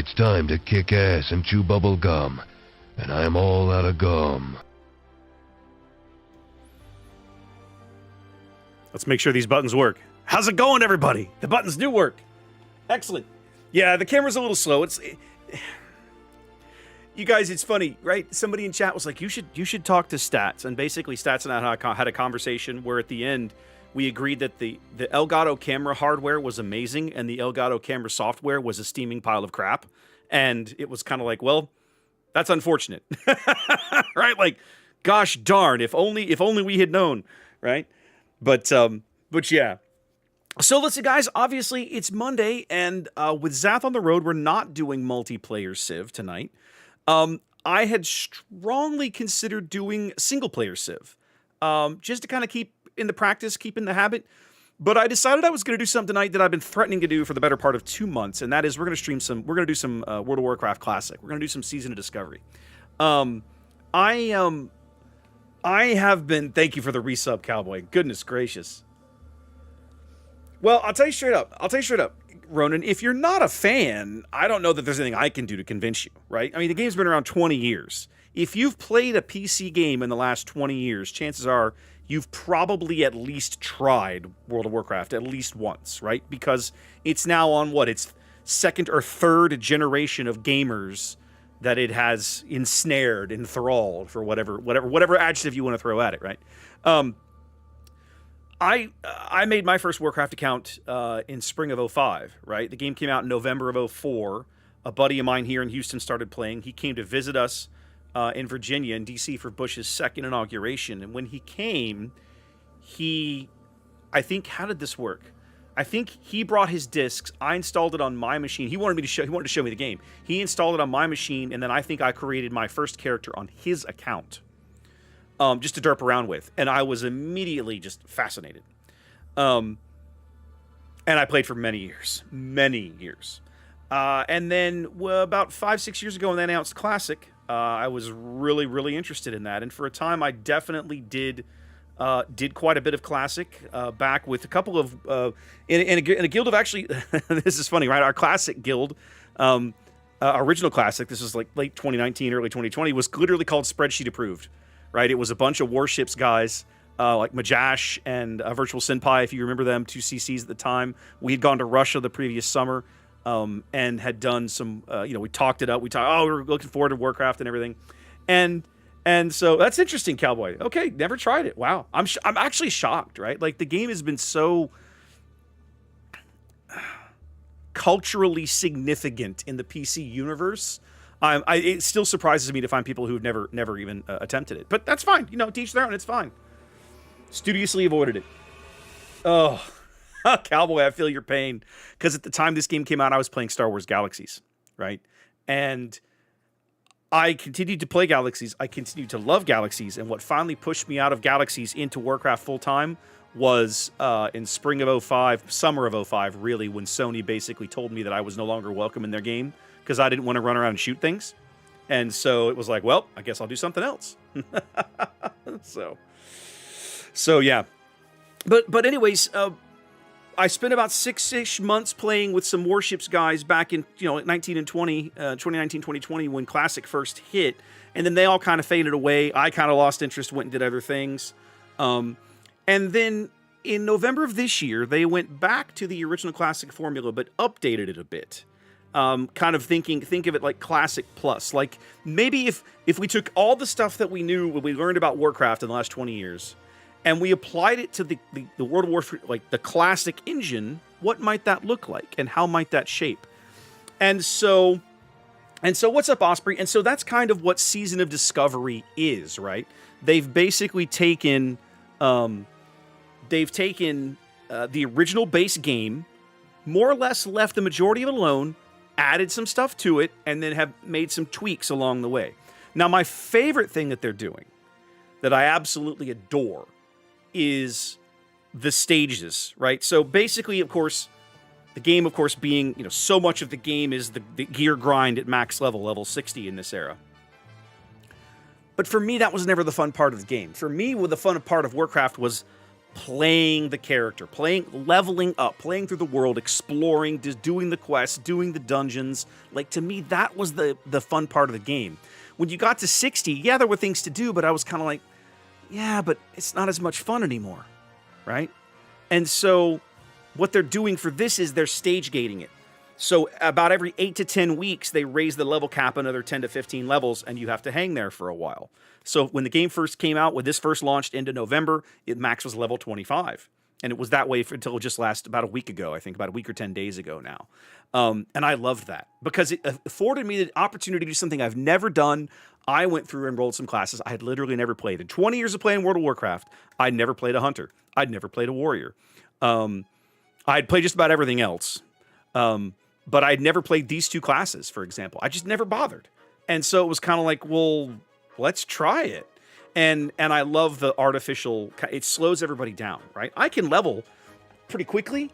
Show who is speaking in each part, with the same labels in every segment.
Speaker 1: it's time to kick ass and chew bubble gum. And I'm all out of gum.
Speaker 2: Let's make sure these buttons work. How's it going, everybody? The buttons do work. Excellent. Yeah, the camera's a little slow. You guys, it's funny, right? Somebody in chat was like, you should talk to Stats. And basically, Stats and I had a conversation where at the end, we agreed that the Elgato camera hardware was amazing and the Elgato camera software was a steaming pile of crap. And it was kind of like, well, that's unfortunate. Right? Like, gosh darn, if only we had known, right? But yeah. So listen, guys, obviously it's Monday, and with Zath on the road, we're not doing multiplayer Civ tonight. I had strongly considered doing single-player Civ, just to kind of keep in the habit. But I decided I was going to do something tonight that I've been threatening to do for the better part of 2 months, and that is we're going to do some World of Warcraft Classic. We're going to do some Season of Discovery. I have been... Thank you for the resub, Cowboy. Goodness gracious. Well, I'll tell you straight up, Ronan, if you're not a fan, I don't know that there's anything I can do to convince you, right? I mean, the game's been around 20 years. If you've played a PC game in the last 20 years, chances are you've probably at least tried World of Warcraft at least once, right? Because it's now on its second or third generation of gamers that it has ensnared, enthralled, for whatever adjective you want to throw at it, right? I made my first Warcraft account in spring of 2005, right? The game came out in November of 2004. A buddy of mine here in Houston started playing. He came to visit us in Virginia, in D.C. for Bush's second inauguration. And when he came, I think, how did this work? I think he brought his discs. I installed it on my machine. He wanted to show me the game. He installed it on my machine, and then I think I created my first character on his account. Just to derp around with. And I was immediately just fascinated. And I played for many years. And then about 5-6 years ago when they announced Classic, I was really, really interested in that. And for a time, I definitely did quite a bit of Classic back with a couple of... in a guild of actually... This is funny, right? Our Classic guild... original Classic, this was like late 2019, early 2020, was literally called Spreadsheet Approved. Right, it was a bunch of warships guys like Majash and Virtual Senpai, if you remember them, 2 CCs at the time. We had gone to Russia the previous summer and had done some, we talked it up. We were looking forward to Warcraft and everything, and so that's interesting, Cowboy. Okay, never tried it. Wow, I'm actually shocked. Right, like the game has been so culturally significant in the PC universe. It still surprises me to find people who've never even attempted it. But that's fine. Teach their own. It's fine. Studiously avoided it. Oh, Cowboy, I feel your pain. Because at the time this game came out, I was playing Star Wars Galaxies, right? And I continued to play Galaxies. I continued to love Galaxies. And what finally pushed me out of Galaxies into Warcraft full-time was in spring of 2005, summer of 2005, really, when Sony basically told me that I was no longer welcome in their game, because I didn't want to run around and shoot things. And so it was like, well, I guess I'll do something else. So yeah. But anyways, I spent about 6-ish months playing with some Warships guys back in 2019, 2020, when Classic first hit. And then they all kind of faded away. I kind of lost interest, went and did other things. And then in November of this year, they went back to the original Classic formula, but updated it a bit. Kind of think of it like Classic Plus. Like maybe if we took all the stuff that we knew when we learned about Warcraft in the last 20 years and we applied it to the World of Warcraft, like the Classic engine, what might that look like and how might that shape? And so what's up, Osprey? And so that's kind of what Season of Discovery is, right? They've basically taken the original base game, more or less left the majority of it alone, added some stuff to it, and then have made some tweaks along the way. Now, my favorite thing that they're doing, that I absolutely adore, is the stages, right? So basically, of course, the game, of course, being, so much of the game is the gear grind at max level 60 in this era. But for me, that was never the fun part of the game. For me, the fun part of Warcraft was playing the character, leveling up, playing through the world, exploring, just doing the quests, doing the dungeons. Like, to me, that was the fun part of the game. When you got to 60, yeah, there were things to do, but I was kind of like, yeah, but it's not as much fun anymore, right? And so what they're doing for this is they're stage gating it. So about every 8 to 10 weeks, they raise the level cap another 10 to 15 levels, and you have to hang there for a while. So when the game first came out, when this first launched into November, max was level 25. And it was that way until just last about a week ago, I think, about a week or 10 days ago now. And I loved that because it afforded me the opportunity to do something I've never done. I went through and enrolled some classes I had literally never played. In 20 years of playing World of Warcraft, I'd never played a hunter. I'd never played a warrior. I'd played just about everything else. But I'd never played these two classes, for example. I just never bothered. And so it was kind of like, well, let's try it. And I love the artificial, it slows everybody down, right? I can level pretty quickly,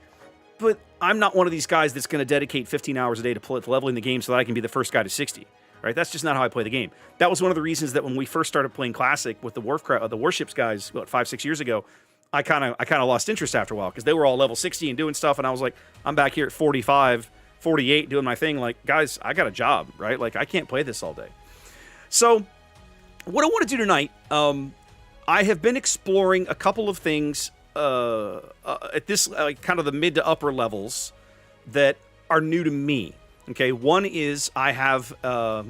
Speaker 2: but I'm not one of these guys that's going to dedicate 15 hours a day to leveling the game so that I can be the first guy to 60, right? That's just not how I play the game. That was one of the reasons that when we first started playing Classic with the Warcraft, the Warships guys, 5-6 years ago, I kind of lost interest after a while because they were all level 60 and doing stuff, and I was like, I'm back here at 45, 48 doing my thing. Like, guys, I got a job, right? Like, I can't play this all day. So what I want to do tonight, I have been exploring a couple of things at this kind of the mid to upper levels that are new to me. Okay, one is I have a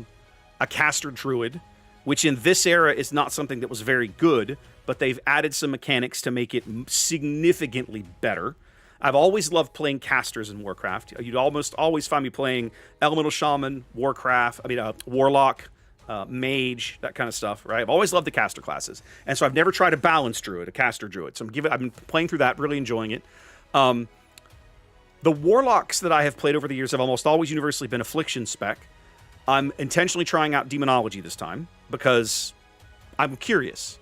Speaker 2: caster druid, which in this era is not something that was very good, but they've added some mechanics to make it significantly better. I've always loved playing casters in Warcraft. You'd almost always find me playing Elemental Shaman, Warlock, Mage, that kind of stuff, right? I've always loved the caster classes. And so I've never tried a balance druid, a caster druid. So I've been playing through that, really enjoying it. The Warlocks that I have played over the years have almost always universally been Affliction spec. I'm intentionally trying out Demonology this time because I'm curious.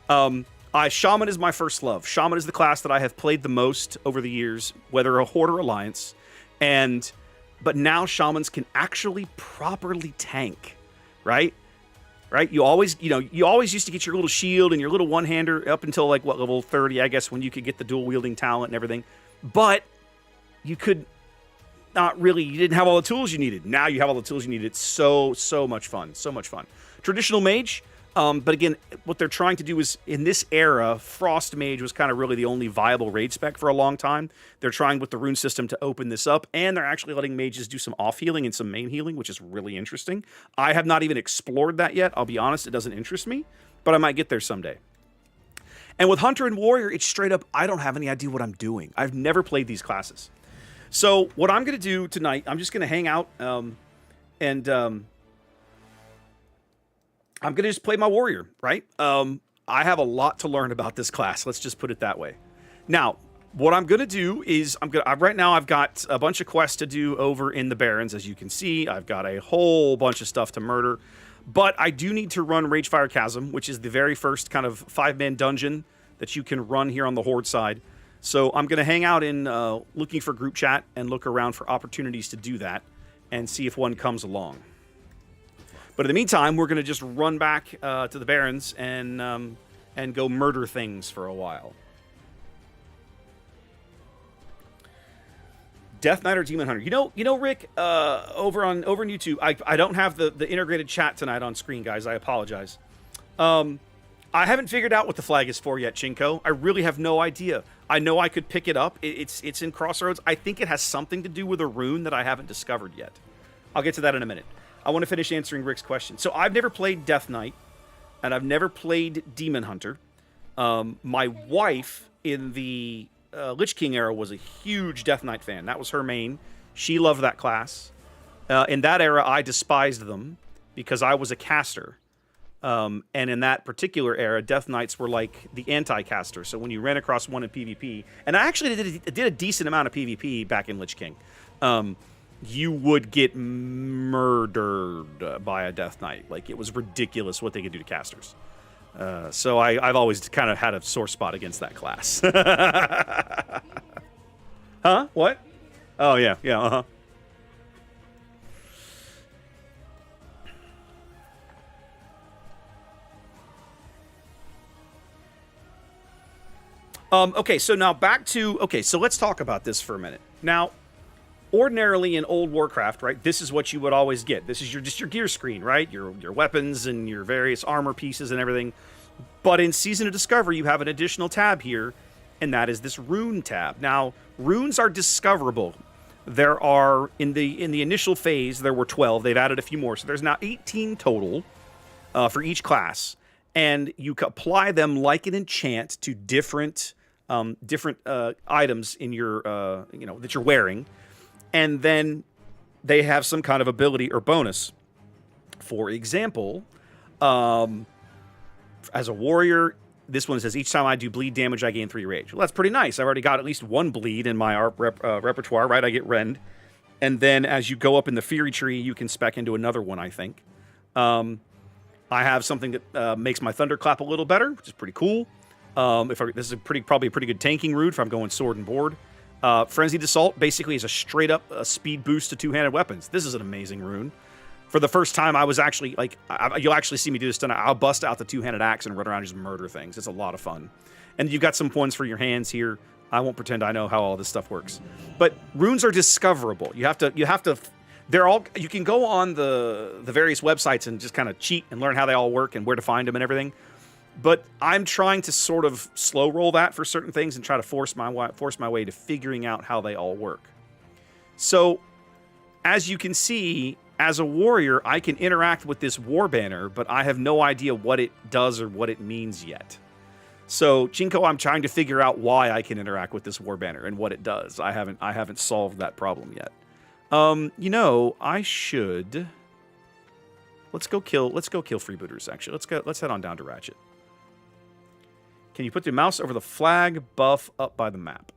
Speaker 2: Shaman is my first love. Shaman is the class that I have played the most over the years, whether a Horde or Alliance. But now Shamans can actually properly tank, right? Right? You always used to get your little shield and your little one-hander up until like level 30, I guess, when you could get the dual wielding talent and everything. But you could not really, you didn't have all the tools you needed. Now you have all the tools you needed. It's so much fun. So much fun. Traditional Mage. But again, what they're trying to do is, in this era, Frost Mage was kind of really the only viable raid spec for a long time. They're trying with the rune system to open this up, and they're actually letting mages do some off-healing and some main healing, which is really interesting. I have not even explored that yet. I'll be honest, it doesn't interest me, but I might get there someday. And with Hunter and Warrior, it's straight up, I don't have any idea what I'm doing. I've never played these classes. So what I'm going to do tonight, I'm just going to hang out I'm going to just play my warrior, right? I have a lot to learn about this class. Let's just put it that way. Now, what I'm going to do is right now I've got a bunch of quests to do over in the Barrens. As you can see, I've got a whole bunch of stuff to murder, but I do need to run Ragefire Chasm, which is the very first kind of 5-man dungeon that you can run here on the Horde side. So I'm going to hang out in looking for group chat and look around for opportunities to do that and see if one comes along. But in the meantime, we're going to just run back to the Barrens and go murder things for a while. Death Knight or Demon Hunter? You know, Rick, over on YouTube, I don't have the integrated chat tonight on screen, guys. I apologize. I haven't figured out what the flag is for yet, Chinko. I really have no idea. I know I could pick it up. It's in Crossroads. I think it has something to do with a rune that I haven't discovered yet. I'll get to that in a minute. I want to finish answering Rick's question. So I've never played Death Knight, and I've never played Demon Hunter. My wife in the Lich King era was a huge Death Knight fan. That was her main. She loved that class. In that era, I despised them because I was a caster. And in that particular era, Death Knights were like the anti-caster. So when you ran across one in PvP, and I actually did a decent amount of PvP back in Lich King, you would get murdered by a Death Knight. Like, it was ridiculous what they could do to casters. So I've always kind of had a sore spot against that class. Huh? What? Oh, yeah, uh-huh. Okay, so now back to... Okay, so let's talk about this for a minute. Now, ordinarily in old Warcraft, right, this is what you would always get. This is just your gear screen, right? Your weapons and your various armor pieces and everything. But in Season of Discovery, you have an additional tab here, and that is this rune tab. Now, runes are discoverable. There are, in the initial phase, there were 12. They've added a few more, so there's now 18 total for each class. And you apply them like an enchant to different items in your, that you're wearing. And then they have some kind of ability or bonus. For example, as a warrior, this one says, each time I do bleed damage, I gain 3 rage. Well, that's pretty nice. I've already got at least 1 bleed in my repertoire, right? I get rend. And then as you go up in the Fury tree, you can spec into another one, I think. I have something that makes my thunderclap a little better, which is pretty cool. This is probably a pretty good tanking route if I'm going sword and board. Frenzied Assault basically is a straight-up speed boost to two-handed weapons. This is an amazing rune. For the first time, I was actually, you'll actually see me do this tonight. I'll bust out the two-handed axe and run around and just murder things. It's a lot of fun. And you've got some ones for your hands here. I won't pretend I know how all this stuff works. But runes are discoverable. You have to... You can go on the various websites and just kind of cheat and learn how they all work and where to find them and everything. But I'm trying to sort of slow roll that for certain things and try to force my way to figuring out how they all work. So, as you can see, as a warrior, I can interact with this war banner, but I have no idea what it does or what it means yet. So, Chinko, I'm trying to figure out why I can interact with this war banner and what it does. I haven't solved that problem yet. I should... Let's go kill freebooters, actually. Let's head on down to Ratchet. Can you put the mouse over the flag buff up by the map?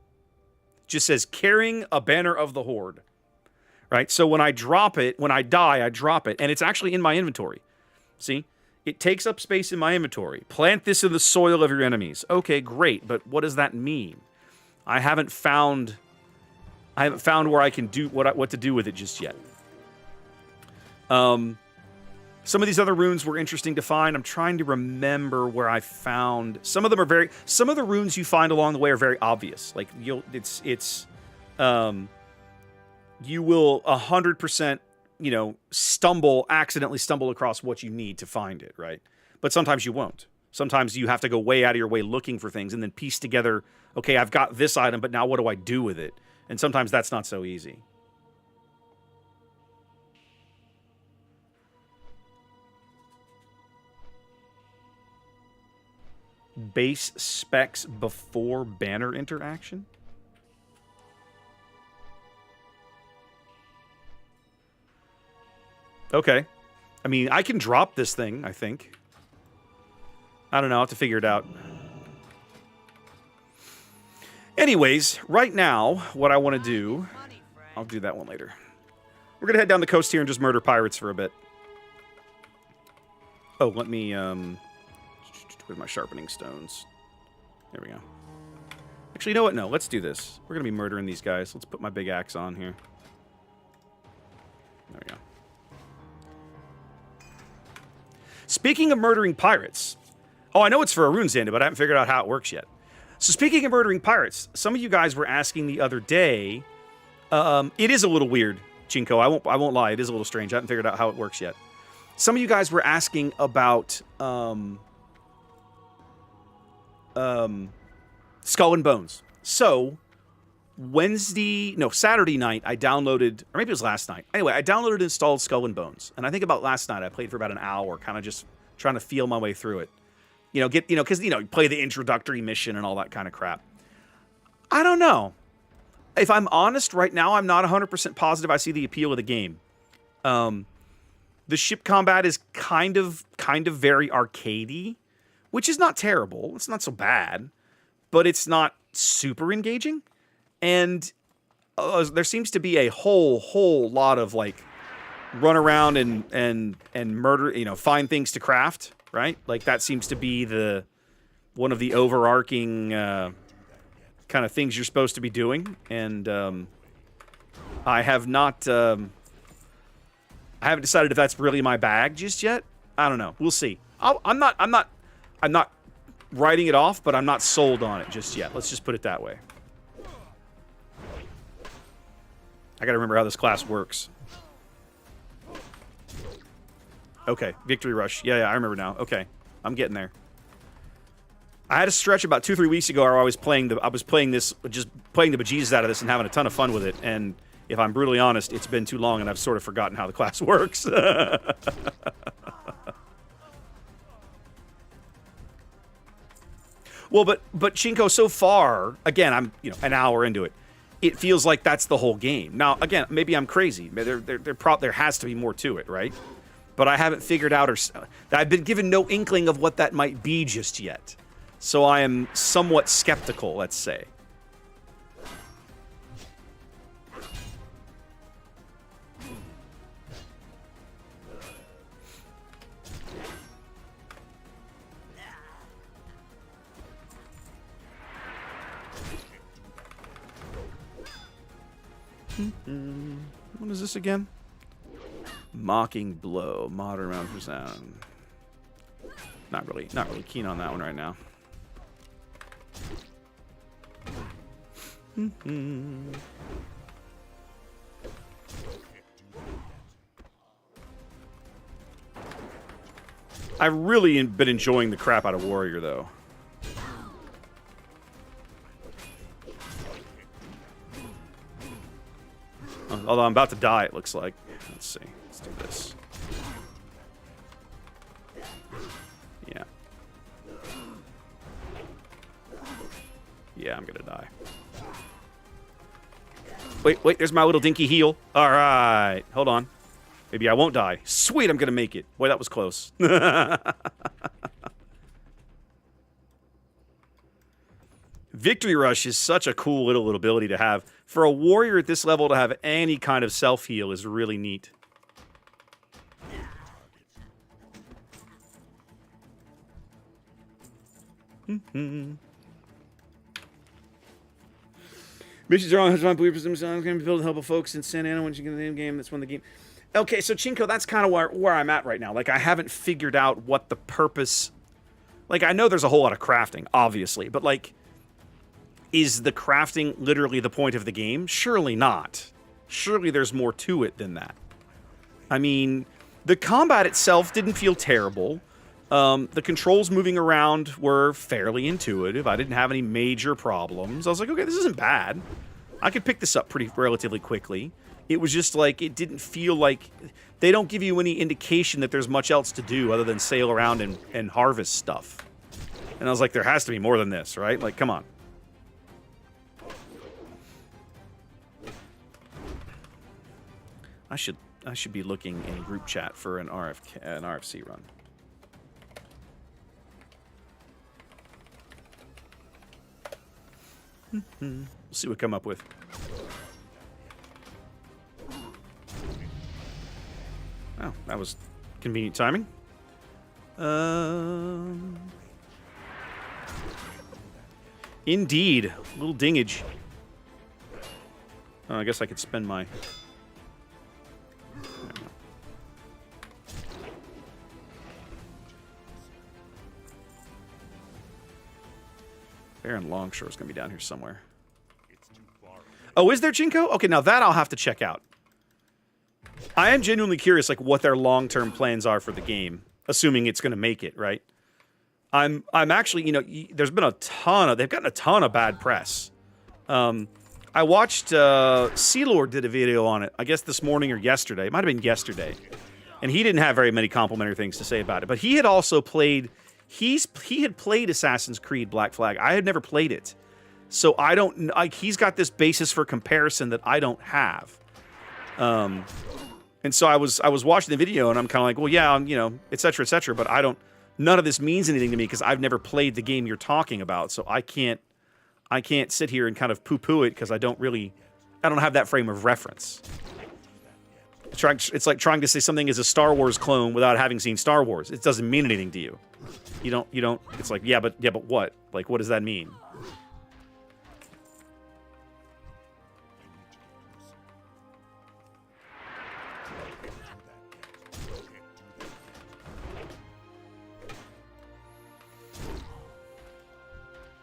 Speaker 2: Just says, carrying a banner of the Horde. Right? So when I drop it, when I die, I drop it, and it's actually in my inventory. See? It takes up space in my inventory. Plant this in the soil of your enemies. Okay, great, but what does that mean? I haven't found where I can do what to do with it just yet. Some of these other runes were interesting to find. I'm trying to remember where I found some of them some of the runes you find along the way are very obvious. Like you will 100%, accidentally stumble across what you need to find it, right? But sometimes you won't. Sometimes you have to go way out of your way looking for things and then piece together, okay, I've got this item, but now what do I do with it? And sometimes that's not so easy. Base specs before banner interaction? Okay. I mean, I can drop this thing, I think. I don't know. I'll have to figure it out. Anyways, right now, what I want to do... I'll do that one later. We're going to head down the coast here and just murder pirates for a bit. Oh, let me... Where's my sharpening stones? There we go. Actually, you know what? No, let's do this. We're going to be murdering these guys. Let's put my big axe on here. There we go. Speaking of murdering pirates... Oh, I know it's for a rune Xanda, but I haven't figured out how it works yet. So speaking of murdering pirates, some of you guys were asking the other day... it is a little weird, Chinko. I won't lie. It is a little strange. I haven't figured out how it works yet. Some of you guys were asking about... Skull and Bones. So, Saturday night, I downloaded, or maybe it was last night. Anyway, I downloaded and installed Skull and Bones. And I think about last night, I played for about an hour, kind of just trying to feel my way through it. Because, you play the introductory mission and all that kind of crap. I don't know. If I'm honest, right now, I'm not 100% positive I see the appeal of the game. The ship combat is kind of very arcadey, which is not terrible. It's not so bad, but it's not super engaging. And there seems to be a whole lot of run around and murder, find things to craft, right? Like that seems to be one of the overarching kind of things you're supposed to be doing. And I haven't decided if that's really my bag just yet. I don't know. We'll see. I'm not writing it off, but I'm not sold on it just yet. Let's just put it that way. I gotta remember how this class works. Okay, Victory Rush. Yeah, I remember now. Okay, I'm getting there. I had a stretch about 2-3 weeks ago where I was playing the bejesus out of this and having a ton of fun with it. And if I'm brutally honest, it's been too long and I've sort of forgotten how the class works. Well, but Chinko, so far, again, I'm an hour into it. It feels like that's the whole game. Now, again, maybe I'm crazy. There has to be more to it, right? But I haven't figured out, or I've been given no inkling of what that might be just yet. So I am somewhat skeptical, let's say. What is this again? Mocking Blow, modern round for sound. Not really keen on that one right now. I've really been enjoying the crap out of Warrior, though. Although I'm about to die, it looks like. Let's see. Let's do this. Yeah. Yeah, I'm gonna die. Wait, there's my little dinky heal. All right, hold on. Maybe I won't die. Sweet, I'm gonna make it. Boy, that was close. Victory Rush is such a cool little ability to have. For a warrior at this level to have any kind of self-heal is really neat. Missions are on Hudson Believers themselves going to be built to help folks in Santa Ana once you get the game. That's when the game. Okay, so Chinko, that's kind of where I'm at right now. Like, I haven't figured out what the purpose. Like, I know there's a whole lot of crafting, obviously, but like, is the crafting literally the point of the game? Surely not. Surely there's more to it than that. I mean, the combat itself didn't feel terrible. The controls moving around were fairly intuitive. I didn't have any major problems. I was like, okay, this isn't bad. I could pick this up relatively quickly. It was just like, it didn't feel like... They don't give you any indication that there's much else to do other than sail around and harvest stuff. And I was like, there has to be more than this, right? Like, come on. I should be looking in group chat for an RFC run. We'll see what we come up with. Oh, that was convenient timing. Indeed, a little dingage. Oh, I guess I could spend my... Baron Longshore is going to be down here somewhere. Oh, is there, Chinko? Okay, now that I'll have to check out. I am genuinely curious, like, what their long-term plans are for the game, assuming it's going to make it, right? I'm actually, you know, there's been they've gotten a ton of bad press. I watched SeaRaptor did a video on it, I guess this morning or yesterday. It might have been yesterday. And he didn't have very many complimentary things to say about it. But he had also played... He had played Assassin's Creed Black Flag. I had never played it. So I don't... Like, he's got this basis for comparison that I don't have. And so I was watching the video, and I'm kind of like, well, yeah, you know, et cetera, but I don't... None of this means anything to me because I've never played the game you're talking about. So I can't sit here and kind of poo-poo it because I don't have that frame of reference. It's like trying to say something is a Star Wars clone without having seen Star Wars. It doesn't mean anything to you. You don't, it's like, yeah, but what? Like, what does that mean?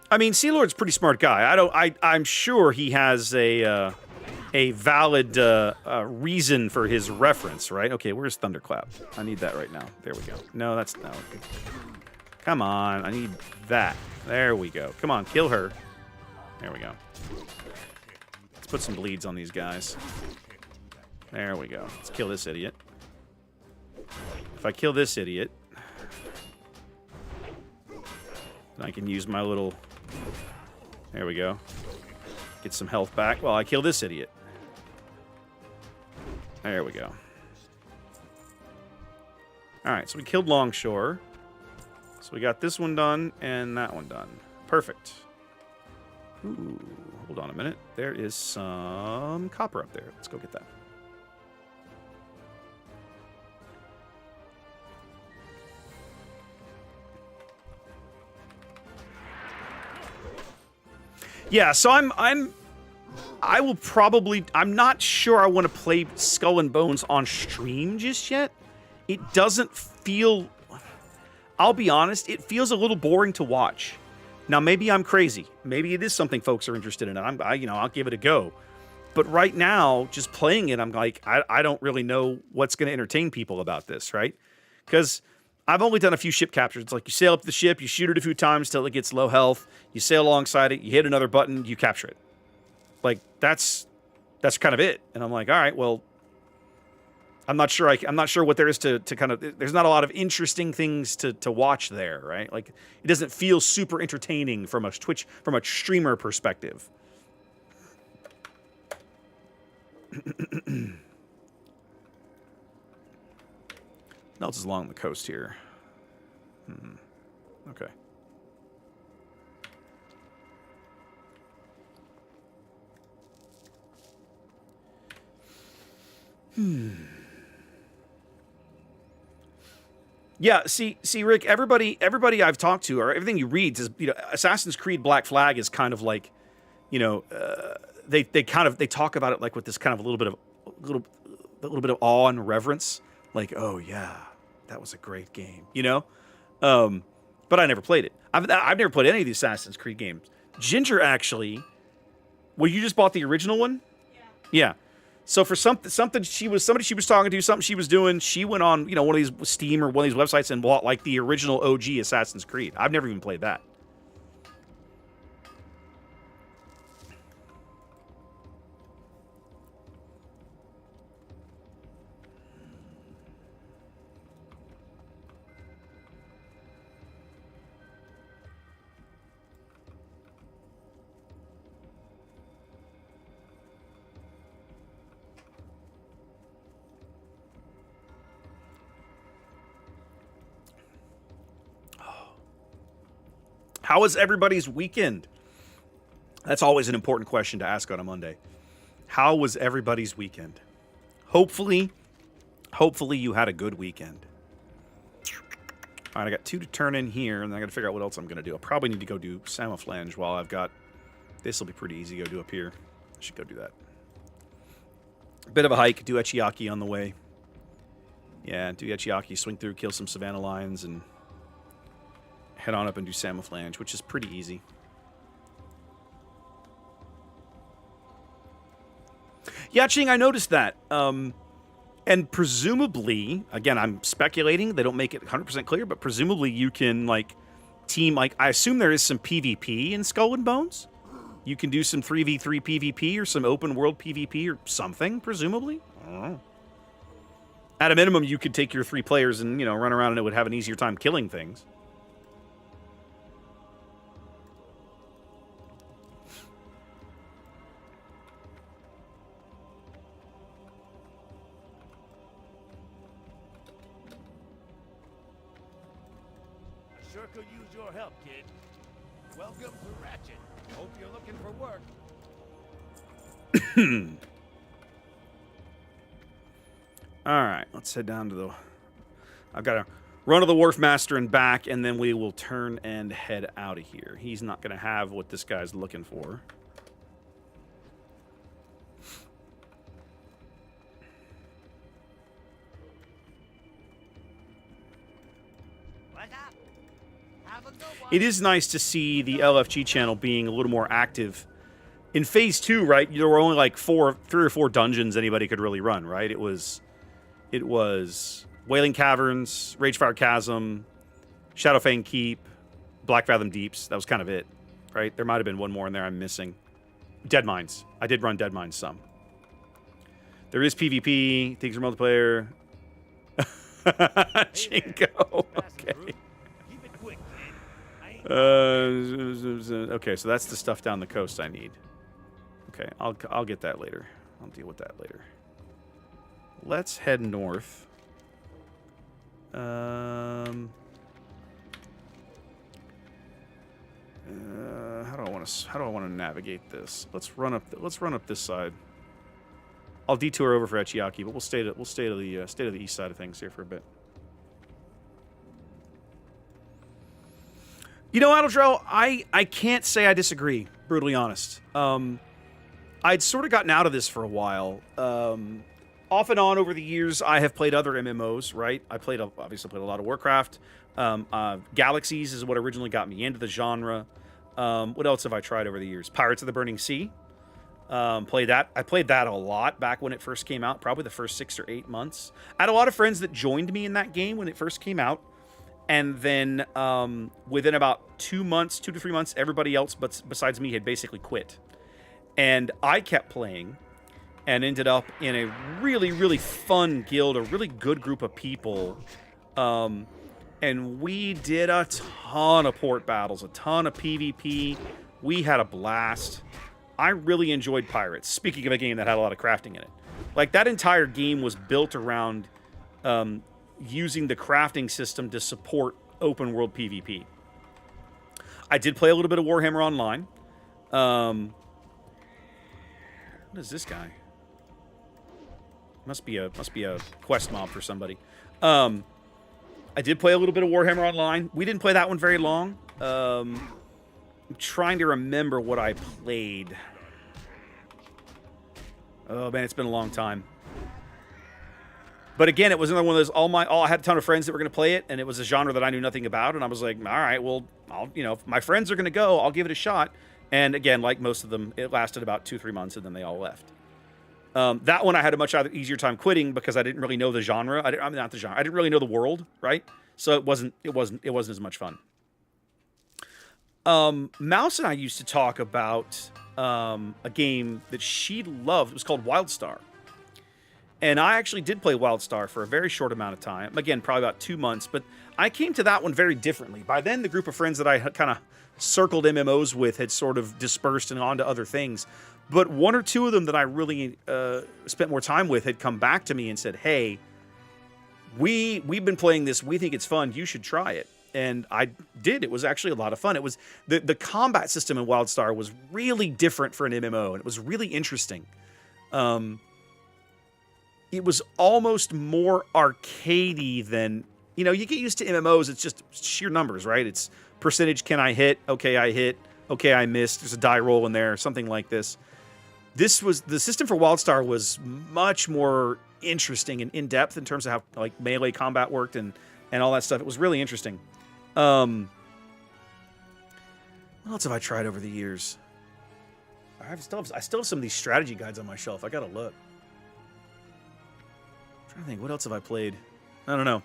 Speaker 2: I mean, Sea Lord's a pretty smart guy. I'm sure he has a valid reason for his reference, right? Okay, where's Thunderclap? I need that right now. There we go. No, that's no. Come on, I need that. There we go. Come on, kill her. There we go. Let's put some bleeds on these guys. There we go. Let's kill this idiot. If I kill this idiot, then I can use my little... There we go. Get some health back while I kill this idiot. There we go. Alright, so we killed Longshore. So we got this one done and that one done. Perfect. Ooh, hold on a minute. There is some copper up there. Let's go get that. Yeah, so I will probably... I'm not sure I want to play Skull and Bones on stream just yet. It doesn't feel... I'll be honest, it feels a little boring to watch. Now, maybe I'm crazy. Maybe it is something folks are interested in, and I'll give it a go. But right now, just playing it, I'm like, I don't really know what's going to entertain people about this, right? Because I've only done a few ship captures. It's like you sail up the ship, you shoot it a few times till it gets low health, you sail alongside it, you hit another button, you capture it. Like, that's kind of it. And I'm like, all right, well, I'm not sure what there is to kind of... There's not a lot of interesting things to watch there, right? Like, it doesn't feel super entertaining from a streamer perspective. What else is along the coast here? Okay. Yeah, see, Rick. Everybody I've talked to, or everything you read, is, Assassin's Creed Black Flag is kind of like, they talk about it like with this kind of a little bit of awe and reverence, like, oh yeah, that was a great game, But I never played it. I've never played any of the Assassin's Creed games. Ginger, actually, well, you just bought the original one? Yeah. So for something she was talking to, something she was doing, she went on, one of these Steam or one of these websites and bought like the original OG Assassin's Creed. I've never even played that. How was everybody's weekend? That's always an important question to ask on a Monday. How was everybody's weekend? Hopefully you had a good weekend. All right, I got 2 to turn in here, and then I got to figure out what else I'm going to do. I'll probably need to go do Samoflange while I've got... This will be pretty easy to go do up here. I should go do that. Bit of a hike, do Echiaki on the way. Yeah, do Echiaki, swing through, kill some Savannah Lions, and head on up and do Samoflange, which is pretty easy. Yeah, Ching, I noticed that. And presumably, again, I'm speculating, they don't make it 100% clear, but presumably you can, like, team, like, I assume there is some PvP in Skull and Bones? You can do some 3v3 PvP or some open world PvP or something, presumably? I don't know. At a minimum, you could take your 3 players and, run around and it would have an easier time killing things.
Speaker 3: Could use your help, kid. Welcome to Ratchet. Hope you're looking for work.
Speaker 2: All right, let's head down to the... I've got to run to the Wharf Master and back, and then we will turn and head out of here. He's not going to have what this guy's looking for.
Speaker 3: What's up?
Speaker 2: It is nice to see the LFG channel being a little more active. In Phase 2, right, there were only like 3 or 4 dungeons anybody could really run, right? It was Wailing Caverns, Ragefire Chasm, Shadowfang Keep, Black Fathom Deeps. That was kind of it, right? There might have been one more in there I'm missing. Dead Mines. I did run Dead Mines some. There is PvP, things are multiplayer. Chinko. Okay. Okay, so that's the stuff down the coast I need. Okay, I'll get that later. I'll deal with that later. Let's head north. How do I want to navigate this? Let's run up this side. I'll detour over for Echiaki, but we'll stay to the east side of things here for a bit. You know, Adaldrell, I can't say I disagree, brutally honest. I'd sort of gotten out of this for a while. Off and on over the years, I have played other MMOs, right? Obviously played a lot of Warcraft. Galaxies is what originally got me into the genre. What else have I tried over the years? Pirates of the Burning Sea. Played that. I played that a lot back when it first came out, probably the first 6 or 8 months. I had a lot of friends that joined me in that game when it first came out. And then within about 2 to 3 months, everybody else besides me had basically quit. And I kept playing and ended up in a really, really fun guild, a really good group of people. And we did a ton of port battles, a ton of PvP. We had a blast. I really enjoyed Pirates, speaking of a game that had a lot of crafting in it. Like, that entire game was built around using the crafting system to support open world PvP. I did play a little bit of Warhammer Online. What is this guy? Must be a quest mob for somebody. I did play a little bit of Warhammer Online. We didn't play that one very long. I'm trying to remember what I played. Oh man, it's been a long time. But again, it was another one of those. I had a ton of friends that were going to play it, and it was a genre that I knew nothing about. And I was like, all right, well, if my friends are going to go, I'll give it a shot. And again, like most of them, it lasted about 2-3 months, and then they all left. That one I had a much easier time quitting because I didn't really know the genre. I didn't really know the world, right? So it wasn't as much fun. Mouse and I used to talk about a game that she loved. It was called WildStar. And I actually did play WildStar for a very short amount of time. Again, probably about 2 months. But I came to that one very differently. By then, the group of friends that I kind of circled MMOs with had sort of dispersed and on to other things. But 1 or 2 of them that I really spent more time with had come back to me and said, hey, we've been playing this. We think it's fun. You should try it. And I did. It was actually a lot of fun. It was the combat system in WildStar was really different for an MMO, and it was really interesting. It was almost more arcadey than, you get used to MMOs. It's just sheer numbers, right? It's percentage. Can I hit? Okay, I hit. Okay, I missed. There's a die roll in there, something like this. The system for WildStar was much more interesting and in depth in terms of how like melee combat worked and all that stuff. It was really interesting. What else have I tried over the years? I still have some of these strategy guides on my shelf. I gotta look. I'm trying to think, what else have I played? I don't know.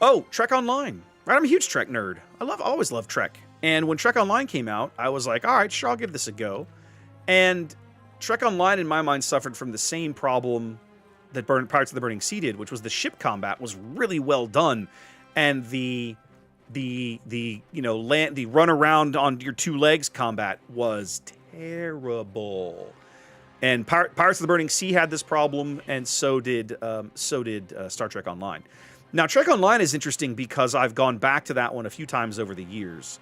Speaker 2: Oh, Trek Online. Right, I'm a huge Trek nerd. Always loved Trek. And when Trek Online came out, I was like, all right, sure, I'll give this a go. And Trek Online, in my mind, suffered from the same problem that Pirates of the Burning Sea did, which was the ship combat was really well done, and the run around on your 2 legs combat was terrible. And Pirates of the Burning Sea had this problem, and so did Star Trek Online. Now, Trek Online is interesting because I've gone back to that one a few times over the years.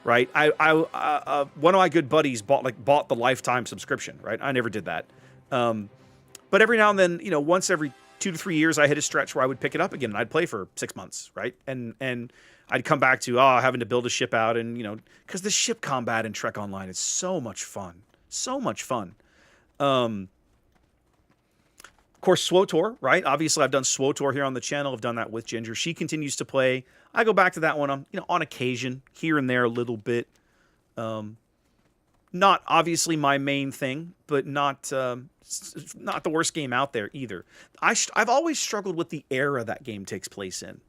Speaker 2: Right, one of my good buddies bought the lifetime subscription. Right, I never did that, but every now and then, once every 2 to 3 years, I hit a stretch where I would pick it up again and I'd play for 6 months. Right, and I'd come back to having to build a ship out, and because the ship combat in Trek Online is so much fun, so much fun. Of course, SWOTOR, right? Obviously, I've done SWOTOR here on the channel. I've done that with Ginger. She continues to play. I go back to that one, on occasion, here and there a little bit. Not obviously my main thing, but not the worst game out there either. I've always struggled with the era that game takes place in.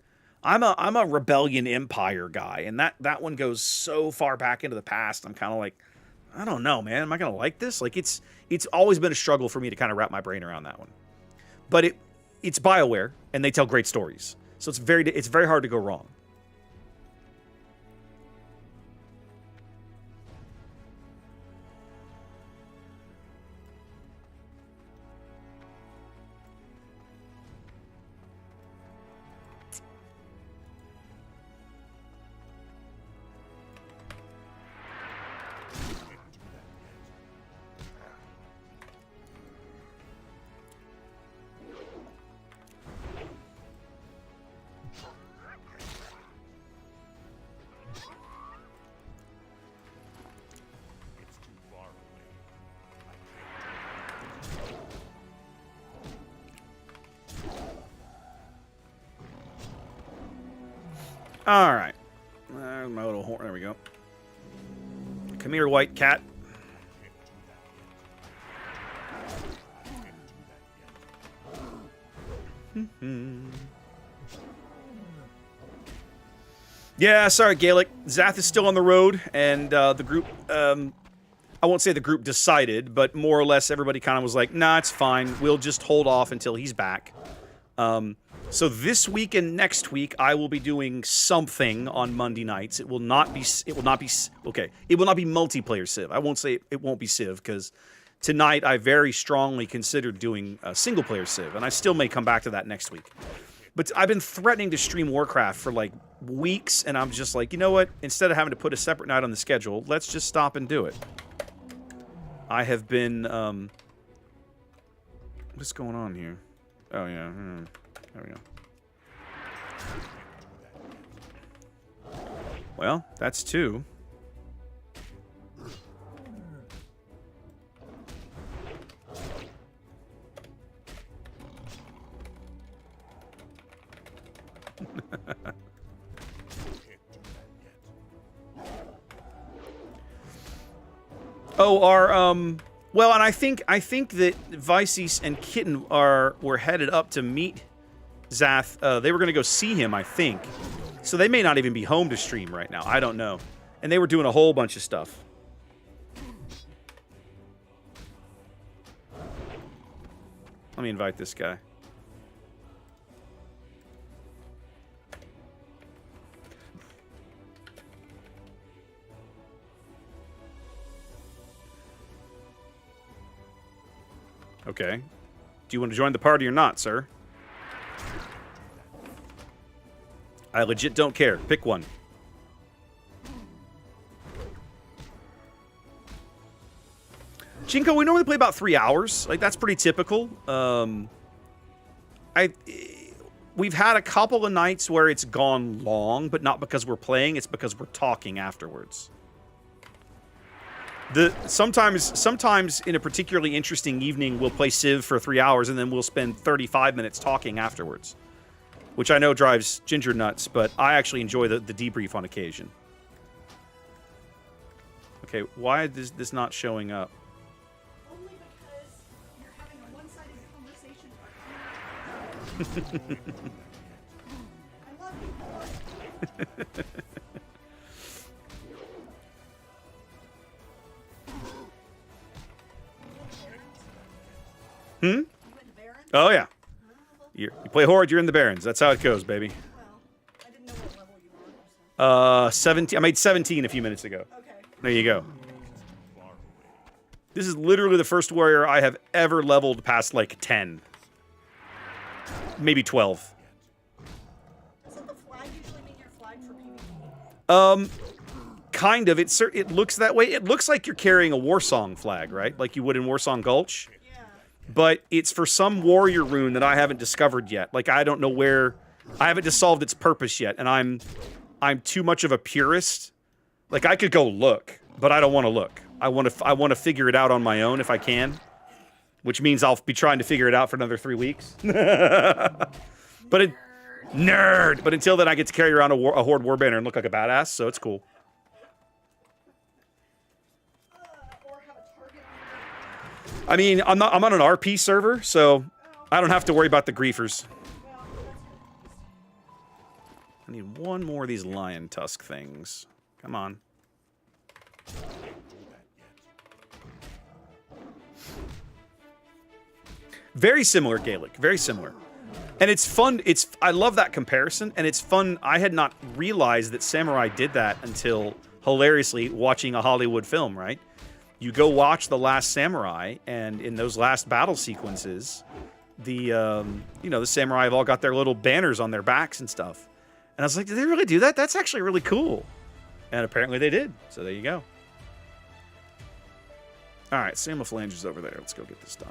Speaker 2: I'm a Rebellion Empire guy, and that one goes so far back into the past. I'm kind of like, I don't know, man. Am I gonna like this? Like it's always been a struggle for me to kind of wrap my brain around that one. But it's BioWare, and they tell great stories, so it's very hard to go wrong. All right. There's my little horn. There we go. Come here, white cat. Yeah, sorry, Gaelic. Zath is still on the road, and the group, I won't say the group decided, but more or less everybody kind of was like, nah, it's fine. We'll just hold off until he's back. So this week and next week, I will be doing something on Monday nights. It will not be multiplayer Civ. I won't say it won't be Civ, because tonight I very strongly considered doing a single-player Civ, and I still may come back to that next week. But I've been threatening to stream Warcraft for like weeks, and I'm just like, you know what? Instead of having to put a separate night on the schedule, let's just stop and do it. I have been, what's going on here? Oh, yeah. There we go. Well, that's 2. Oh, well, and I think that Vices and Kitten were headed up to meet Zath. They were going to go see him, I think. So they may not even be home to stream right now. I don't know. And they were doing a whole bunch of stuff. Let me invite this guy. Okay. Do you want to join the party or not, sir? I legit don't care. Pick one. Jinko, we normally play about 3 hours. Like, that's pretty typical. We've had a couple of nights where it's gone long, but not because we're playing, it's because we're talking afterwards. Sometimes in a particularly interesting evening, we'll play Civ for 3 hours, and then we'll spend 35 minutes talking afterwards. Which I know drives Ginger nuts, but I actually enjoy the debrief on occasion. Okay, why is this not showing up?
Speaker 4: Only because you're having a one-sided conversation. I love you.
Speaker 2: Oh, yeah. You play Horde, you're in the Barrens. That's how it goes, baby.
Speaker 4: Well, I didn't know what level you were.
Speaker 2: 17. I made 17 a few minutes ago.
Speaker 4: Okay.
Speaker 2: There you go. This is literally the first warrior I have ever leveled past, like, 10. Maybe 12.
Speaker 4: Doesn't the flag usually mean you're flagged for PvP?
Speaker 2: Kind of. It looks that way. It looks like you're carrying a Warsong flag, right? Like you would in Warsong Gulch. But it's for some warrior rune that I haven't discovered yet. Like, I don't know where... I haven't just solved its purpose yet, and I'm too much of a purist. Like, I could go look, but I don't want to look. I want to figure it out on my own if I can. which means I'll be trying to figure it out for another 3 weeks. But it, nerd. But until then, I get to carry around a Horde Warbanner and look like a badass, so it's cool.
Speaker 4: Or have a target.
Speaker 2: I mean, I'm on an RP server, so I don't have to worry about the griefers.
Speaker 4: Well,
Speaker 2: I need one more of these lion tusk things. Come on. Very similar, Gaelic. Very similar. And it's fun. I love that comparison, and it's fun. I had not realized that Samurai did that until, hilariously, watching a Hollywood film, right? You go watch The Last Samurai, and in those last battle sequences, the Samurai have all got their little banners on their backs and stuff. And I was like, did they really do that? That's actually really cool. And apparently they did. So there you go. All right, Sam Phalange is over there. Let's go get this done.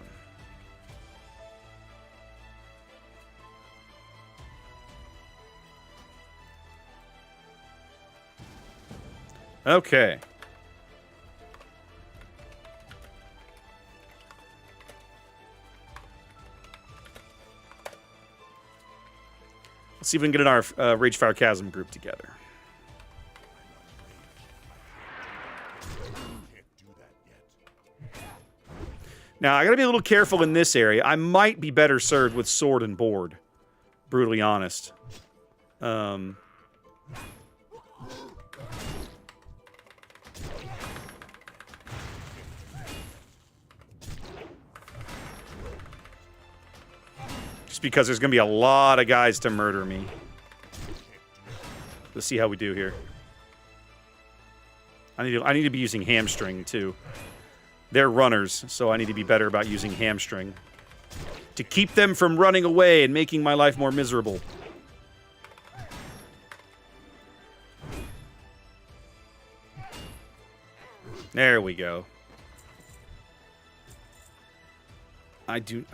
Speaker 2: Okay. Let's see if we can get our Ragefire Chasm group together. Now, I gotta be a little careful in this area. I might be better served with sword and board. Brutally honest. Just because there's gonna be a lot of guys to murder me. Let's see how we do here. I need to be using hamstring too. They're runners, so I need to be better about using hamstring to keep them from running away and making my life more miserable. There we go. I do,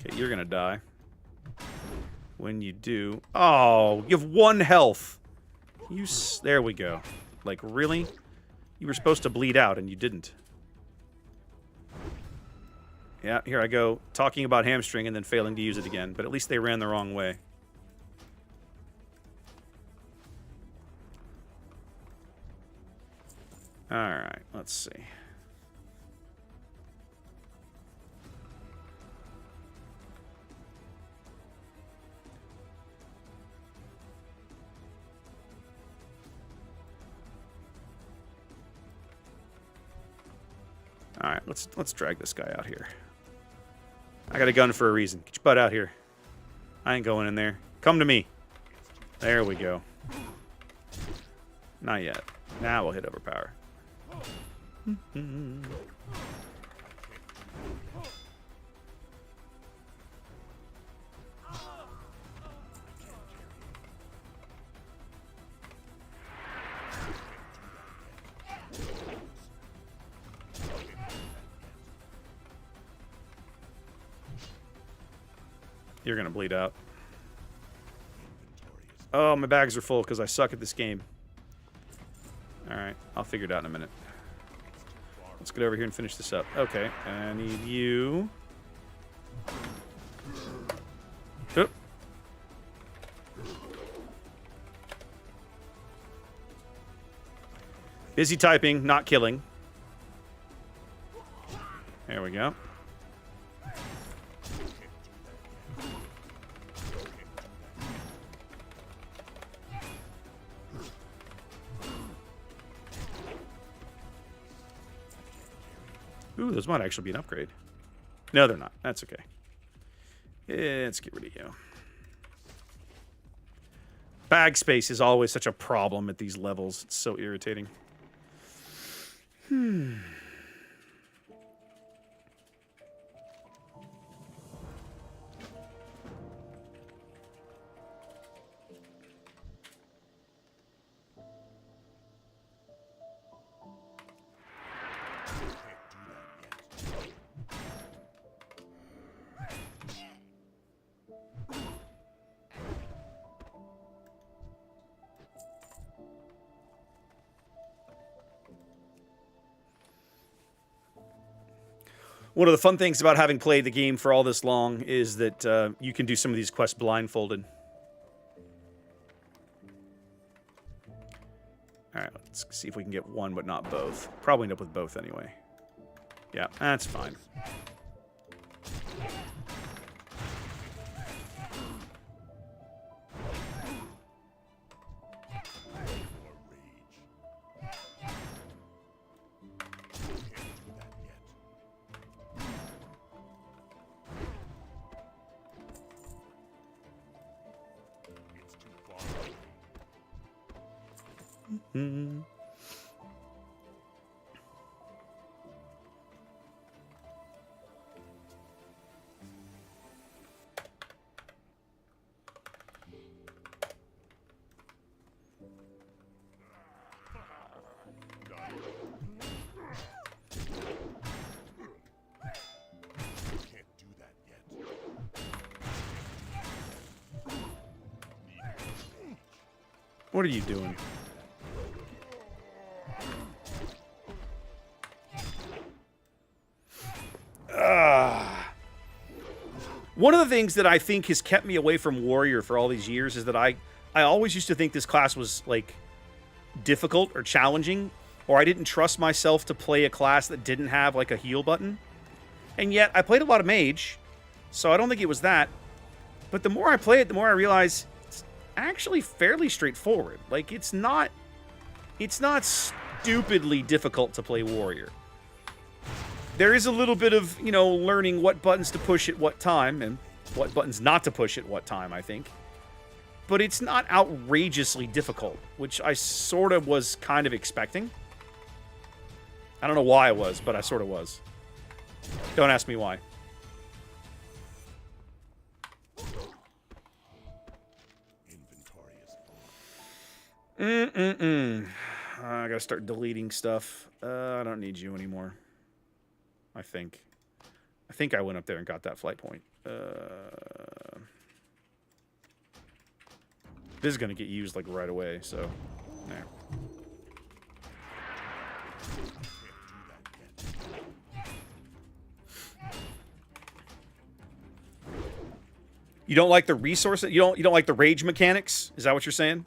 Speaker 2: Okay, you're gonna die. When you do... Oh, you have 1 health. There we go. Like, really? You were supposed to bleed out, and you didn't. Yeah, here I go, talking about hamstring and then failing to use it again. But at least they ran the wrong way. Alright, let's see. Alright, let's drag this guy out here. I got a gun for a reason. Get your butt out here. I ain't going in there. Come to me. There we go. Not yet. Now we'll hit overpower. You're gonna bleed out. Oh, my bags are full because I suck at this game. Alright, I'll figure it out in a minute. Let's get over here and finish this up. Okay, I need you. Oh. Busy typing, not killing. There we go. Ooh, those might actually be an upgrade. No, they're not. That's okay. Let's get rid of you. Bag space is always such a problem at these levels. It's so irritating. One of the fun things about having played the game for all this long is that you can do some of these quests blindfolded. Alright, let's see if we can get one but not both. Probably end up with both anyway. Yeah, that's fine. What are you doing? One of the things that I think has kept me away from Warrior for all these years is that I always used to think this class was, like, difficult or challenging, or I didn't trust myself to play a class that didn't have, like, a heal button. And yet, I played a lot of Mage, so I don't think it was that. But the more I play it, the more I realize it's actually fairly straightforward. Like, it's not stupidly difficult to play Warrior. There is a little bit of, you know, learning what buttons to push at what time and what buttons not to push at what time, I think. But it's not outrageously difficult, which I sort of was kind of expecting. I don't know why I was, but I sort of was. Don't ask me why. I gotta start deleting stuff. I don't need you anymore. I think I went up there and got that flight point. This is gonna get used like right away, so there. You don't like the resources? You don't like the rage mechanics? Is that what you're saying?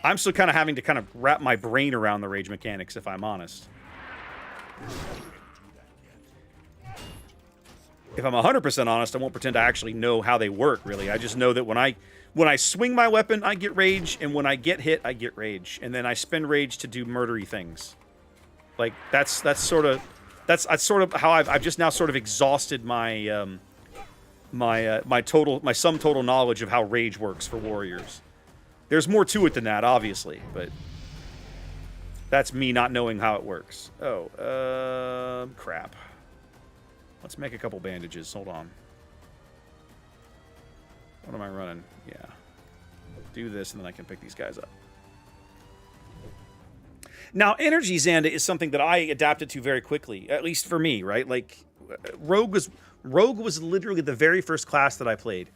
Speaker 2: I'm still kind of having to kind of wrap my brain around the rage mechanics, if I'm honest. If I'm 100% honest, I won't pretend to actually know how they work, really. I just know that when I swing my weapon, I get rage, and when I get hit, I get rage. And then I spend rage to do murdery things. Like, that's sort of how I've just now sort of exhausted my my sum total knowledge of how rage works for warriors. There's more to it than that, obviously, but that's me not knowing how it works. Oh, crap. Let's make a couple bandages. Hold on. What am I running? Yeah. Do this, and then I can pick these guys up. Now, Energy Xanda is something that I adapted to very quickly, at least for me, right? Like, Rogue was literally the very first class that I played.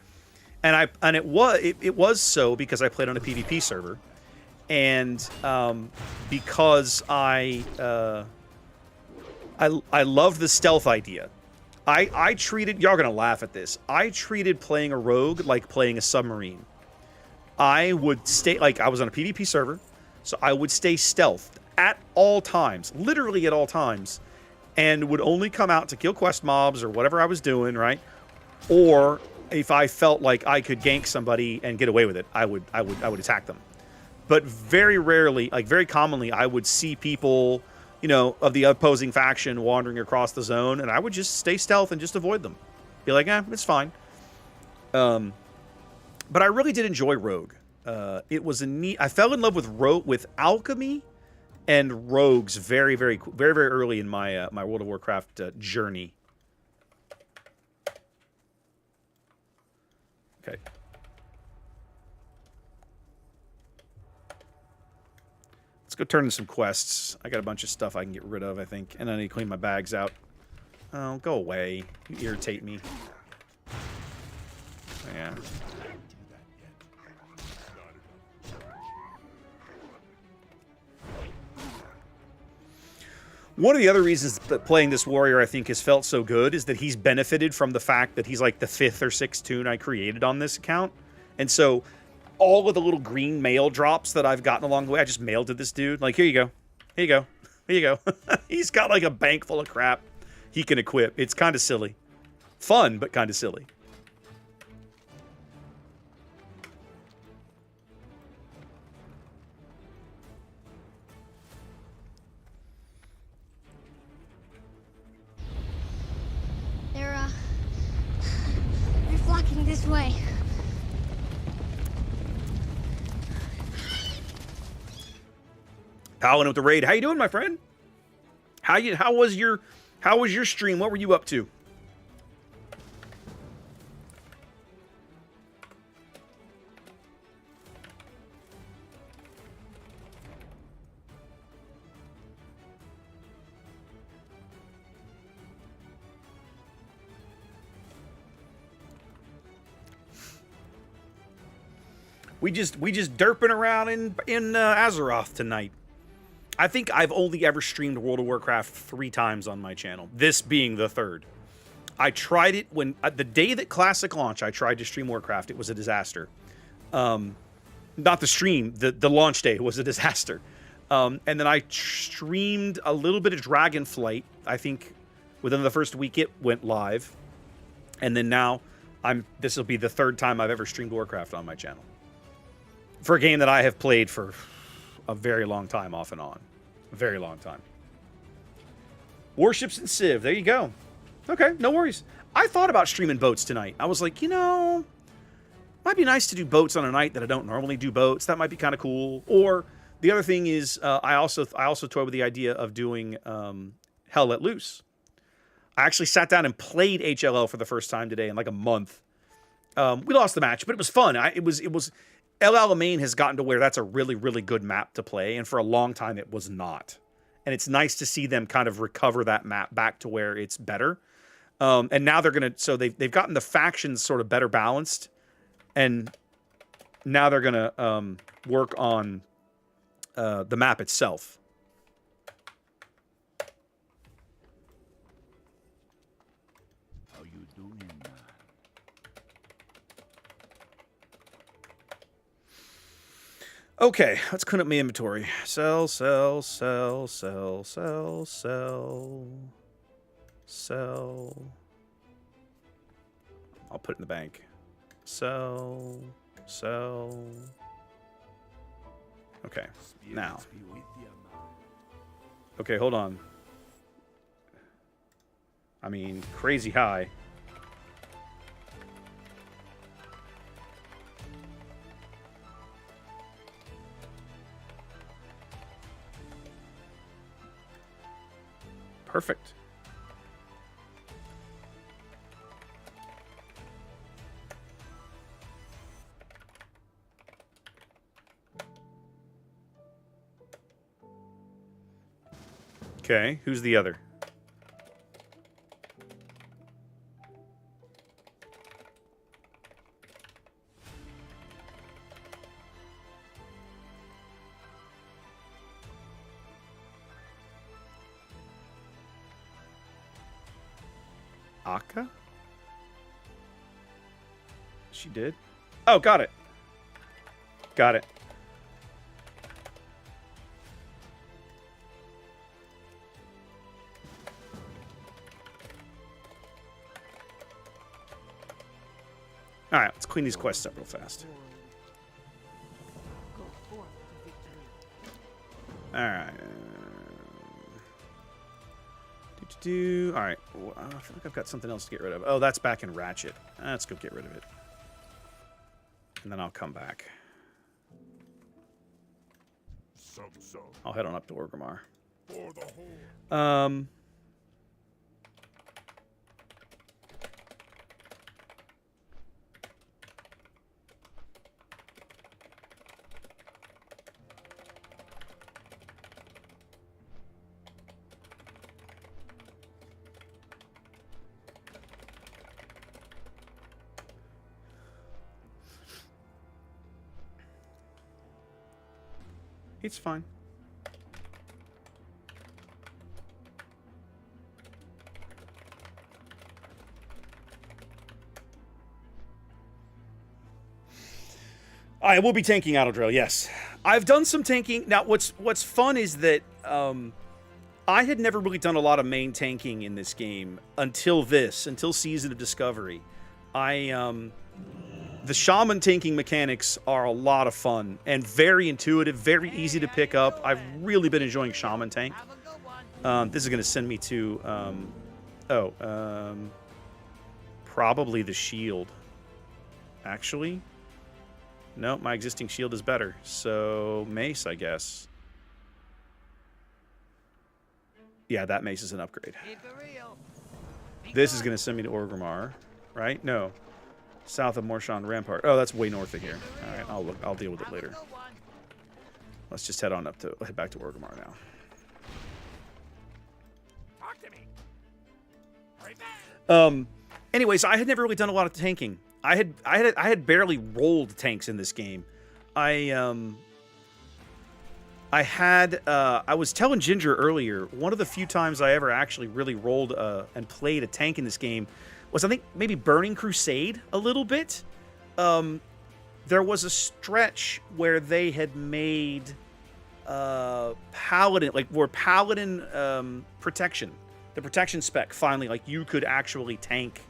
Speaker 2: And it was so because I played on a PvP server, and because I love the stealth idea. I treated, y'all gonna laugh at this, I treated playing a rogue like playing a submarine. I would stay, like, I was on a PvP server, so I would stay stealthed at all times, literally at all times, and would only come out to kill quest mobs or whatever I was doing, right? Or if I felt like I could gank somebody and get away with it, I would attack them. But very rarely, like very commonly, I would see people, you know, of the opposing faction wandering across the zone, and I would just stay stealth and just avoid them. Be like, it's fine. But I really did enjoy Rogue. It was a neat. I fell in love with alchemy and rogues very, very, very, very early in my my World of Warcraft journey. Okay. Let's go turn in some quests. I got a bunch of stuff I can get rid of, I think. And I need to clean my bags out. Oh, go away. You irritate me. Yeah. One of the other reasons that playing this warrior, I think, has felt so good is that he's benefited from the fact that he's like the 5th or 6th toon I created on this account. And so all of the little green mail drops that I've gotten along the way, I just mailed to this dude. Like, here you go. Here you go. Here you go. He's got like a bank full of crap he can equip. It's kind of silly. Fun, but kind of silly.
Speaker 5: They're flocking this way.
Speaker 2: Paladin with the raid. How you doing, my friend? How was your stream? What were you up to? We just derping around in Azeroth tonight. I think I've only ever streamed World of Warcraft 3 times on my channel. This being the 3rd. I tried it when the day that Classic launched. I tried to stream Warcraft. It was a disaster. Not the stream. The launch day was a disaster. And then I streamed a little bit of Dragonflight. I think within the first week it went live. And then now this will be the 3rd time I've ever streamed Warcraft on my channel. For a game that I have played for a very long time, off and on. A very long time. Warships and Civ. There you go. Okay, no worries. I thought about streaming boats tonight. I was like, you know, might be nice to do boats on a night that I don't normally do boats. That might be kind of cool. Or the other thing is, I also toyed with the idea of doing Hell Let Loose. I actually sat down and played HLL for the first time today in like a month. We lost the match, but it was fun. It was El Alamein has gotten to where that's a really, really good map to play, and for a long time it was not. And it's nice to see them kind of recover that map back to where it's better. And now they're going to... So they've gotten the factions sort of better balanced, and now they're going to work on the map itself.
Speaker 3: How you doing, man?
Speaker 2: Okay, let's clean up my inventory. Sell. I'll put it in the bank. Sell. Okay, now. Okay, hold on. I mean, crazy high. Perfect. Okay, who's the other? Akka? She did? Oh, got it. Got it. Alright, let's clean these quests up real fast. Alright. Alright. Well, I feel like I've got something else to get rid of. Oh, that's back in Ratchet. Let's go get rid of it. And then I'll come back. I'll head on up to Orgrimmar. It's fine. I will be tanking Autodrill, yes. I've done some tanking. Now, what's fun is that I had never really done a lot of main tanking in this game until Season of Discovery. The shaman tanking mechanics are a lot of fun and very intuitive, very easy to pick up. I've really been enjoying shaman tank. This is going to send me to, probably the shield. Actually, no, my existing shield is better. So mace, I guess. Yeah, that mace is an upgrade. This is going to send me to Orgrimmar, right? No. South of Morshan Rampart. Oh, that's way north of here. All right, I'll deal with it later. Let's just head back to Orgrimmar now.
Speaker 3: Talk to me. Right back.
Speaker 2: Anyways, I had never really done a lot of tanking. I had barely rolled tanks in this game. I was telling Ginger earlier, one of the few times I ever actually really rolled and played a tank in this game was, I think, maybe Burning Crusade a little bit. There was a stretch where they had made Paladin, where Paladin protection, the protection spec, finally, you could actually tank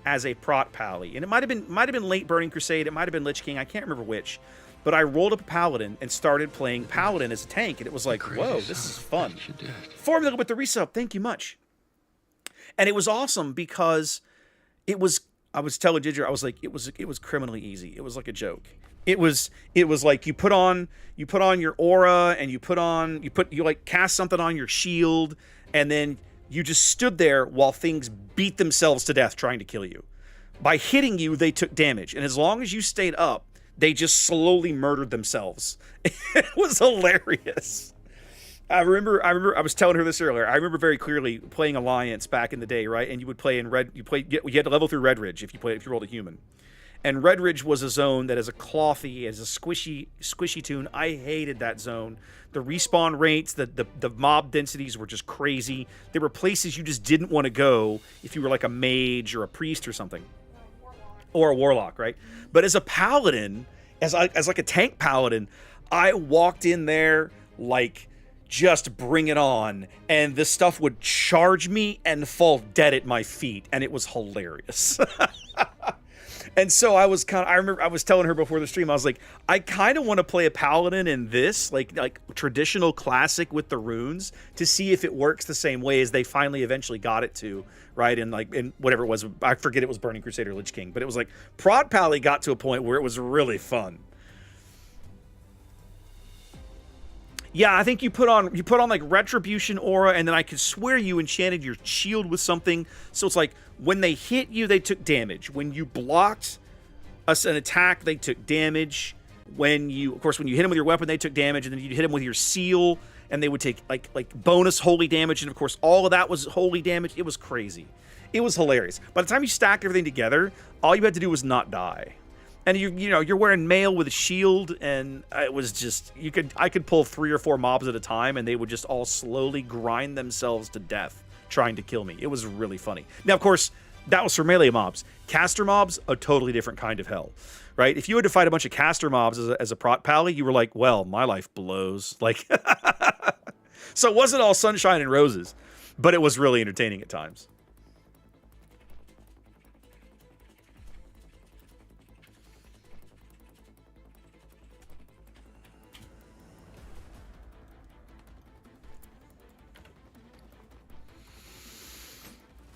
Speaker 2: as a prot pally. And it might have been late Burning Crusade, it might have been Lich King, I can't remember which. But I rolled up a Paladin and started playing Paladin as a tank, and it was like, whoa, this is fun. Formula with the resub, thank you much. And it was awesome because I was telling Ginger, I was like, it was criminally easy. It was like a joke. It was like you put on your aura and you cast something on your shield, and then you just stood there while things beat themselves to death trying to kill you. By hitting you, they took damage, and as long as you stayed up, they just slowly murdered themselves. It was hilarious. I remember I was telling her this earlier. I remember very clearly playing Alliance back in the day, right? And you would play in Red. You had to level through Red Ridge if you rolled a human. And Red Ridge was a zone that is a clothy, as a squishy tune. I hated that zone. The respawn rates, the mob densities were just crazy. There were places you just didn't want to go if you were like a mage or a priest or something. Or a warlock, right? But as a paladin, as like a tank paladin, I walked in there like, just bring it on, and the stuff would charge me and fall dead at my feet, and it was hilarious. And so I remember I was telling her before the stream, I was like, I kind of want to play a paladin in this, like traditional classic with the runes, to see if it works the same way as they finally eventually got it to, right? And in whatever it was, I forget it was Burning Crusade or Lich King, but it was like Prod Pally got to a point where it was really fun. Yeah, I think you put on like Retribution Aura, and then I could swear you enchanted your shield with something. So it's like when they hit you, they took damage. When you blocked an attack, they took damage. When you hit them with your weapon, they took damage, and then you hit them with your seal, and they would take like bonus holy damage. And of course, all of that was holy damage. It was crazy. It was hilarious. By the time you stacked everything together, all you had to do was not die. And you're wearing mail with a shield, and it was just I could pull 3 or 4 mobs at a time, and they would just all slowly grind themselves to death trying to kill me. It was really funny. Now, of course, that was for melee mobs. Caster mobs, a totally different kind of hell, right? If you had to fight a bunch of caster mobs as a prot pally, you were like, well, my life blows. Like, so it wasn't all sunshine and roses, but it was really entertaining at times.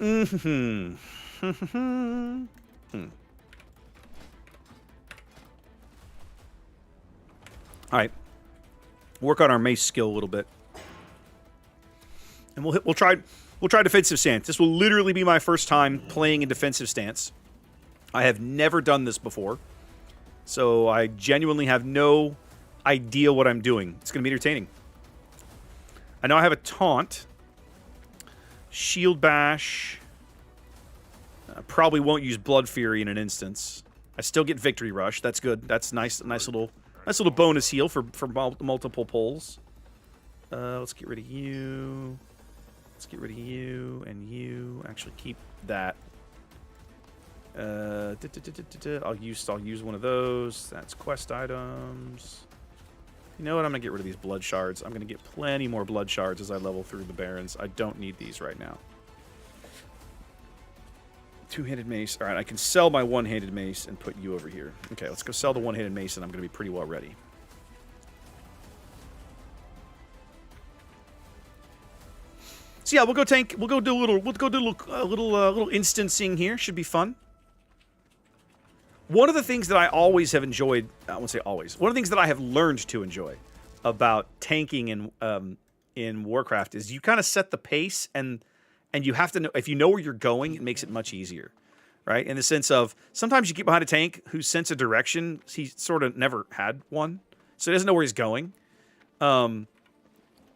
Speaker 2: Mm-hmm. All right. Work on our mace skill a little bit. And we'll try defensive stance. This will literally be my first time playing in defensive stance. I have never done this before. So I genuinely have no idea what I'm doing. It's going to be entertaining. I know I have a taunt. Shield Bash. Probably won't use Blood Fury in an instance. I still get Victory Rush. That's good. That's nice little bonus heal for multiple pulls. Let's get rid of you. Let's get rid of you and you. Actually, keep that. I'll use one of those. That's quest items. You know what? I'm gonna get rid of these blood shards. I'm gonna get plenty more blood shards as I level through the barons. I don't need these right now. Two-handed mace. All right, I can sell my one-handed mace and put you over here. Okay, let's go sell the one-handed mace, and I'm gonna be pretty well ready. So yeah, we'll go tank. We'll go do a little. We'll go do a little instancing here. Should be fun. One of the things that I always have enjoyed, I won't say always, one of the things that I have learned to enjoy about tanking in Warcraft is you kind of set the pace, and you have to know, if you know where you're going, it makes it much easier, right? In the sense of, sometimes you get behind a tank whose sense of direction, he sort of never had one, so he doesn't know where he's going.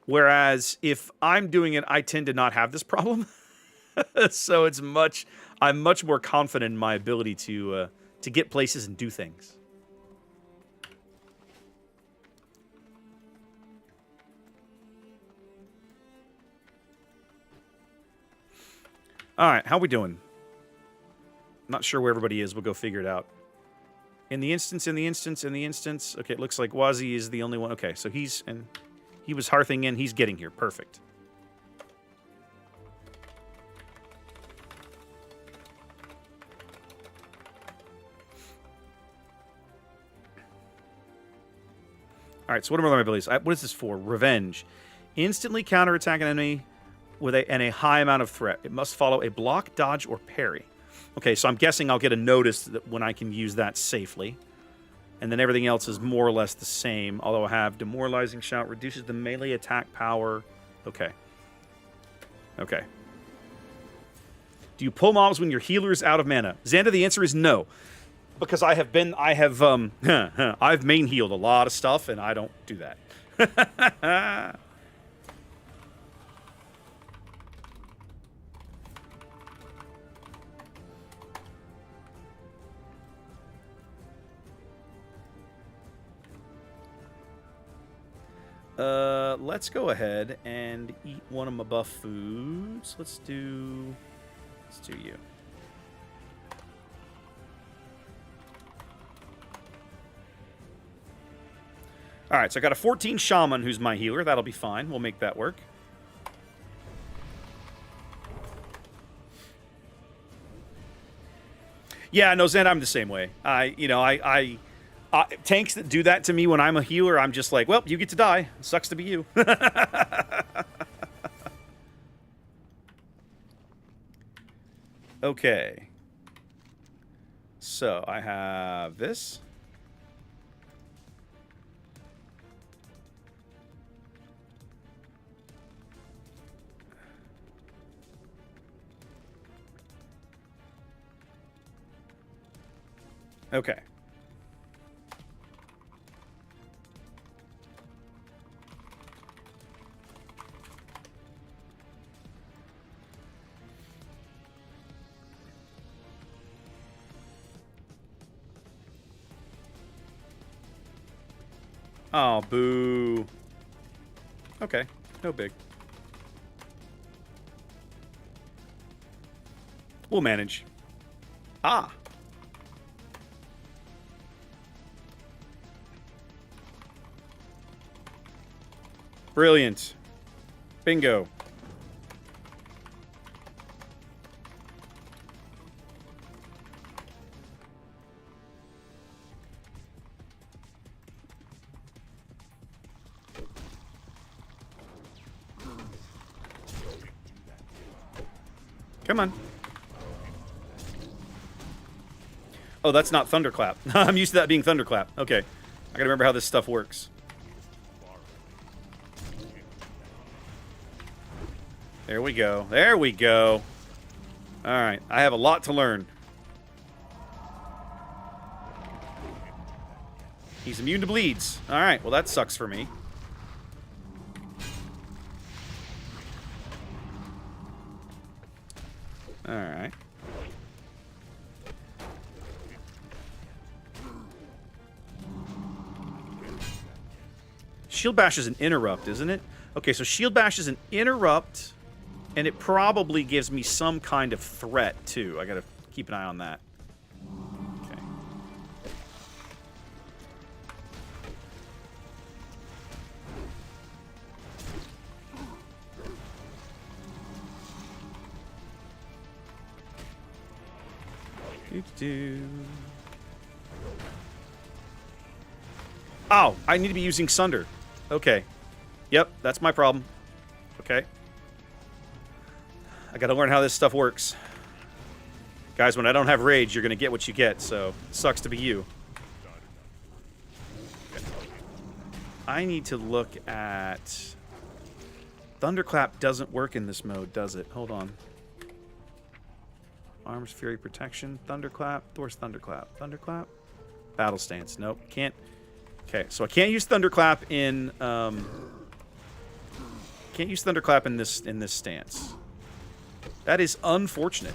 Speaker 2: Whereas if I'm doing it, I tend to not have this problem. So I'm much more confident in my ability to get places and do things. All right, how we doing? Not sure where everybody is. We'll go figure it out. In the instance. Okay, it looks like Wazi is the only one. Okay, so he was hearthing in. He's getting here. Perfect. All right, so what are my abilities? What is this for? Revenge. Instantly counterattack an enemy with a high amount of threat. It must follow a block, dodge, or parry. Okay, so I'm guessing I'll get a notice that when I can use that safely. And then everything else is more or less the same, although I have Demoralizing Shout, reduces the melee attack power. Okay. Okay. Do you pull mobs when your healer is out of mana? Xander, the answer is no. Because I've main healed a lot of stuff, and I don't do that. Let's go ahead and eat one of my buff foods. Let's do you. All right, so I got a 14 shaman who's my healer. That'll be fine. We'll make that work. Yeah, no, Zen, I'm the same way. Tanks that do that to me when I'm a healer, I'm just like, well, you get to die. Sucks to be you. Okay. So I have this. Okay. Oh, boo. Okay, no big. We'll manage. Ah. Brilliant. Bingo. Come on. Oh, that's not Thunderclap. I'm used to that being Thunderclap. Okay. I gotta remember how this stuff works. There we go. There we go. Alright. I have a lot to learn. He's immune to bleeds. Alright. Well, that sucks for me. Alright. Shield Bash is an interrupt, isn't it? Okay, so Shield Bash is an interrupt, and it probably gives me some kind of threat, too. I gotta keep an eye on that. Do-do-do. Oh, I need to be using Sunder. Okay. Yep, that's my problem. Okay. I gotta learn how this stuff works. Guys, when I don't have rage, you're gonna get what you get, so sucks to be you. I need to look at... Thunderclap doesn't work in this mode, does it? Hold on. Arms, Fury, Protection, Thunderclap. Where's Thunderclap? Thunderclap? Battle Stance. Nope, can't. Okay, so I can't use Thunderclap in... Can't use Thunderclap in this stance. That is unfortunate.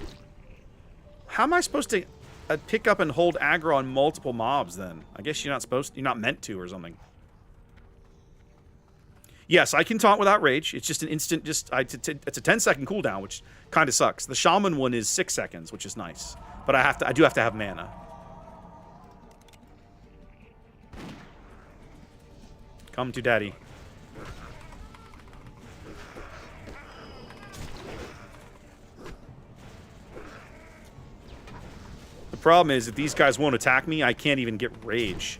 Speaker 2: How am I supposed to pick up and hold aggro on multiple mobs then? I guess you're not supposed... You're not meant to or something. Yes, I can taunt without rage. It's just an instant, it's a 10-second cooldown, which kind of sucks. The shaman one is 6 seconds, which is nice. But I do have to have mana. Come to daddy. The problem is, if these guys won't attack me, I can't even get rage.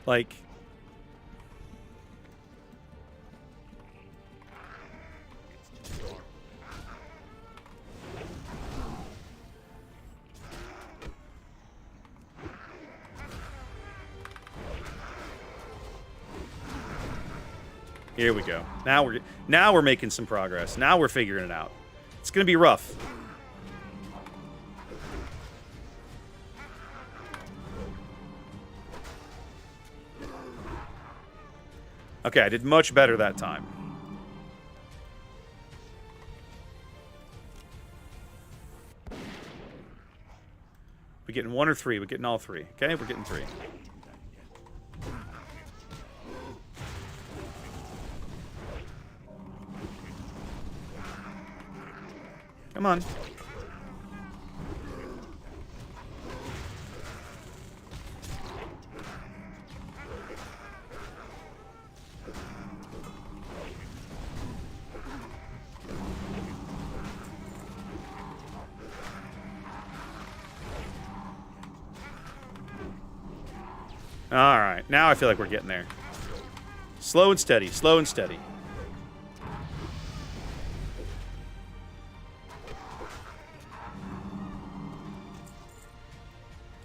Speaker 2: Like... Here we go. Now we're making some progress. Now we're figuring it out. It's gonna be rough. Okay, I did much better that time. We getting 1 or 3? We're getting all 3. Okay, we're getting 3. Come on. All right, now I feel like we're getting there. Slow and steady, slow and steady.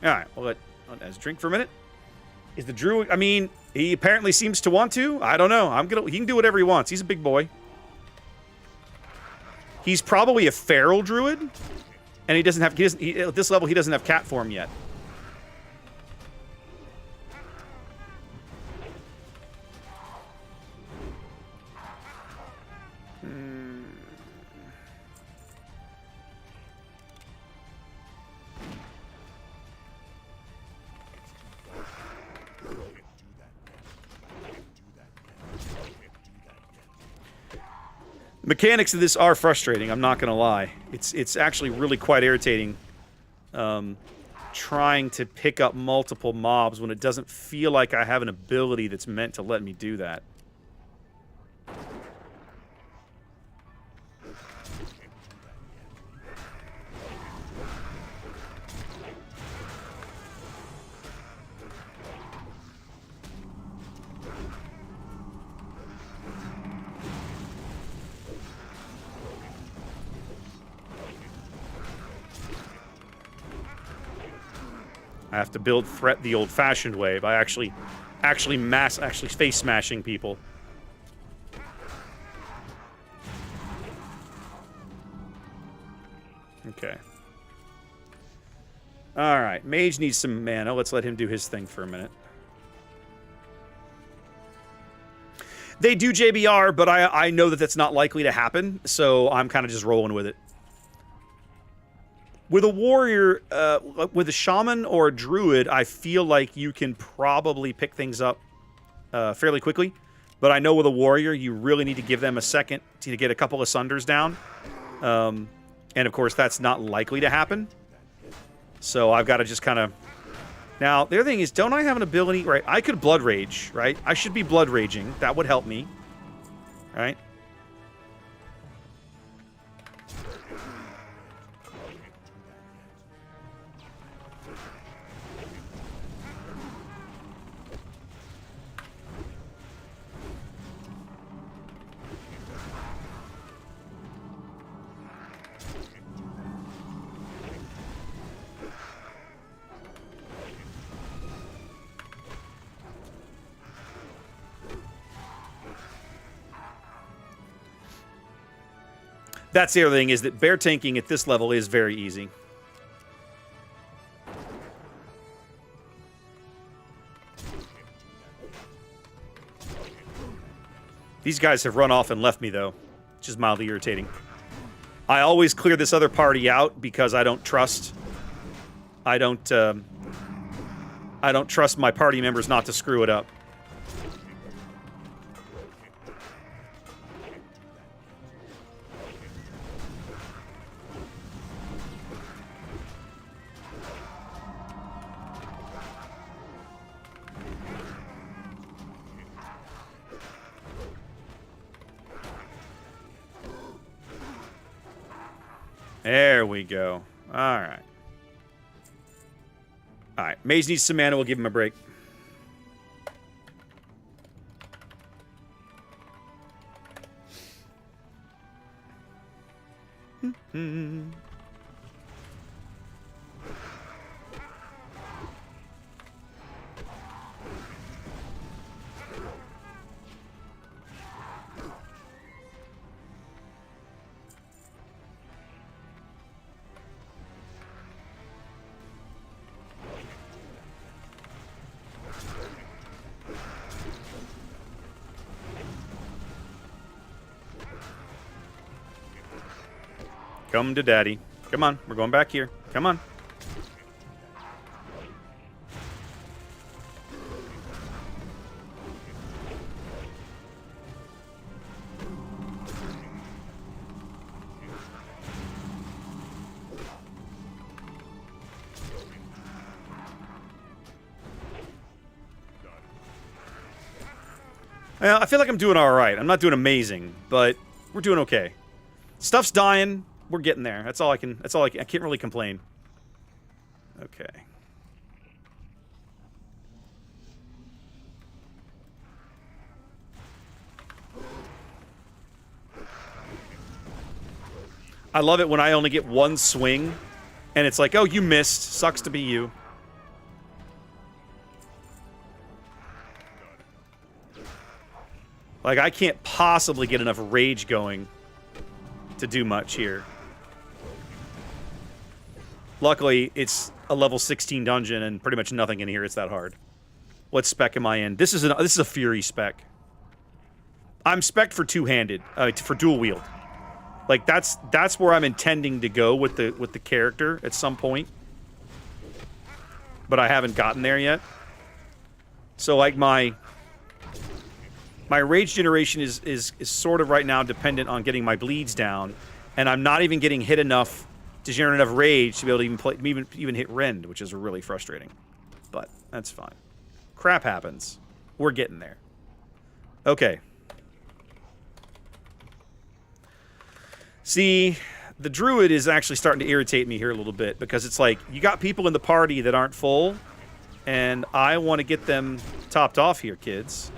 Speaker 2: All right, well, let us drink for a minute. Is the druid? I mean, he apparently seems to want to. I don't know. He can do whatever he wants. He's a big boy. He's probably a feral druid, and he doesn't have. At this level, he doesn't have cat form yet. Mechanics of this are frustrating, I'm not going to lie. It's actually really quite irritating trying to pick up multiple mobs when it doesn't feel like I have an ability that's meant to let me do that. I have to build threat the old-fashioned way by actually face smashing people. Okay. All right, Mage needs some mana. Let's let him do his thing for a minute. They do JBR, but I know that that's not likely to happen, so I'm kind of just rolling with it. With a warrior, with a shaman or a druid, I feel like you can probably pick things up fairly quickly. But I know with a warrior, you really need to give them a second to get a couple of sunders down. And of course, that's not likely to happen. So I've got to just kind of Now, the other thing is, don't I have an ability? Right, I could Blood Rage, right? I should be Blood Raging. That would help me. Right? That's the other thing, is that bear tanking at this level is very easy. These guys have run off and left me, though, which is mildly irritating. I always clear this other party out because I don't trust... I don't trust my party members not to screw it up. There we go. Alright. Alright. Maze needs some mana. We'll give him a break. Come to daddy. Come on, we're going back here. Come on. Well, I feel like I'm doing all right. I'm not doing amazing, but we're doing okay. Stuff's dying. We're getting there. That's all I can. I can't really complain. Okay. I love it when I only get one swing, and it's like, oh, you missed. Sucks to be you. Like, I can't possibly get enough rage going to do much here. Luckily, it's a level 16 dungeon, and pretty much nothing in here is that hard. What spec am I in? This is a Fury spec. I'm spec'd for two-handed, for dual wield. Like, that's where I'm intending to go with the character at some point. But I haven't gotten there yet. So, like, my rage generation is sort of right now dependent on getting my bleeds down, and I'm not even getting hit enough to generate enough rage to be able to even hit rend, which is really frustrating. But that's fine. Crap happens. We're getting there. Okay. See, the druid is actually starting to irritate me here a little bit, because it's like, you got people in the party that aren't full, and I want to get them topped off here, kids.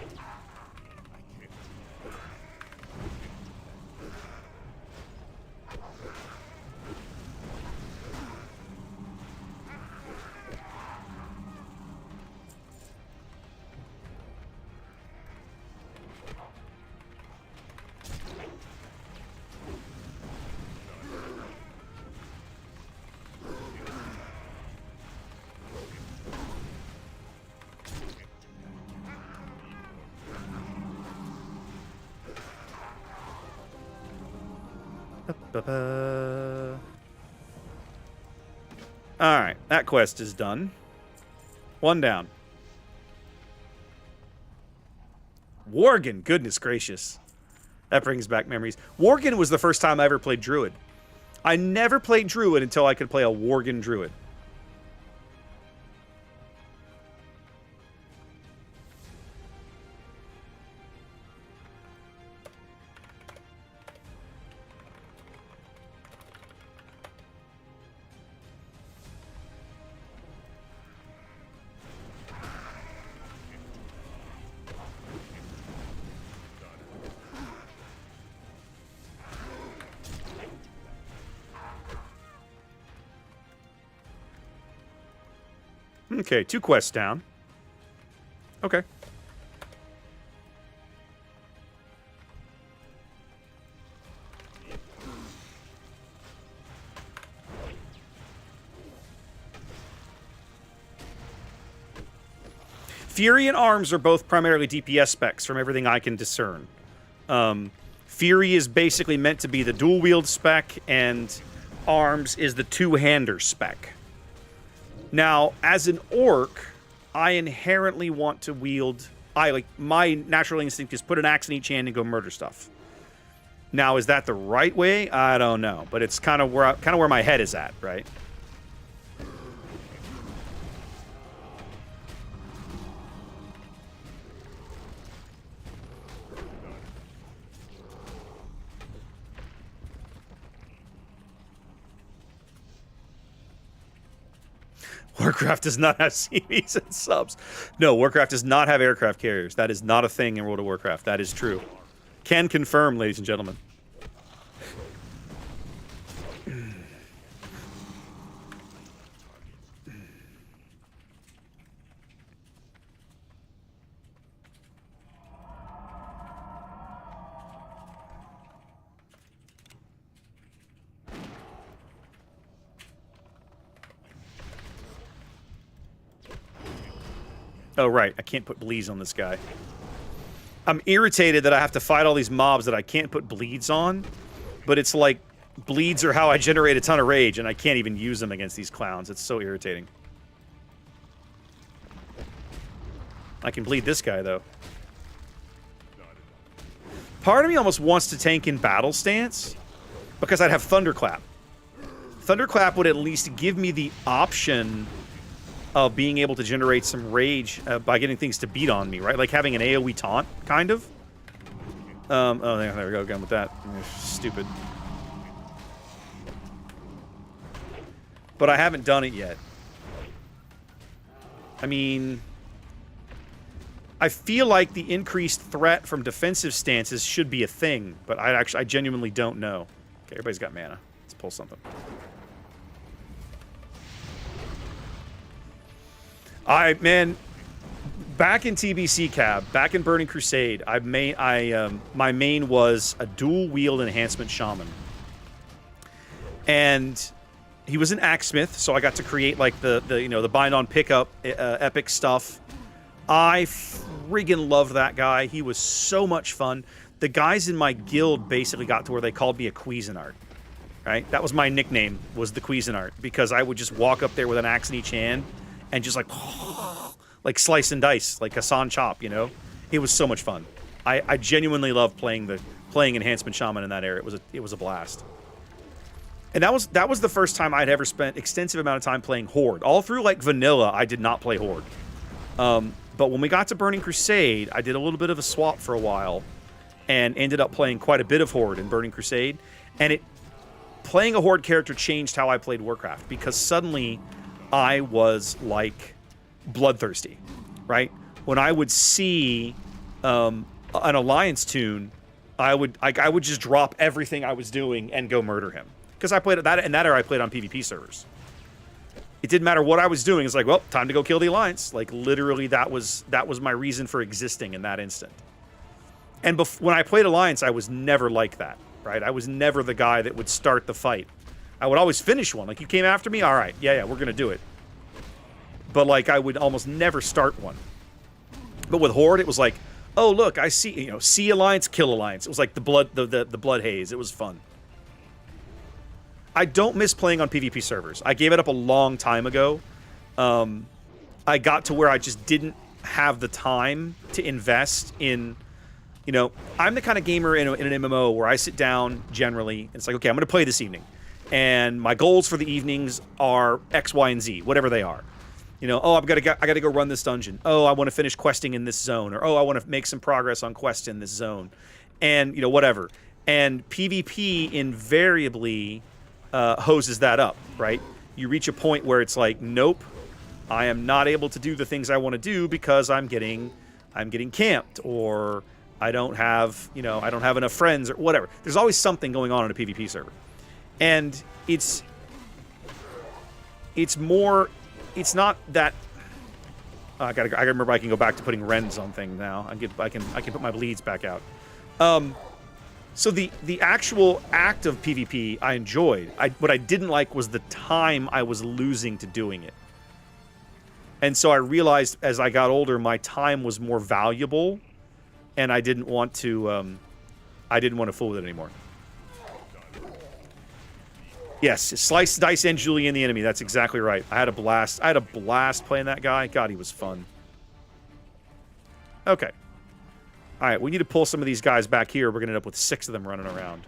Speaker 2: Alright, that quest is done. One down. Worgen, goodness gracious. That brings back memories. Worgen was the first time I ever played Druid. I never played Druid until I could play a Worgen Druid. Okay, 2 quests down. Okay. Fury and Arms are both primarily DPS specs from everything I can discern. Fury is basically meant to be the dual-wield spec, and Arms is the two-hander spec. Now, as an orc, I inherently want to wield... my natural instinct is put an axe in each hand and go murder stuff. Now, is that the right way? I don't know, but it's kind of where my head is at, right? Warcraft does not have CVs and subs. No, Warcraft does not have aircraft carriers. That is not a thing in World of Warcraft. That is true. Can confirm, ladies and gentlemen. Oh, right. I can't put bleeds on this guy. I'm irritated that I have to fight all these mobs that I can't put bleeds on, but it's like bleeds are how I generate a ton of rage, and I can't even use them against these clowns. It's so irritating. I can bleed this guy, though. Part of me almost wants to tank in battle stance, because I'd have Thunderclap. Thunderclap would at least give me the option of being able to generate some rage by getting things to beat on me, right? Like having an AoE taunt, kind of. Oh, there we go, again with that. Stupid. But I haven't done it yet. I mean, I feel like the increased threat from defensive stances should be a thing, but I genuinely don't know. Okay, everybody's got mana. Let's pull something. Man, back in TBC Cab, back in Burning Crusade, my main was a dual wield enhancement shaman, and he was an axesmith, so I got to create like the bind on pickup epic stuff. I friggin' loved that guy. He was so much fun. The guys in my guild basically got to where they called me a Cuisinart. Right, that was my nickname, was the Cuisinart, because I would just walk up there with an axe in each hand and just like slice and dice, like Hassan Chop, you know? It was so much fun. I genuinely loved playing Enhancement Shaman in that era. It was a blast. And that was the first time I'd ever spent extensive amount of time playing Horde. All through like vanilla, I did not play Horde. But when we got to Burning Crusade, I did a little bit of a swap for a while and ended up playing quite a bit of Horde in Burning Crusade. And playing a Horde character changed how I played Warcraft, because suddenly I was like bloodthirsty, right? When I would see an Alliance tune, I would just drop everything I was doing and go murder him, because I played at that in that era. I played on PvP servers. It didn't matter what I was doing. It's like, well, time to go kill the Alliance. Like literally, that was my reason for existing in that instant. And when I played Alliance, I was never like that, right? I was never the guy that would start the fight. I would always finish one. Like, you came after me? All right. Yeah, we're going to do it. But, like, I would almost never start one. But with Horde, it was like, oh, look, I see, see Alliance, kill Alliance. It was like the blood haze. It was fun. I don't miss playing on PvP servers. I gave it up a long time ago. I got to where I just didn't have the time to invest in... I'm the kind of gamer in an MMO where I sit down generally, and it's like, okay, I'm going to play this evening. And my goals for the evenings are X, Y, and Z, whatever they are. Oh, I got to go run this dungeon. Oh, I want to finish questing in this zone. Or, oh, I want to make some progress on quest in this zone. And, whatever. And PvP invariably hoses that up, right? You reach a point where it's like, nope, I am not able to do the things I want to do because I'm getting camped, or I don't have enough friends, or whatever. There's always something going on in a PvP server. And it's not that I gotta remember I can go back to putting rends on things now. I can put my bleeds back out. So the actual act of PvP I enjoyed. What I didn't like was the time I was losing to doing it. And so I realized as I got older, my time was more valuable, and I didn't want to fool with it anymore. Yes, slice, dice, and Julian the enemy. That's exactly right. I had a blast. I had a blast playing that guy. God, he was fun. Okay. All right, we need to pull some of these guys back here. We're going to end up with 6 of them running around.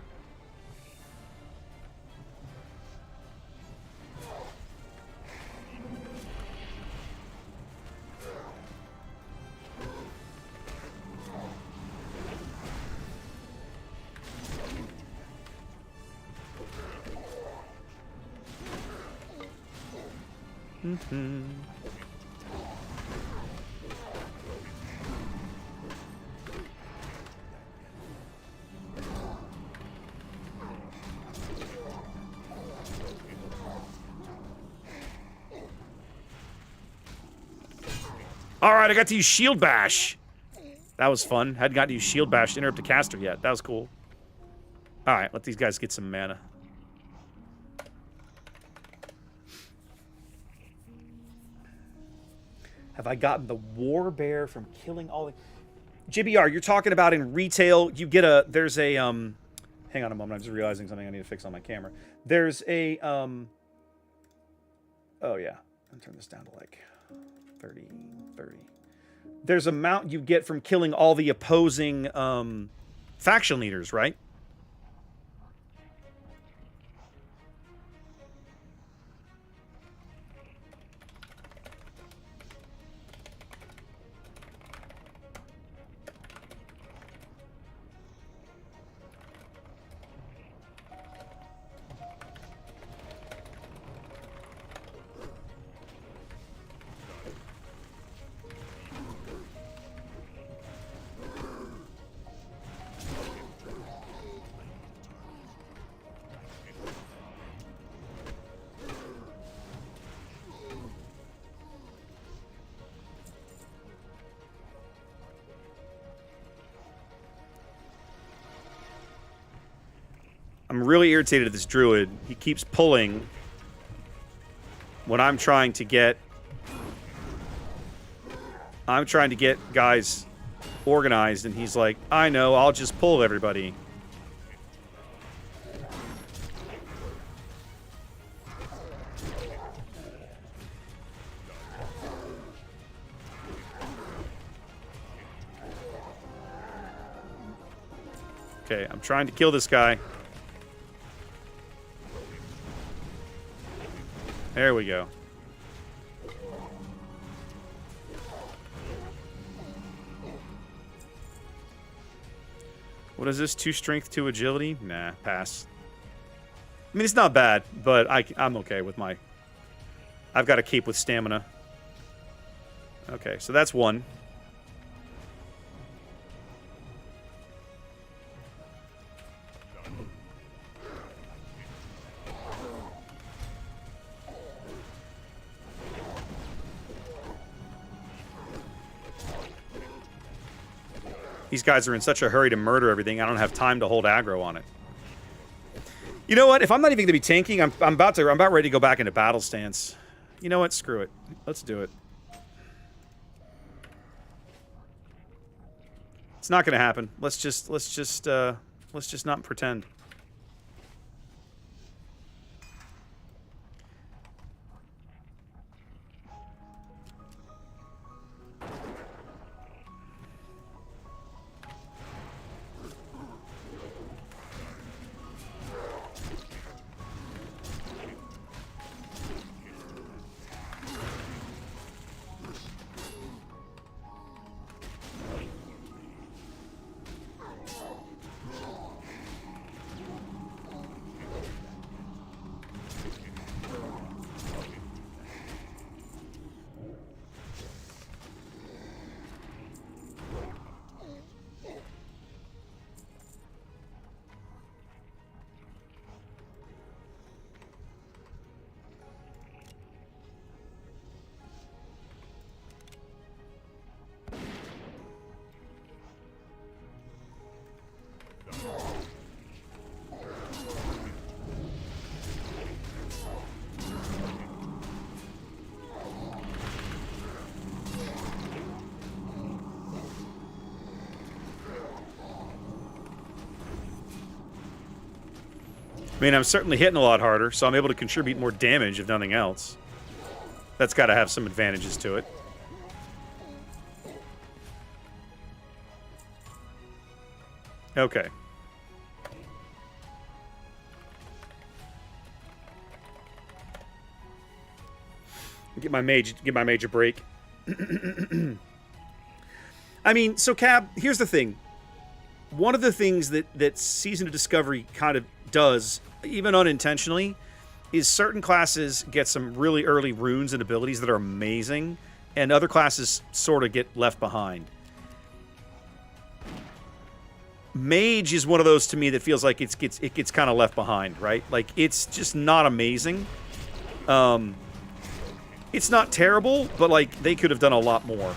Speaker 2: All right, I got to use Shield Bash. That was fun. Hadn't got to use Shield Bash to interrupt a caster yet. That was cool. All right, let these guys get some mana. Have I gotten the War Bear from killing all the... JBR, you're talking about in retail, you get a... There's a... hang on a moment, I'm just realizing something I need to fix on my camera. There's a... oh, yeah. I'll turn this down to, like, 30. There's a mount you get from killing all the opposing, faction leaders, right? I'm really irritated at this druid. He keeps pulling when I'm trying to get guys organized, and he's like, I know, I'll just pull everybody. Okay, I'm trying to kill this guy. There we go. What is this? 2 strength, 2 agility? Nah, pass. I mean, it's not bad, but I'm okay with my... I've got a cape with stamina. Okay, so that's 1. These guys are in such a hurry to murder everything, I don't have time to hold aggro on it. You know what? If I'm not even going to be tanking, I'm about ready to go back into battle stance. You know what? Screw it. Let's do it. It's not going to happen. Let's just not pretend. mean, I'm certainly hitting a lot harder, so I'm able to contribute more damage, if nothing else. That's got to have some advantages to it. Okay. Get my mage a break. I mean, so Cab, here's the thing. One of the things that Season of Discovery kind of does, even unintentionally, is certain classes get some really early runes and abilities that are amazing, and other classes sort of get left behind. Mage is one of those to me that feels like it gets kind of left behind, right? Like, it's just not amazing. It's not terrible, but like they could have done a lot more.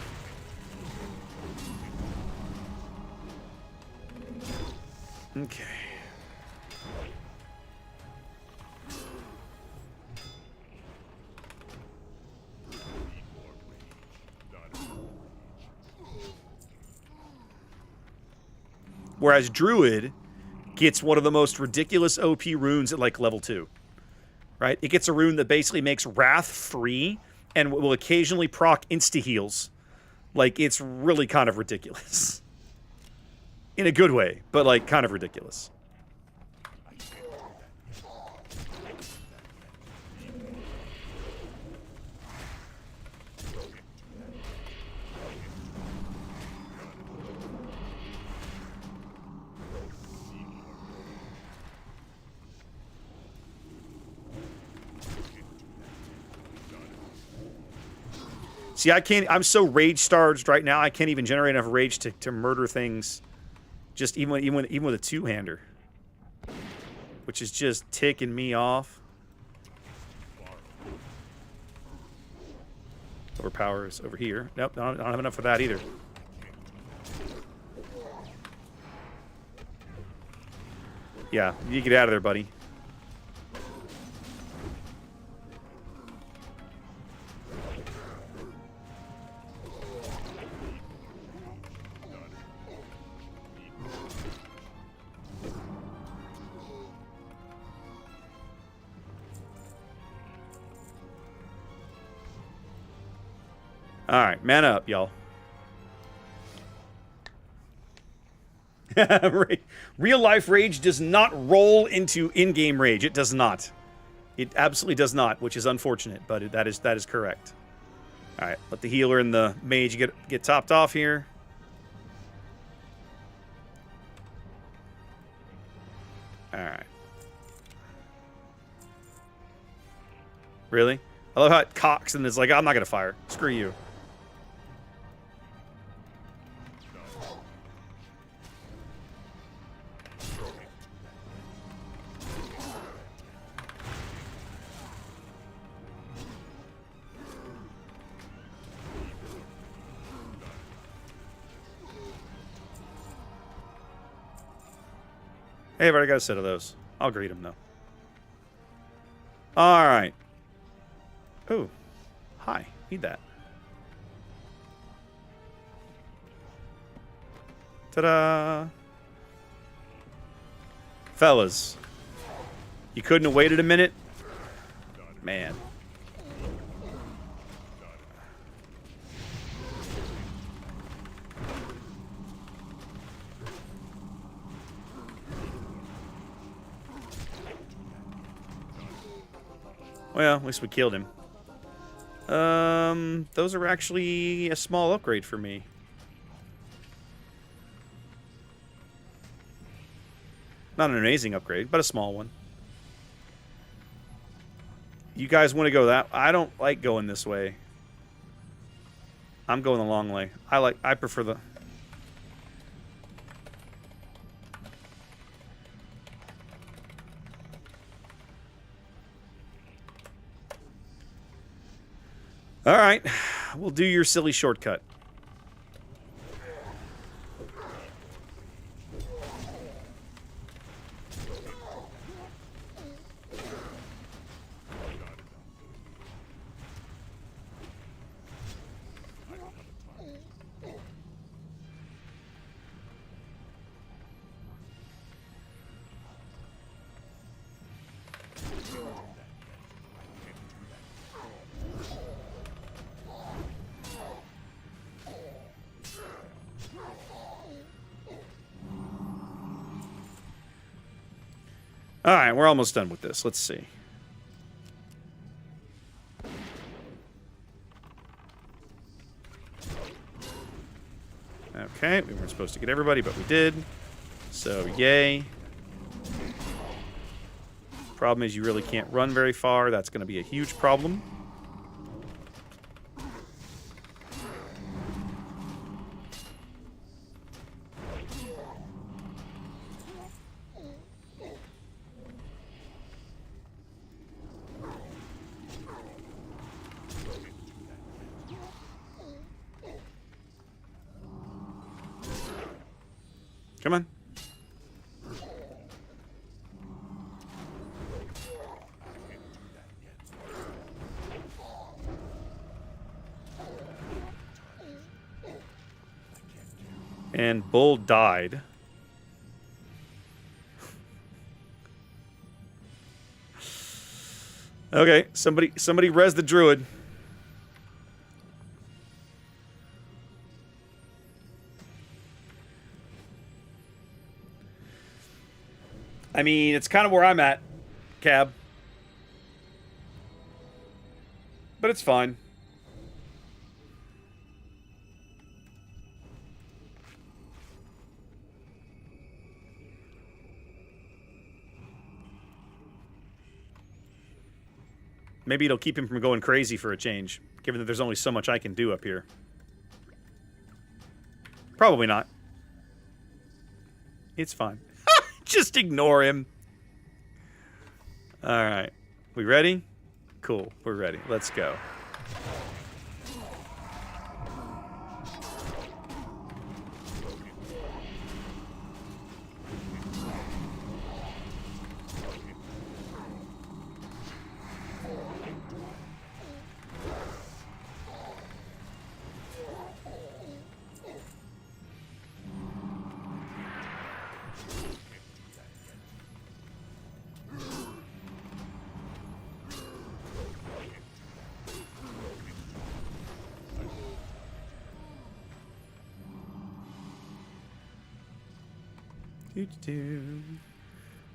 Speaker 2: Okay. Whereas Druid gets one of the most ridiculous OP runes at like level 2. Right? It gets a rune that basically makes Wrath free and will occasionally proc insta-heals. Like, it's really kind of ridiculous. In a good way, but like kind of ridiculous. See, I can't. I'm so rage starved right now. I can't even generate enough rage to murder things. Just even with a two-hander, which is just ticking me off. Overpowers over here. Nope, I don't have enough for that either. Yeah, you get out of there, buddy. Alright, man up, y'all. Real life rage does not roll into in-game rage. It does not. It absolutely does not, which is unfortunate, but that is correct. Alright, let the healer and the mage get topped off here. Alright. Really? I love how it cocks and it's like, I'm not gonna fire. Screw you. Hey, I've already got a set of those. I'll greet them, though. Alright. Ooh. Hi. Need that. Ta-da! Fellas. You couldn't have waited a minute? Man. Well, at least we killed him. Those are actually a small upgrade for me. Not an amazing upgrade, but a small one. You guys want to go that? I don't like going this way. I'm going the long way. I prefer the... Alright, we'll do your silly shortcut. All right, we're almost done with this. Let's see. Okay, we weren't supposed to get everybody, but we did. So, yay. Problem is you really can't run very far. That's going to be a huge problem. Come on. And Bull died. Okay, somebody res the druid. I mean, it's kind of where I'm at, Cab. But it's fine. Maybe it'll keep him from going crazy for a change, given that there's only so much I can do up here. Probably not. It's fine. Just ignore him. Alright. We ready? Cool. We're ready. Let's go.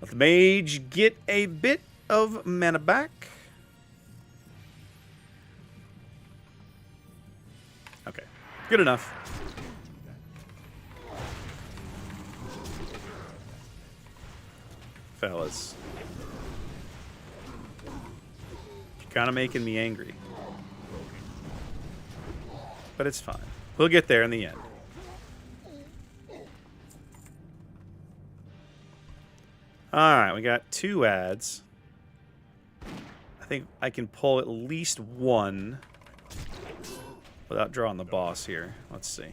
Speaker 2: Let the mage get a bit of mana back. Okay, good enough. Fellas. You're kind of making me angry. But it's fine. We'll get there in the end. Alright, we got 2 ads. I think I can pull at least one without drawing the boss here. Let's see.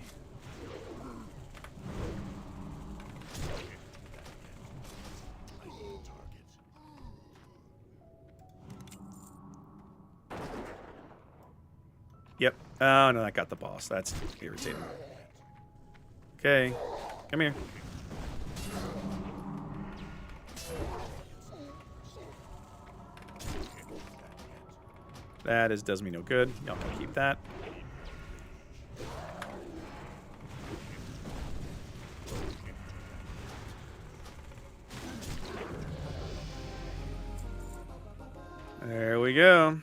Speaker 2: Yep. Oh, no, that got the boss. That's irritating. Okay. Come here. That does me no good. Y'all can keep that. There we go.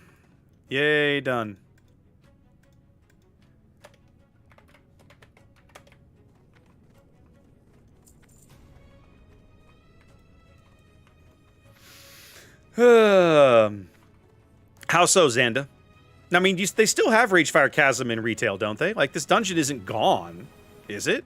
Speaker 2: Yay, done. How so, Xanda? I mean, they still have Ragefire Chasm in retail, don't they? Like, this dungeon isn't gone, is it?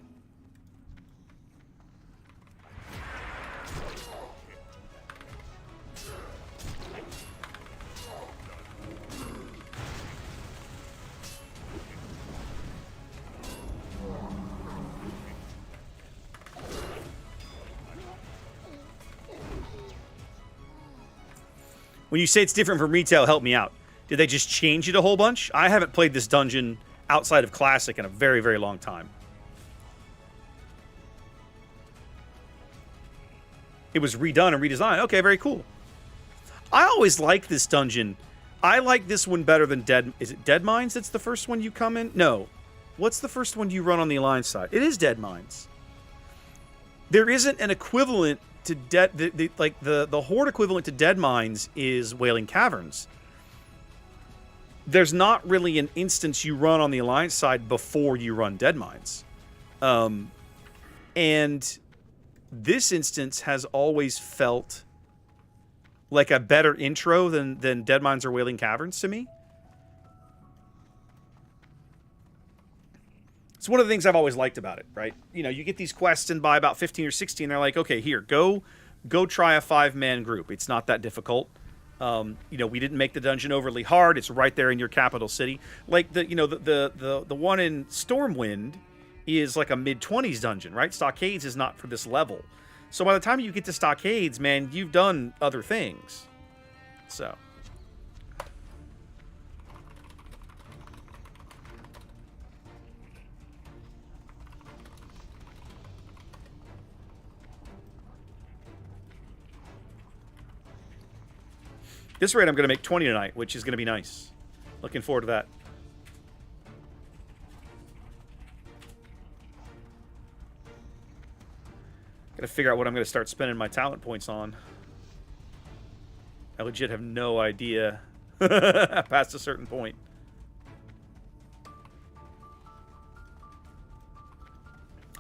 Speaker 2: When you say it's different from retail, help me out. Did they just change it a whole bunch? I haven't played this dungeon outside of Classic in a very, very long time. It was redone and redesigned. Okay, very cool. I always like this dungeon. I like this one better than Dead... Is it Dead Mines that's the first one you come in? No. What's the first one you run on the Alliance side? It is Dead Mines. There isn't an equivalent to the Horde equivalent to Dead Mines is Wailing Caverns. There's not really an instance you run on the Alliance side before you run Dead Mines. And this instance has always felt like a better intro than Dead Mines or Wailing Caverns to me. It's one of the things I've always liked about it, right? You know, you get these quests, and by about 15 or 16, they're like, okay, here, go try a 5-man group. It's not that difficult. You know, we didn't make the dungeon overly hard. It's right there in your capital city. Like the one in Stormwind is like a mid-20s dungeon, right? Stockades is not for this level. So by the time you get to Stockades, man, you've done other things. So. This rate, I'm going to make 20 tonight, which is going to be nice. Looking forward to that. Got to figure out what I'm going to start spending my talent points on. I legit have no idea past a certain point.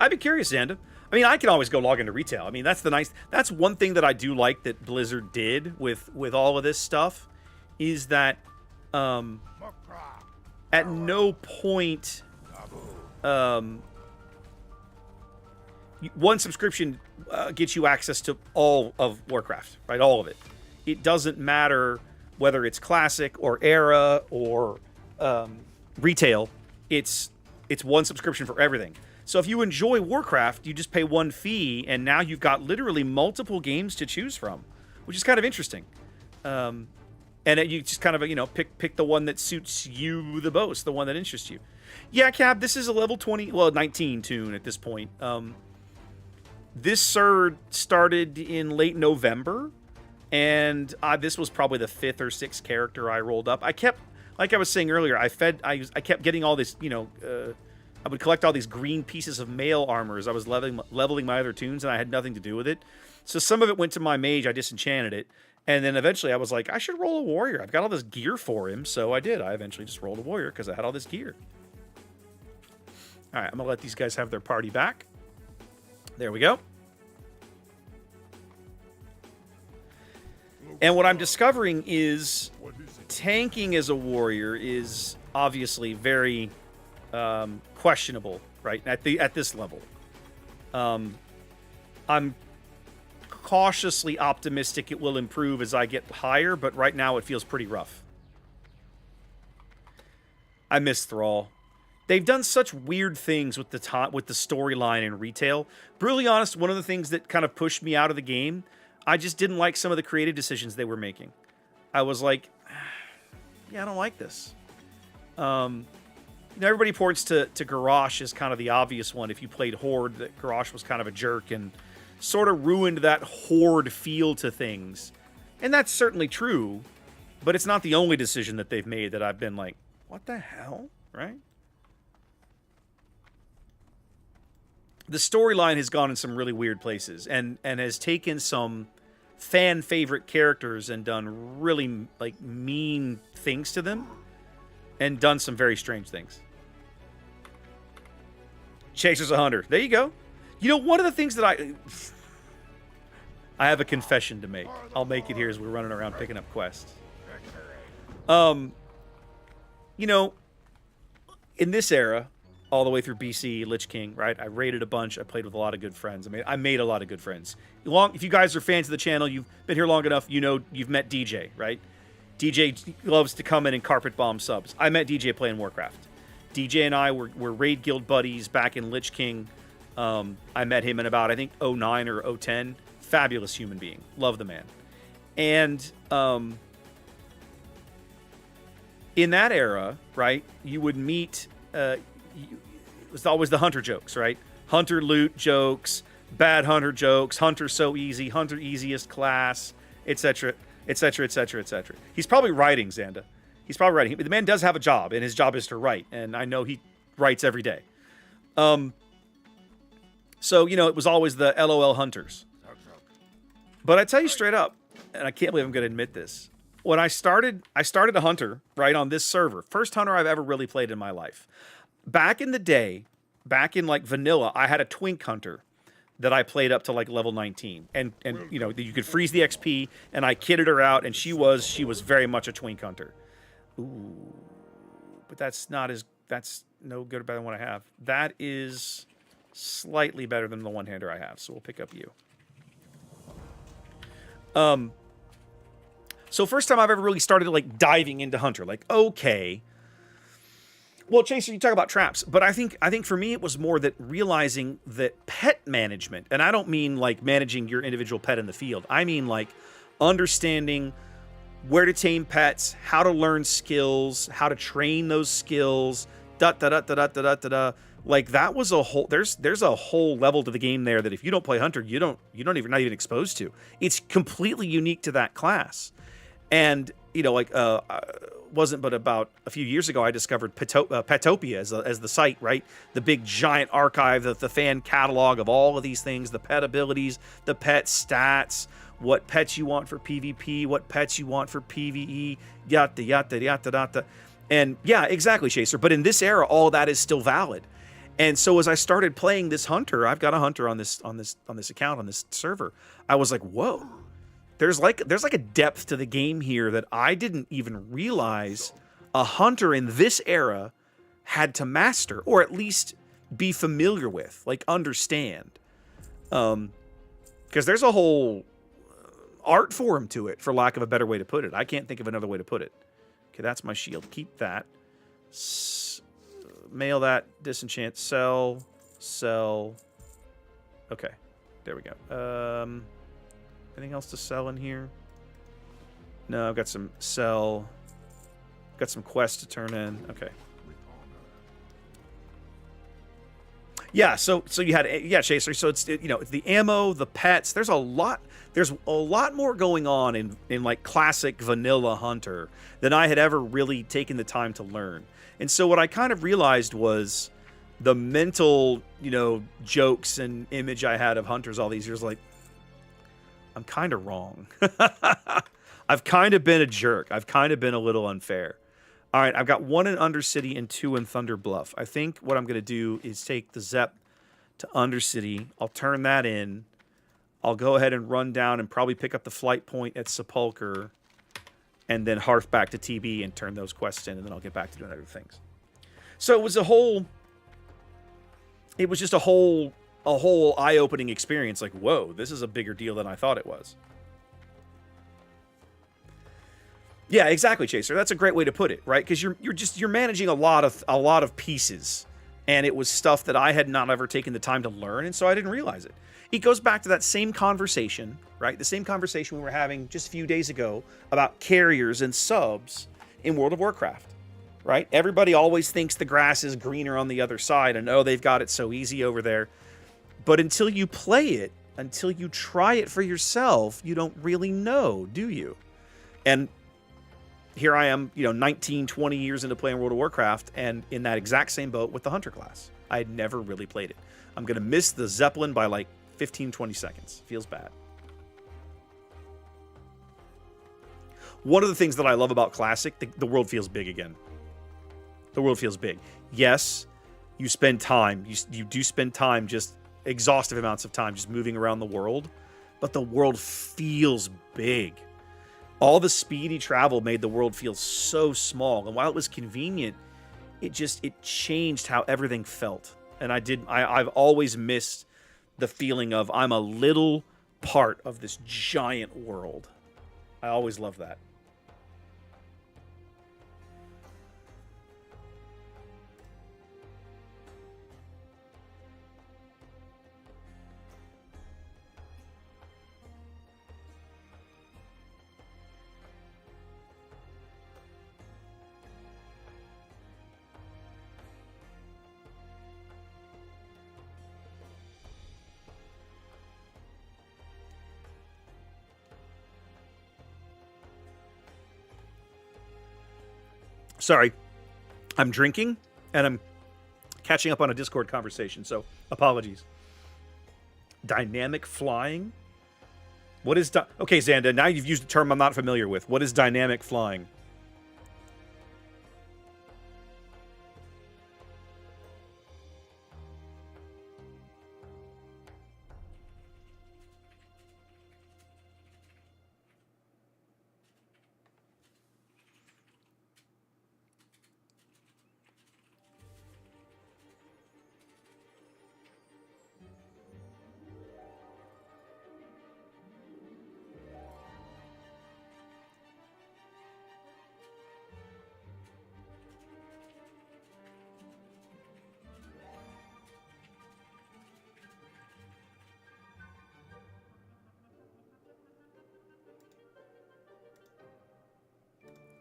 Speaker 2: I'd be curious, Xanda. I mean, I can always go log into retail. I mean, that's one thing that I do like that Blizzard did with all of this stuff is that at no point one subscription gets you access to all of Warcraft, right? All of it. It doesn't matter whether it's classic or era or retail. It's one subscription for everything. So if you enjoy Warcraft, you just pay one fee, and now you've got literally multiple games to choose from, which is kind of interesting. And you just kind of, you know, pick the one that suits you the most, the one that interests you. Yeah, Cab, this is a level 20, well, 19 tune at this point. This SIR started in late November, and this was probably the 5th or 6th character I rolled up. I kept, like I was saying earlier, I kept getting all this, you know, I would collect all these green pieces of mail armor as I was leveling my other tunes, and I had nothing to do with it. So some of it went to my mage. I disenchanted it. And then eventually I was like, I should roll a warrior. I've got all this gear for him. So I did. I eventually just rolled a warrior because I had all this gear. All right, I'm going to let these guys have their party back. There we go. And what I'm discovering is tanking as a warrior is obviously very questionable, right? At this level. I'm cautiously optimistic it will improve as I get higher, but right now it feels pretty rough. I miss Thrall. They've done such weird things with the storyline in retail. Brutally honest, one of the things that kind of pushed me out of the game, I just didn't like some of the creative decisions they were making. I was like, yeah, I don't like this. You know, everybody points to Garrosh as kind of the obvious one. If you played Horde, that Garrosh was kind of a jerk and sort of ruined that Horde feel to things. And that's certainly true, but it's not the only decision that they've made that I've been like, what the hell, right? The storyline has gone in some really weird places and has taken some fan favorite characters and done really like mean things to them and done some very strange things. Chaser's a hunter. There you go. You know, one of the things that I have a confession to make. I'll make it here as we're running around picking up quests. You know, in this era, all the way through BC, Lich King, right? I raided a bunch. I played with a lot of good friends. I made a lot of good friends. If you guys are fans of the channel, you've been here long enough, you know you've met DJ, right? DJ loves to come in and carpet bomb subs. I met DJ playing Warcraft. DJ and I were raid guild buddies back in Lich King. I met him in about, I think, 09 or 010. Fabulous human being. Love the man. And in that era, right, you would meet... it was always the hunter jokes, right? Hunter loot jokes, bad hunter jokes, hunter so easy, hunter easiest class, etc., etc., etc., etc. He's probably writing, Xanda. He's probably writing. The man does have a job, and his job is to write, and I know he writes every day. So, you know, it was always the LOL hunters. But I tell you straight up, and I can't believe I'm going to admit this. When I started a hunter, right, on this server. First hunter I've ever really played in my life. Back in the day, back in like vanilla, I had a twink hunter that I played up to like level 19. And you know, you could freeze the XP, and I kitted her out, and she was very much a twink hunter. Ooh. But that's no good or better than what I have. That is slightly better than the one-hander I have, so we'll pick up you. So first time I've ever really started like diving into hunter, like, okay. Well, Chaser, you talk about traps, but I think for me it was more that realizing that pet management, and I don't mean like managing your individual pet in the field. I mean like understanding where to tame pets, how to learn skills, how to train those skills, Like that was a whole. There's a whole level to the game there that if you don't play hunter, you're not even exposed to. It's completely unique to that class, and you know, like wasn't but about a few years ago I discovered Petopia as the site, right? The big giant archive, the fan catalog of all of these things, the pet abilities, the pet stats, what pets you want for PvP, what pets you want for PvE, yada yada yada yada. And yeah, exactly, Chaser. But in this era, all that is still valid. And so as I started playing this hunter, I've got a hunter on this account, on this server. I was like, whoa. There's like a depth to the game here that I didn't even realize a hunter in this era had to master, or at least be familiar with, like understand. Because there's a whole art form to it, for lack of a better way to put it. I can't think of another way to put it. Okay, that's my shield. Keep that. Mail that. Disenchant. Sell. Okay, there we go. Anything else to sell in here? No, I've got some sell. Got some quests to turn in. Okay. Yeah, so you had Chaser. So it's it's the ammo, the pets. There's a lot more going on in like classic vanilla hunter than I had ever really taken the time to learn. And so what I kind of realized was the mental, jokes and image I had of hunters all these years, like, I'm kind of wrong. I've kind of been a jerk. I've kind of been a little unfair. All right, I've got 1 in Undercity and 2 in Thunder Bluff. I think what I'm going to do is take the Zep to Undercity. I'll turn that in. I'll go ahead and run down and probably pick up the flight point at Sepulcher, and then hearth back to TB and turn those quests in, and then I'll get back to doing other things. So it was just a whole eye-opening experience. Like, whoa, this is a bigger deal than I thought it was. Yeah, exactly, Chaser. That's a great way to put it, right? Because you're managing a lot of pieces, and it was stuff that I had not ever taken the time to learn, and so I didn't realize it. It goes back to that same conversation, right? The same conversation we were having just a few days ago about carriers and subs in World of Warcraft, right? Everybody always thinks the grass is greener on the other side, and oh, they've got it so easy over there. But until you play it, until you try it for yourself, you don't really know, do you? And here I am, 19, 20 years into playing World of Warcraft, and in that exact same boat with the Hunter class. I had never really played it. I'm going to miss the Zeppelin by like 15, 20 seconds. Feels bad. One of the things that I love about Classic, the world feels big again. The world feels big. Yes, you spend time. You do spend time, just exhaustive amounts of time, just moving around the world, but the world feels big. All the speedy travel made the world feel so small, and while it was convenient, it changed how everything felt. And I've always missed the feeling of I'm a little part of this giant world. I always loved that. Sorry, I'm drinking and I'm catching up on a Discord conversation, so apologies. Dynamic flying? What is... Okay, Xanda, now you've used a term I'm not familiar with. What is dynamic flying?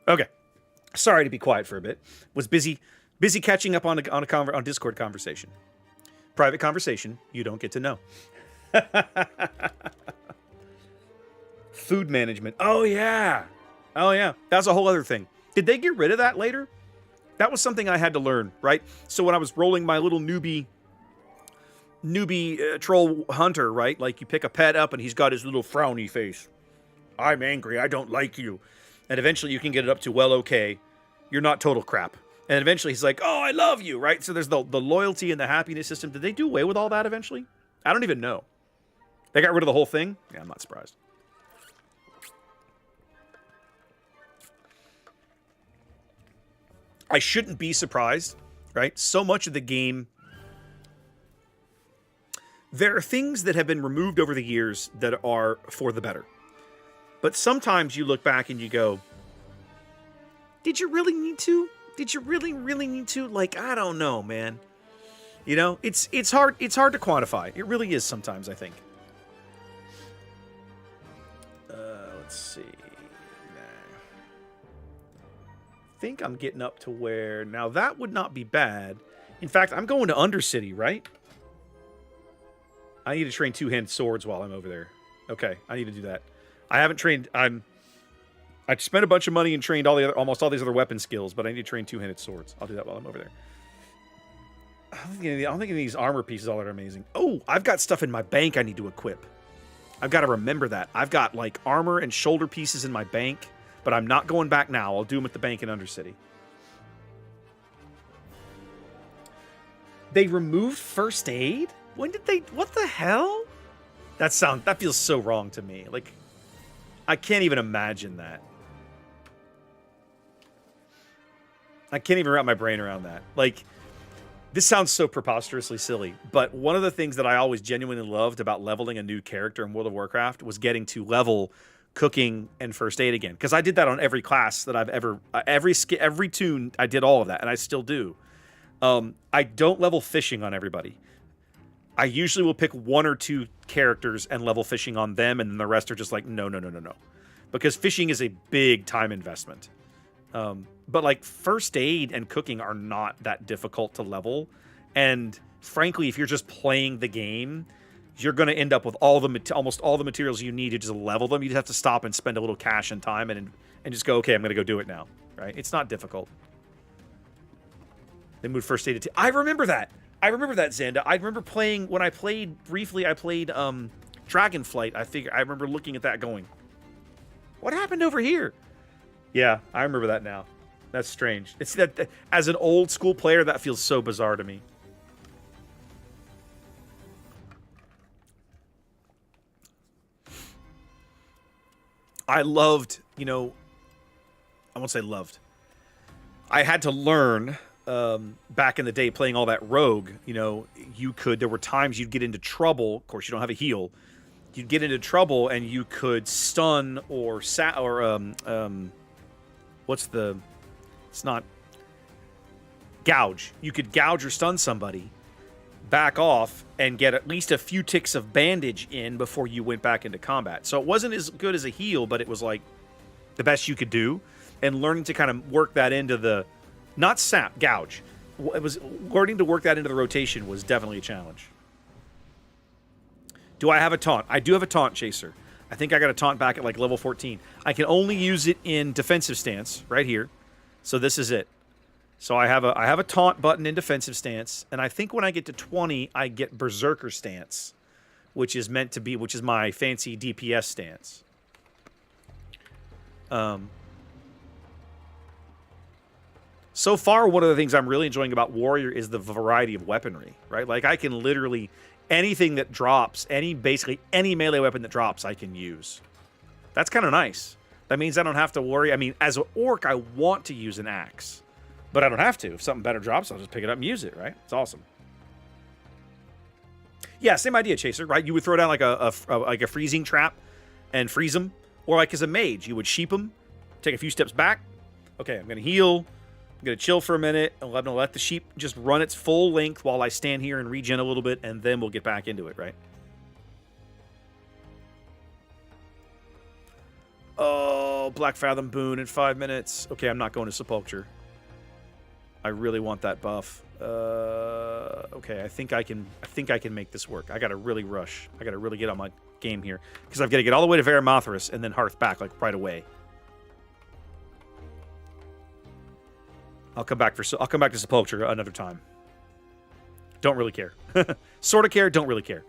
Speaker 2: Okay, sorry to be quiet for a bit. Was busy catching up on a Discord conversation. Private conversation you don't get to know. Food management. Oh yeah, that's a whole other thing. Did they get rid of that later? That was something I had to learn, right? So when I was rolling my little newbie troll hunter, right? Like you pick a pet up and he's got his little frowny face. I'm angry. I don't like you. And eventually you can get it up to, well, okay, you're not total crap. And eventually he's like, oh, I love you, right? So there's the loyalty and the happiness system. Did they do away with all that eventually? I don't even know. They got rid of the whole thing? Yeah, I'm not surprised. I shouldn't be surprised, right? So much of the game... There are things that have been removed over the years that are for the better. But sometimes you look back and you go, did you really need to? Did you really need to? Like, I don't know, man. You know, it's hard to quantify. It really is sometimes, I think. Let's see. Nah. I think I'm getting up to where... Now, that would not be bad. In fact, I'm going to Undercity, right? I need to train two-handed swords while I'm over there. Okay, I need to do that. I haven't trained. I spent a bunch of money and trained almost all these other weapon skills, but I need to train two-handed swords. I'll do that while I'm over there. I don't think any of these armor pieces all that are amazing. Oh, I've got stuff in my bank I need to equip. I've got to remember that. I've got like armor and shoulder pieces in my bank, but I'm not going back now. I'll do them at the bank in Undercity. They removed first aid? When did they? What the hell? That feels so wrong to me. Like, I can't even imagine that. I can't even wrap my brain around that. Like, this sounds so preposterously silly, but one of the things that I always genuinely loved about leveling a new character in World of Warcraft was getting to level cooking and first aid again. Because I did that on every class that I've ever... every tune, I did all of that, and I still do. I don't level fishing on everybody. I usually will pick one or two characters and level fishing on them, and then the rest are just like, no. Because fishing is a big time investment. But like first aid and cooking are not that difficult to level. And frankly, if you're just playing the game, you're going to end up with almost all the materials you need to just level them. You just have to stop and spend a little cash and time and just go, okay, I'm going to go do it now. Right? It's not difficult. They moved first aid to... I remember that, Xanda. I remember playing... When I played... Briefly, I played Dragonflight. I remember looking at that going, what happened over here? Yeah, I remember that now. That's strange. It's that... As an old school player, that feels so bizarre to me. I loved... You know... I won't say loved. I had to learn... back in the day playing all that rogue, you know, there were times you'd get into trouble. Of course, you don't have a heal. You'd get into trouble and you could stun or it's not gouge. You could gouge or stun somebody, back off, and get at least a few ticks of bandage in before you went back into combat. So it wasn't as good as a heal, but it was like the best you could do. And learning to kind of work that into the... Not sap, gouge. It was learning to work that into the rotation was definitely a challenge. Do I have a taunt? I do have a taunt, Chaser. I think I got a taunt back at like level 14. I can only use it in defensive stance right here. So this is it. So I have a taunt button in defensive stance, and I think when I get to 20, I get berserker stance, which is meant to be, which is my fancy DPS stance. So far, one of the things I'm really enjoying about Warrior is the variety of weaponry, right? Like, I can literally, anything that drops, basically any melee weapon that drops, I can use. That's kind of nice. That means I don't have to worry. I mean, as an orc, I want to use an axe, but I don't have to. If something better drops, I'll just pick it up and use it, right? It's awesome. Yeah, same idea, Chaser, right? You would throw down like a freezing trap and freeze them. Or like as a mage, you would sheep them, take a few steps back. Okay, I'm going to heal. I'm going to chill for a minute. I'm going to let the sheep just run its full length while I stand here and regen a little bit, and then we'll get back into it, right? Oh, Black Fathom Boon in 5 minutes. Okay, I'm not going to Sepulchre. I really want that buff. Okay, I think I can make this work. I got to really rush. I got to really get on my game here because I've got to get all the way to Varimathras and then Hearth back like right away. I'll come back to Sepulchre another time. Don't really care. Sort of care, don't really care.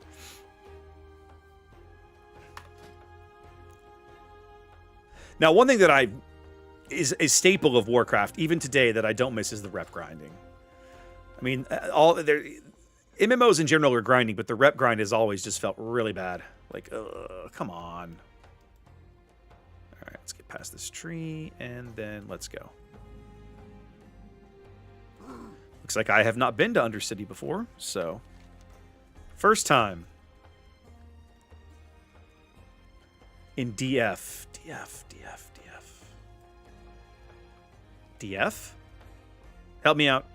Speaker 2: Now, one thing that is a staple of Warcraft even today that I don't miss is the rep grinding. I mean, MMOs in general are grinding, but the rep grind has always just felt really bad. Like, come on. All right, let's get past this tree, and then let's go. Looks like I have not been to Undercity before, so first time. In DF. DF? Help me out.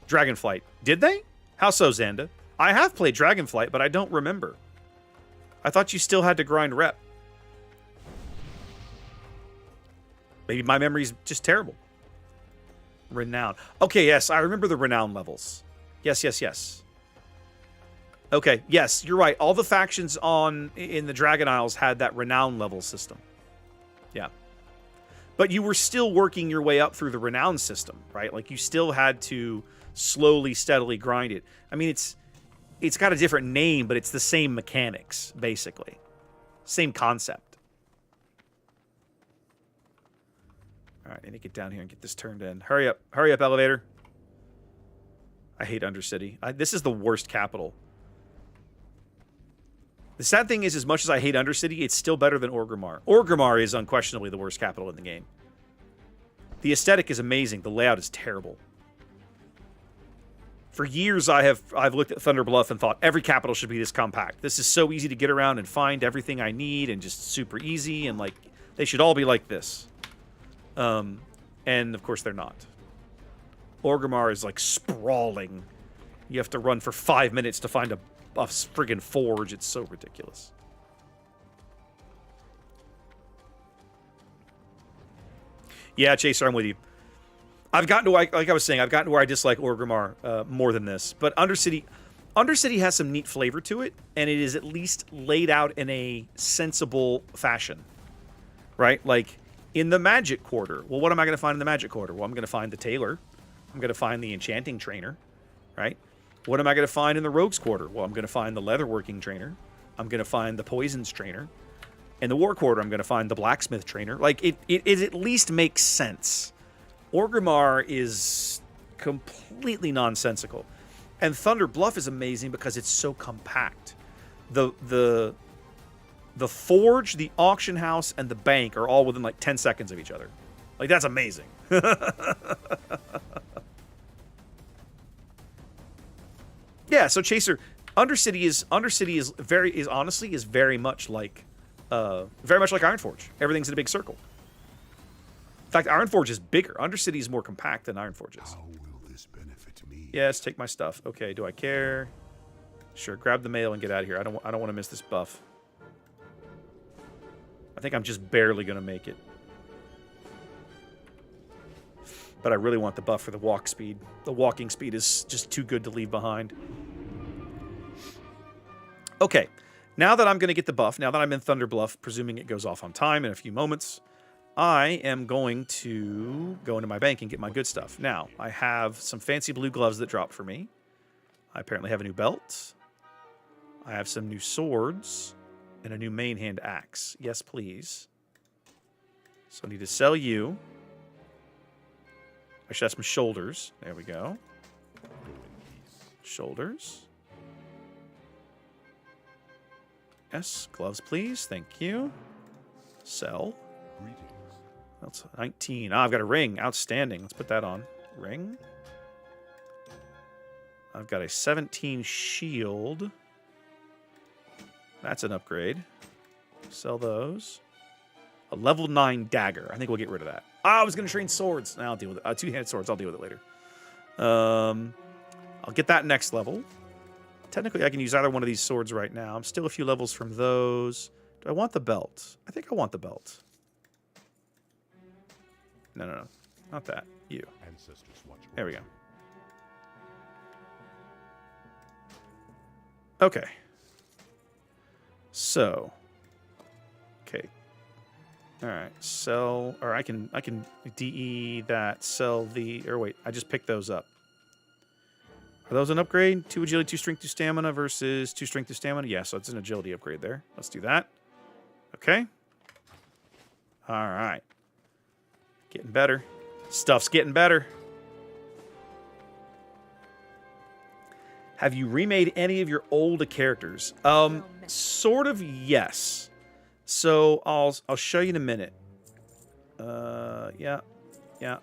Speaker 2: Dragonflight. Did they? How so, Xanda? I have played Dragonflight, but I don't remember. I thought you still had to grind rep. Maybe my memory's just terrible. Renown. Okay, yes, I remember the renown levels. Yes. Okay, yes, you're right. All the factions in the Dragon Isles had that renown level system. Yeah. But you were still working your way up through the renown system, right? Like, you still had to slowly, steadily grind it. I mean, it's got a different name, but it's the same mechanics, basically. Same concept. All right, I need to get down here and get this turned in. Hurry up, elevator. I hate Undercity. This is the worst capital. The sad thing is, as much as I hate Undercity, it's still better than Orgrimmar. Orgrimmar is unquestionably the worst capital in the game. The aesthetic is amazing. The layout is terrible. For years, I've looked at Thunder Bluff and thought every capital should be this compact. This is so easy to get around and find everything I need, and just super easy, and like they should all be like this. And of course they're not. Orgrimmar is like sprawling. You have to run for 5 minutes to find a friggin' forge. It's so ridiculous. Yeah, Chaser, I'm with you. I've gotten to, like I was saying, I've gotten to where I dislike Orgrimmar more than this. But Undercity has some neat flavor to it, and it is at least laid out in a sensible fashion, right? Like, in the Magic Quarter, well, what am I going to find in the Magic Quarter? Well, I'm going to find the Tailor. I'm going to find the Enchanting Trainer, right? What am I going to find in the Rogues Quarter? Well, I'm going to find the Leatherworking Trainer. I'm going to find the Poisons Trainer. In the War Quarter, I'm going to find the Blacksmith Trainer. Like, it at least makes sense. Orgrimmar is completely nonsensical. And Thunder Bluff is amazing because it's so compact. The Forge, the Auction House, and the Bank are all within like 10 seconds of each other. Like, that's amazing. Yeah, so Chaser, Undercity is honestly very much like Ironforge. Everything's in a big circle. In fact, Ironforge is bigger. Undercity is more compact than Ironforge is.
Speaker 3: How will this benefit me?
Speaker 2: Yes, take my stuff. Okay, do I care? Sure, grab the mail and get out of here. I don't want to miss this buff. I think I'm just barely going to make it. But I really want the buff for the walk speed. The walking speed is just too good to leave behind. Okay, now that I'm going to get the buff, now that I'm in Thunder Bluff, presuming it goes off on time in a few moments, I am going to go into my bank and get my good stuff. Now, I have some fancy blue gloves that dropped for me. I apparently have a new belt. I have some new swords and a new main hand axe. Yes, please. So I need to sell you. I should have some shoulders. There we go. Shoulders. Yes, gloves, please. Thank you. Sell. That's 19. Ah, I've got a ring. Outstanding. Let's put that on. Ring. I've got a 17 shield. That's an upgrade. Sell those. A level 9 dagger. I think we'll get rid of that. I was going to train swords. I'll deal with it. Two-handed swords. I'll deal with it later. I'll get that next level. Technically, I can use either one of these swords right now. I'm still a few levels from those. Do I want the belt? I think I want the belt. No. Not that. You. There we go. Okay. So. Okay. All right. Sell, or I can DE that. Sell the. Or wait, I just picked those up. Are those an upgrade? 2 agility, 2 strength, 2 stamina versus 2 strength, 2 stamina. Yeah, so it's an agility upgrade there. Let's do that. Okay. All right. Getting better. Stuff's getting better. Have you remade any of your older characters? Sort of, yes. So I'll show you in a minute. Yeah. Okay.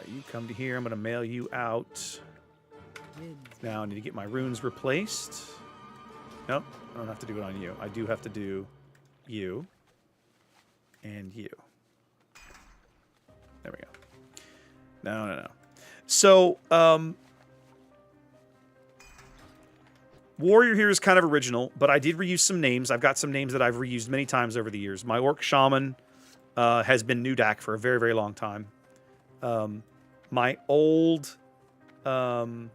Speaker 2: You come to here. I'm going to mail you out. Now I need to get my runes replaced. Nope, I don't have to do it on you. I do have to do you and you. There we go. No. So, Warrior here is kind of original, but I did reuse some names. I've got some names that I've reused many times over the years. My Orc Shaman has been Nudak for a very, very long time. My old Dwarf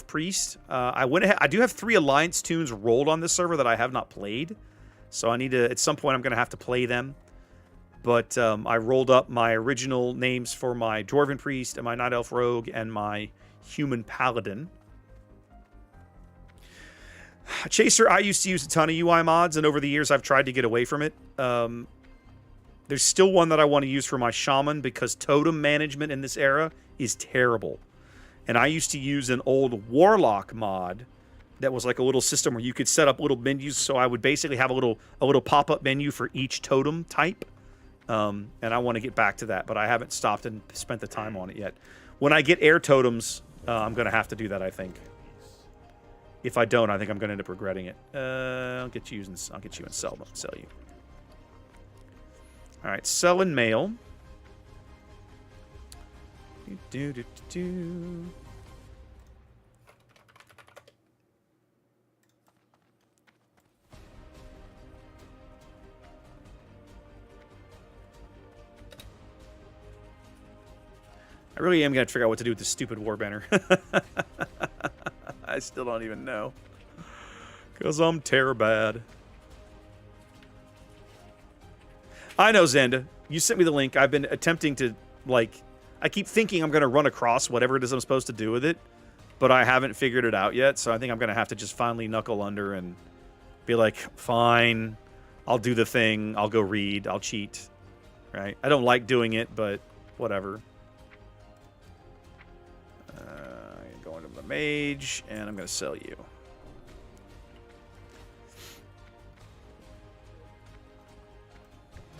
Speaker 2: Priest, I went ahead. I do have 3 Alliance tunes rolled on this server that I have not played, so I need to. At some point, I'm going to have to play them. But I rolled up my original names for my Dwarven Priest and my Night Elf Rogue and my Human Paladin. Chaser, I used to use a ton of UI mods, and over the years I've tried to get away from it. There's still one that I want to use for my Shaman because totem management in this era is terrible. And I used to use an old Warlock mod that was like a little system where you could set up little menus, so I would basically have a little pop-up menu for each totem type. And I want to get back to that, but I haven't stopped and spent the time on it yet. When I get air totems, I'm going to have to do that, I think. If I don't, I think I'm going to end up regretting it. I'll get you and sell you. All right, sell and mail. I really am going to figure out what to do with this stupid war banner. I still don't even know. Because I'm terror-bad. I know, Zenda. You sent me the link. I've been attempting to, I keep thinking I'm going to run across whatever it is I'm supposed to do with it, but I haven't figured it out yet, so I think I'm going to have to just finally knuckle under and be like, fine, I'll do the thing, I'll go read, I'll cheat, right? I don't like doing it, but whatever. I'm going to the mage, and I'm going to sell you.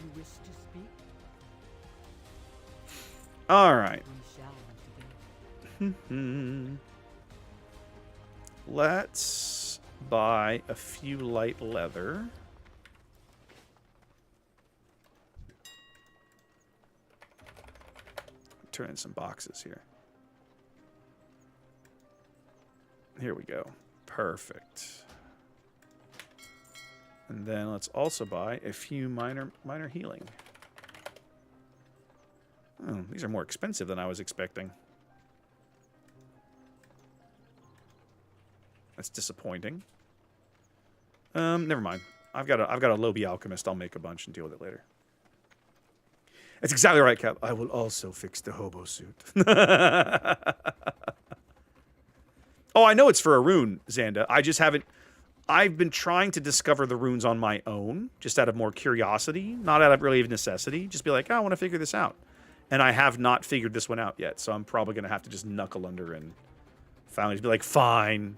Speaker 6: You wish to speak?
Speaker 2: All right.
Speaker 6: We shall
Speaker 2: Let's buy a few light leather. Turn in some boxes here. Here we go. Perfect. And then let's also buy a few minor healing. Oh, these are more expensive than I was expecting. That's disappointing. Never mind. I've got a Lobby Alchemist. I'll make a bunch and deal with it later. That's exactly right, Cap. I will also fix the hobo suit. Oh, I know it's for a rune, Xanda. I just haven't... I've been trying to discover the runes on my own, just out of more curiosity, not out of really of necessity. Just be like, oh, I want to figure this out. And I have not figured this one out yet, so I'm probably going to have to just knuckle under and finally just be like, fine.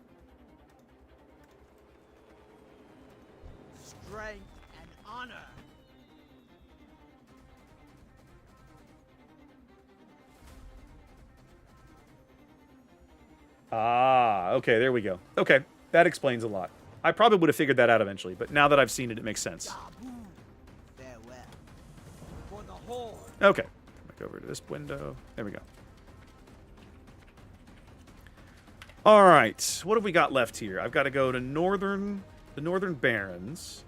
Speaker 3: Strength and honor.
Speaker 2: Ah, okay, there we go. Okay, that explains a lot. I probably would have figured that out eventually, but now that I've seen it, it makes sense.
Speaker 3: Farewell. For the horde.
Speaker 2: Okay, back over to this window. There we go. All right, what have we got left here? I've got to go to the Northern Barrens,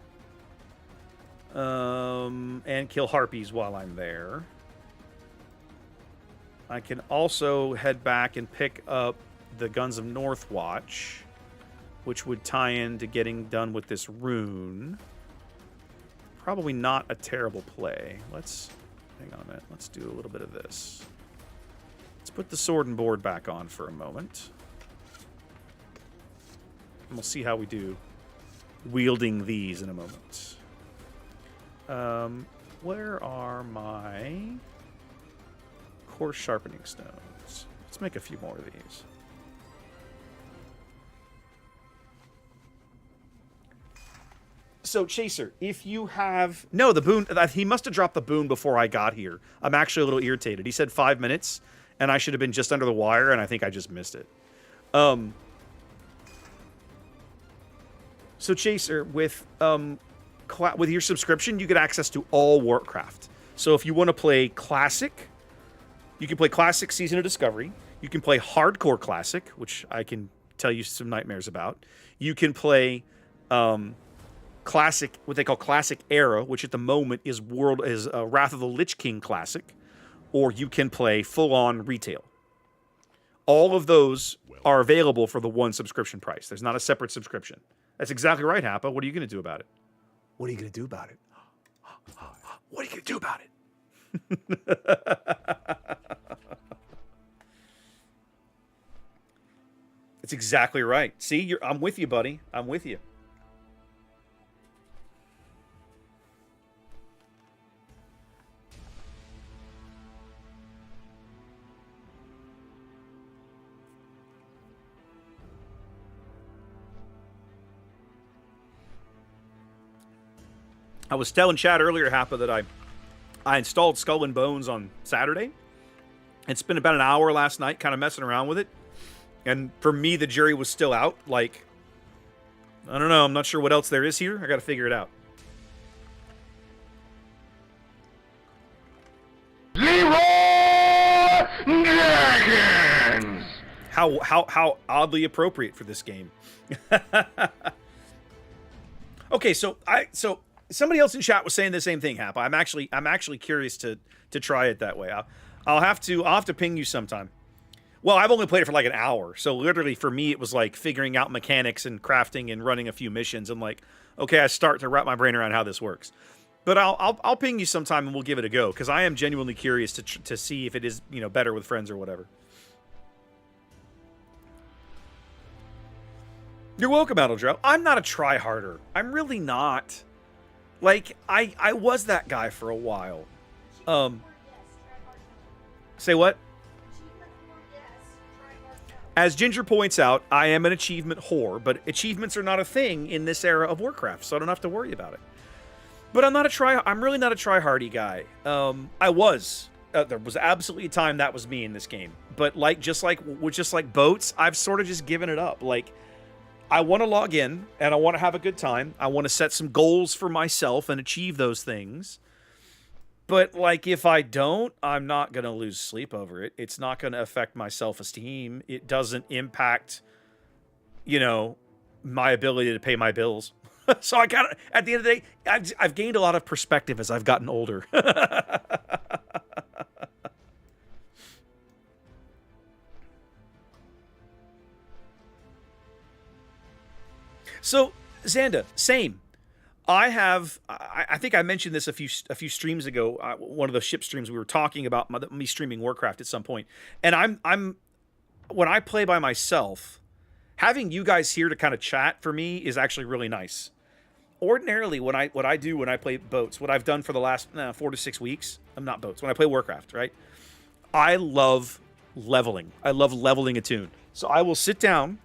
Speaker 2: and kill harpies while I'm there. I can also head back and pick up the Guns of Northwatch, which would tie into getting done with this rune. Probably not a terrible play. Let's... Hang on a minute. Let's do a little bit of this. Let's put the sword and board back on for a moment. And we'll see how we do wielding these in a moment. Where are my coarse sharpening stones? Let's make a few more of these. So, Chaser, if you have... No, the boon... He must have dropped the boon before I got here. I'm actually a little irritated. He said 5 minutes, and I should have been just under the wire, and I think I just missed it. So, Chaser, with your subscription, you get access to all Warcraft. So, if you want to play Classic, you can play Classic Season of Discovery. You can play Hardcore Classic, which I can tell you some nightmares about. You can play... Classic, what they call Classic Era, which at the moment is Wrath of the Lich King Classic, or you can play full-on retail. All of those are available for the one subscription price. There's not a separate subscription. That's exactly right, Happa. What are you going to do about it? What are you going to do about it? What are you going to do about it? It's exactly right. See, I'm with you, buddy. I'm with you. I was telling Chad earlier, Happa, that I installed Skull and Bones on Saturday. And spent about an hour last night kind of messing around with it. And for me, the jury was still out. Like, I don't know. I'm not sure what else there is here. I got to figure it out.
Speaker 1: Leroy Dragons!
Speaker 2: How oddly appropriate for this game. Okay, so somebody else in chat was saying the same thing, Hap. I'm actually curious to try it that way. I'll have to ping you sometime. Well, I've only played it for like an hour, so literally for me it was like figuring out mechanics and crafting and running a few missions. I'm like, okay, I start to wrap my brain around how this works. But I'll ping you sometime and we'll give it a go, because I am genuinely curious to see if it is, you know, better with friends or whatever. You're welcome, Adaldro. I'm not a tryharder. I'm really not. Like, I was that guy for a while. Say what? As Ginger points out, I am an achievement whore, but achievements are not a thing in this era of Warcraft, so I don't have to worry about it. But I'm really not a tryhardy guy. I was. There was absolutely a time that was me in this game. But just like boats, I've sort of just given it up. Like, I want to log in, and I want to have a good time. I want to set some goals for myself and achieve those things. But, like, if I don't, I'm not going to lose sleep over it. It's not going to affect my self-esteem. It doesn't impact, you know, my ability to pay my bills. So I got at the end of the day, I've gained a lot of perspective as I've gotten older. So, Xanda, same. I think I mentioned this a few streams ago. One of the ship streams we were talking about me streaming Warcraft at some point, and I'm when I play by myself, having you guys here to kind of chat for me is actually really nice. Ordinarily, what I do when I play boats, what I've done for the last 4 to 6 weeks, I'm not boats. When I play Warcraft, right? I love leveling. I love leveling a tune. So I will sit down.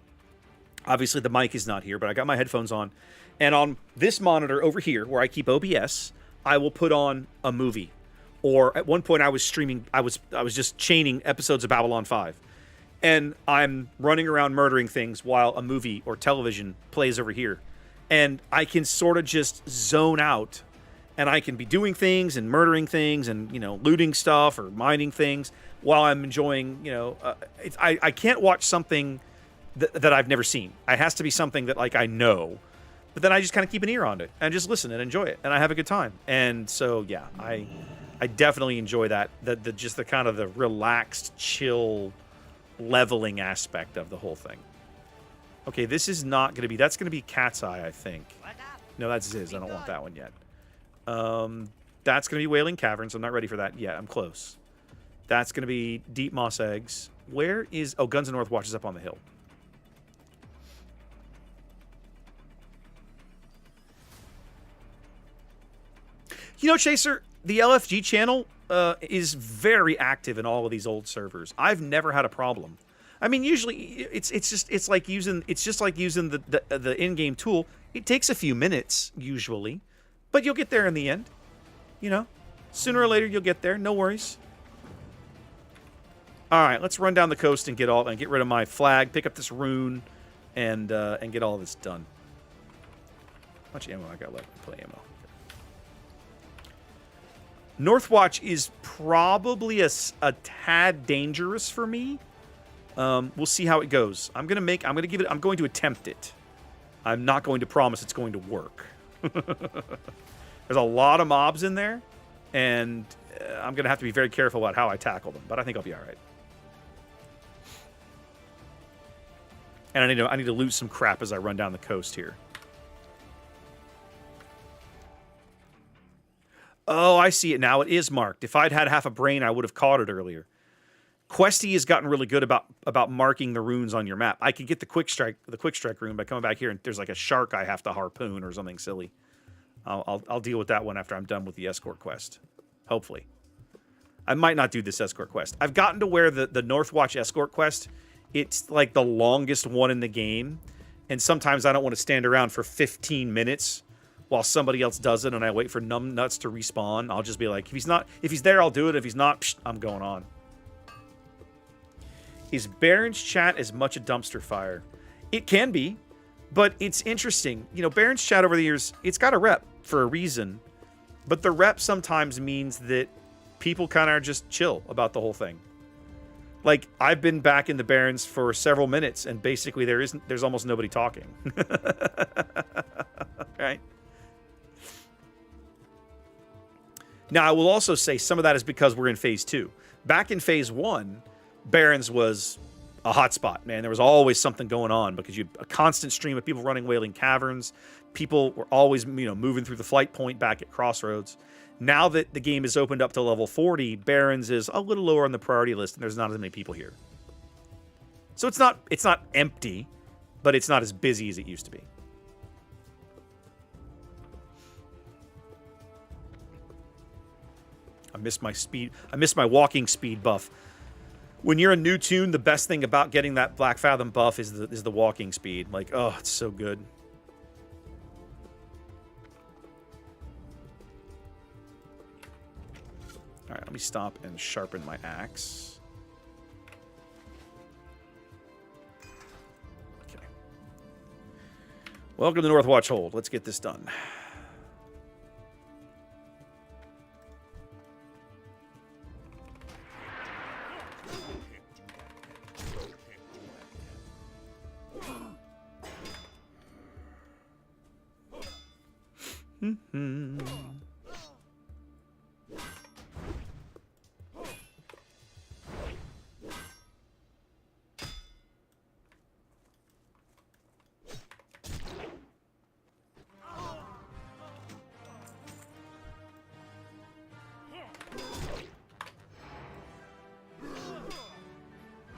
Speaker 2: Obviously, the mic is not here, but I got my headphones on. And on this monitor over here, where I keep OBS, I will put on a movie. Or at one point, I was streaming. I was just chaining episodes of Babylon 5, and I'm running around murdering things while a movie or television plays over here, and I can sort of just zone out, and I can be doing things and murdering things and looting stuff or mining things while I'm enjoying. I can't watch something that I've never seen. It has to be something that I know. But then I just kind of keep an ear on it and just listen and enjoy it, and I have a good time. And so yeah, I definitely enjoy that. Just the kind of the relaxed, chill, leveling aspect of the whole thing. Okay, this is not going to be. That's going to be Cat's Eye, I think. No, that's Ziz. I don't want that one yet. That's going to be Wailing Caverns. I'm not ready for that yet. I'm close. That's going to be Deep Moss Eggs. Where is... Oh, Guns of Northwatch is up on the hill. Chaser, the LFG channel is very active in all of these old servers. I've never had a problem. I mean, usually it's just like using the in-game tool. It takes a few minutes usually, but you'll get there in the end. Sooner or later you'll get there. No worries. All right, let's run down the coast and get rid of my flag, pick up this rune, and get all of this done. How much ammo I got left? Play ammo. Northwatch is probably a tad dangerous for me. We'll see how it goes. I'm going to attempt it. I'm not going to promise it's going to work. There's a lot of mobs in there, and I'm going to have to be very careful about how I tackle them, but I think I'll be all right. And I need to loot some crap as I run down the coast here. Oh, I see it now. It is marked. If I'd had half a brain, I would have caught it earlier. Questy has gotten really good about marking the runes on your map. I could get the quick strike rune by coming back here, and there's like a shark I have to harpoon or something silly. I'll deal with that one after I'm done with the escort quest. Hopefully. I might not do this escort quest. I've gotten to where the Northwatch escort quest, it's like the longest one in the game, and sometimes I don't want to stand around for 15 minutes while somebody else does it, and I wait for numbnuts to respawn. I'll just be like, if he's there, I'll do it. If he's not, psh, I'm going on. Is Baron's chat as much a dumpster fire? It can be, but it's interesting. Baron's chat over the years, it's got a rep for a reason, but the rep sometimes means that people kind of are just chill about the whole thing. Like, I've been back in the Barrens for several minutes, and basically there's almost nobody talking. Right? Now, I will also say some of that is because we're in Phase 2. Back in Phase 1, Barrens was a hotspot, man. There was always something going on because you had a constant stream of people running Wailing Caverns. People were always, moving through the flight point back at Crossroads. Now that the game is opened up to level 40, Barrens is a little lower on the priority list, and there's not as many people here. So it's not empty, but it's not as busy as it used to be. I missed my speed. I missed my walking speed buff. When you're a new tune, the best thing about getting that Black Fathom buff is the walking speed. Like, oh, it's so good. All right, let me stop and sharpen my axe. Okay. Welcome to Northwatch Hold. Let's get this done.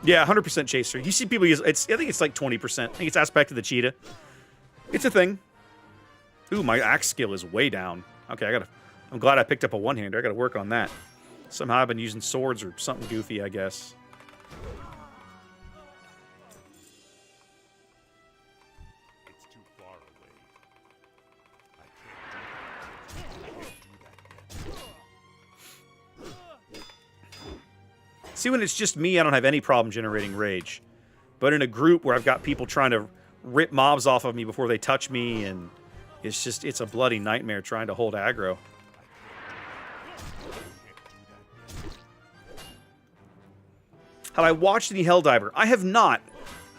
Speaker 2: Yeah, 100% chaser. You see people use it's. I think it's like 20%. I think it's aspect of the cheetah. It's a thing. Ooh, my axe skill is way down. Okay, I'm glad I picked up a one-hander. I gotta work on that. Somehow I've been using swords or something goofy, I guess.
Speaker 3: It's too far away. I can't do that yet.
Speaker 2: See, when it's just me, I don't have any problem generating rage. But in a group where I've got people trying to rip mobs off of me before they touch me, and it's a bloody nightmare trying to hold aggro. Have I watched any Helldiver? I have not.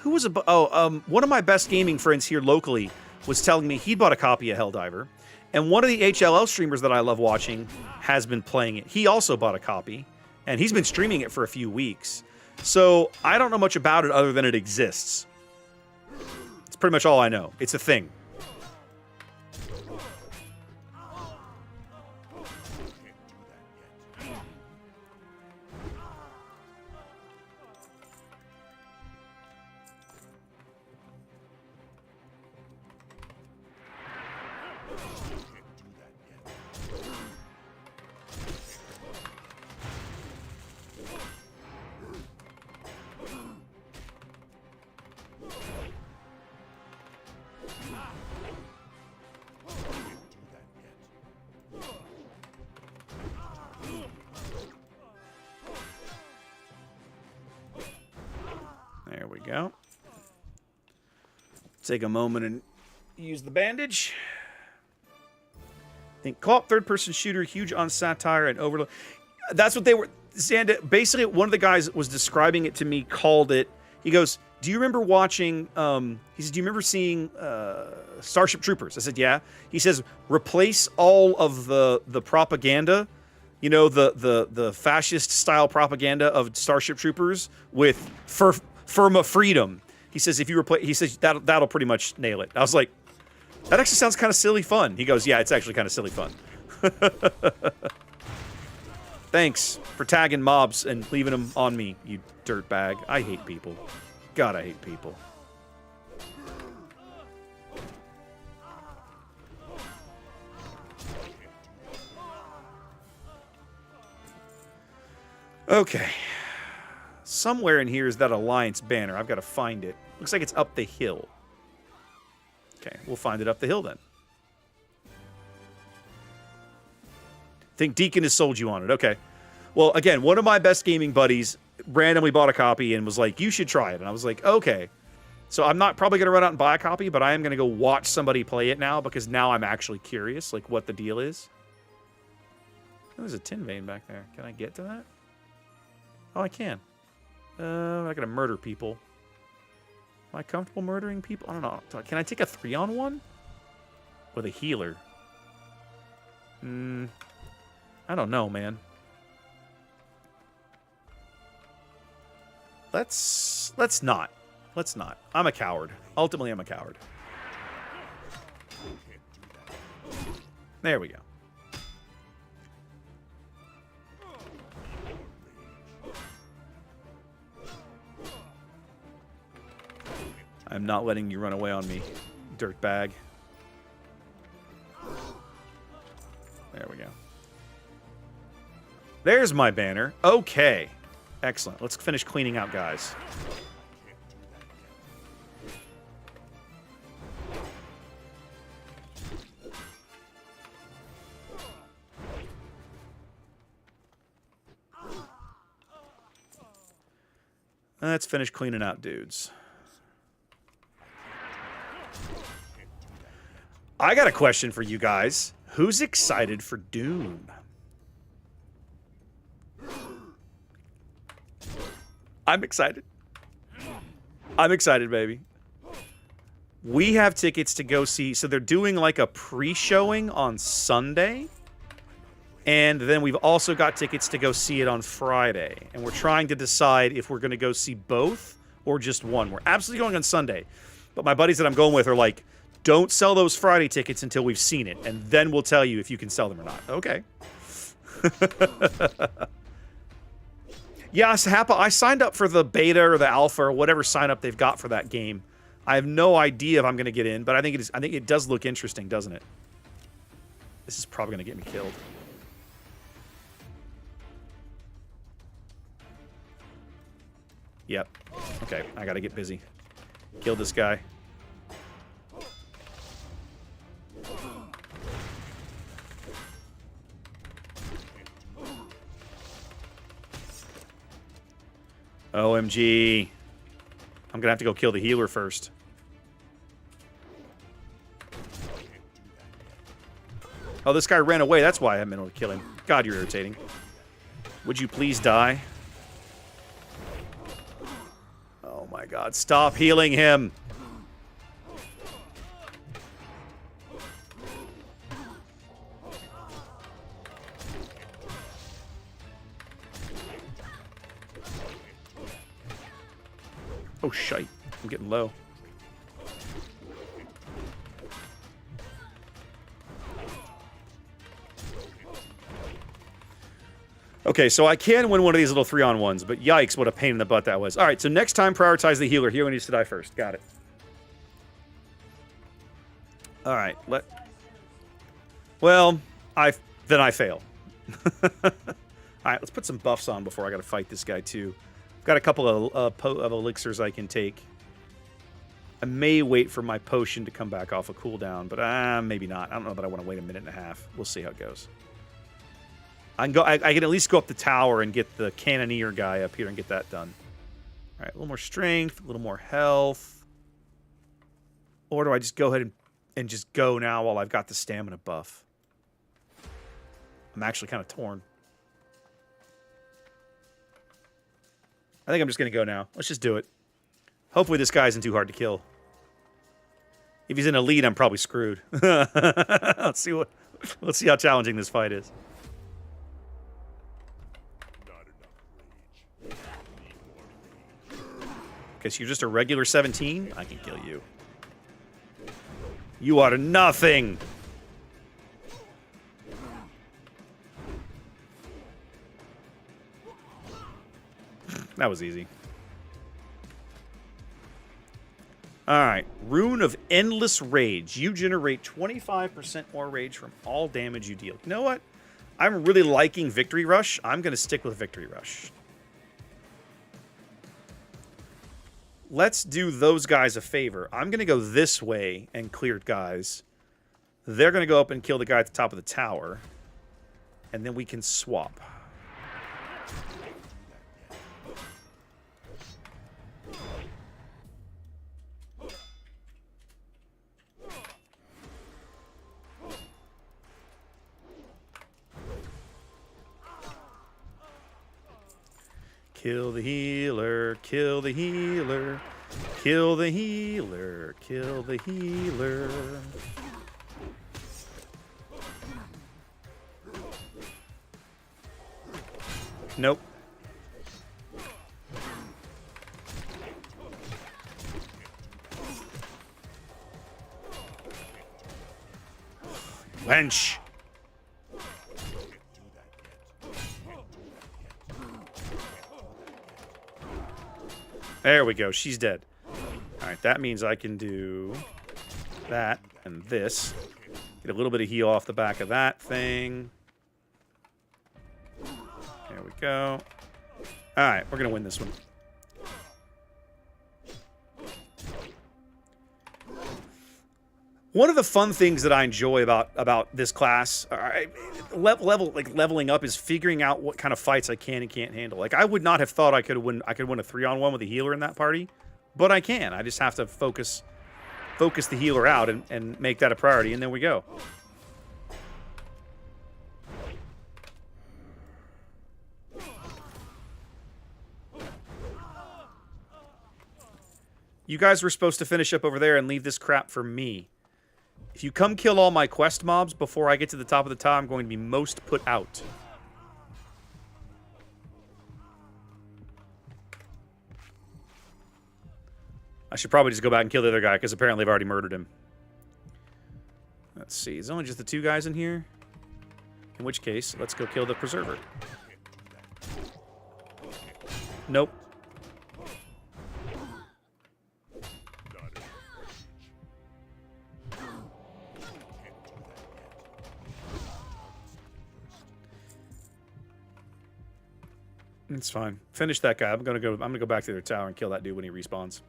Speaker 2: Who was one of my best gaming friends here locally was telling me he bought a copy of Helldiver, and one of the HLL streamers that I love watching has been playing it. He also bought a copy, and he's been streaming it for a few weeks. So I don't know much about it other than it exists. It's pretty much all I know. It's a thing. There we go. Take a moment and use the bandage. Think co-op third-person shooter, huge on satire and overload. That's what they were. Xanda, basically, one of the guys was describing it to me, called it. He goes, "Do you remember watching?" He says, "Do you remember seeing Starship Troopers?" I said, "Yeah." He says, "Replace all of the propaganda, you know, the fascist style propaganda of Starship Troopers with Firma Freedom." He says, "If you replace," he says, that'll pretty much nail it. I was like, that actually sounds kind of silly fun. He goes, "Yeah, it's actually kind of silly fun." Thanks for tagging mobs and leaving them on me, you dirtbag. I hate people. God, I hate people. Okay. Somewhere in here is that Alliance banner. I've got to find it. Looks like it's up the hill. Okay, we'll find it up the hill then. Think Deacon has sold you on it. Okay. Well, again, one of my best gaming buddies randomly bought a copy and was like, "You should try it." And I was like, okay. So I'm not probably going to run out and buy a copy, but I am going to go watch somebody play it now, because now I'm actually curious, like, what the deal is. Oh, there's a tin vein back there. Can I get to that? Oh, I can. I'm not going to murder people. Am I comfortable murdering people? I don't know. Can I take a 3-on-1? With a healer? I don't know, man. Let's not. Let's not. I'm a coward. Ultimately, I'm a coward. There we go. I'm not letting you run away on me, dirtbag. There we go. There's my banner. Okay. Excellent. Let's finish cleaning out, guys. Let's finish cleaning out dudes. I got a question for you guys. Who's excited for Doom? I'm excited. I'm excited, baby. We have tickets to go see... So they're doing like a pre-showing on Sunday. And then we've also got tickets to go see it on Friday. And we're trying to decide if we're going to go see both or just one. We're absolutely going on Sunday. But my buddies that I'm going with are like, don't sell those Friday tickets until we've seen it. And then we'll tell you if you can sell them or not. Okay. Yeah, Happa, I signed up for the beta or the alpha or whatever sign up they've got for that game. I have no idea if I'm going to get in, but I think it does look interesting, doesn't it? This is probably going to get me killed. Yep. Okay, I got to get busy. Kill this guy. OMG. I'm gonna have to go kill the healer first. Oh, this guy ran away. That's why I haven't been able to kill him. God, you're irritating. Would you please die? Oh my God, stop healing him. Oh, shite. I'm getting low. Okay, so I can win one of these little 3-on-1s, but yikes, what a pain in the butt that was. All right, so next time, prioritize the healer. Healer needs to die first. Got it. All right, well, then I fail. All right, let's put some buffs on before I got to fight this guy, too. Got a couple of elixirs I can take. I may wait for my potion to come back off a cooldown, but maybe not. I don't know that I want to wait a minute and a half. We'll see how it goes. I can at least go up the tower and get the cannoneer guy up here and get that done. All right, a little more strength, a little more health. Or do I just go ahead and just go now while I've got the stamina buff? I'm actually kind of torn. I think I'm just going to go now. Let's just do it. Hopefully this guy isn't too hard to kill. If he's in a lead, I'm probably screwed. Let's see how challenging this fight is. Okay, so you're just a regular 17? I can kill you. You are nothing! That was easy. Alright. Rune of Endless Rage. You generate 25% more rage from all damage you deal. You know what? I'm really liking Victory Rush. I'm going to stick with Victory Rush. Let's do those guys a favor. I'm going to go this way and clear guys. They're going to go up and kill the guy at the top of the tower. And then we can swap. Kill the healer, kill the healer, kill the healer, kill the healer. Nope. Wench. There we go. She's dead. All right, that means I can do that and this. Get a little bit of heal off the back of that thing. There we go. All right, we're going to win this one. One of the fun things that I enjoy about this class, leveling up, is figuring out what kind of fights I can and can't handle. Like, I would not have thought I could win a 3-on-1 with a healer in that party, but I can. I just have to focus the healer out and make that a priority, and there we go. You guys were supposed to finish up over there and leave this crap for me. If you come kill all my quest mobs before I get to the top of the tower, I'm going to be most put out. I should probably just go back and kill the other guy, because apparently I've already murdered him. Let's see. There's only just the 2 guys in here. In which case, let's go kill the Preserver. Nope. It's fine. Finish that guy. I'm gonna go back to their tower and kill that dude when he respawns.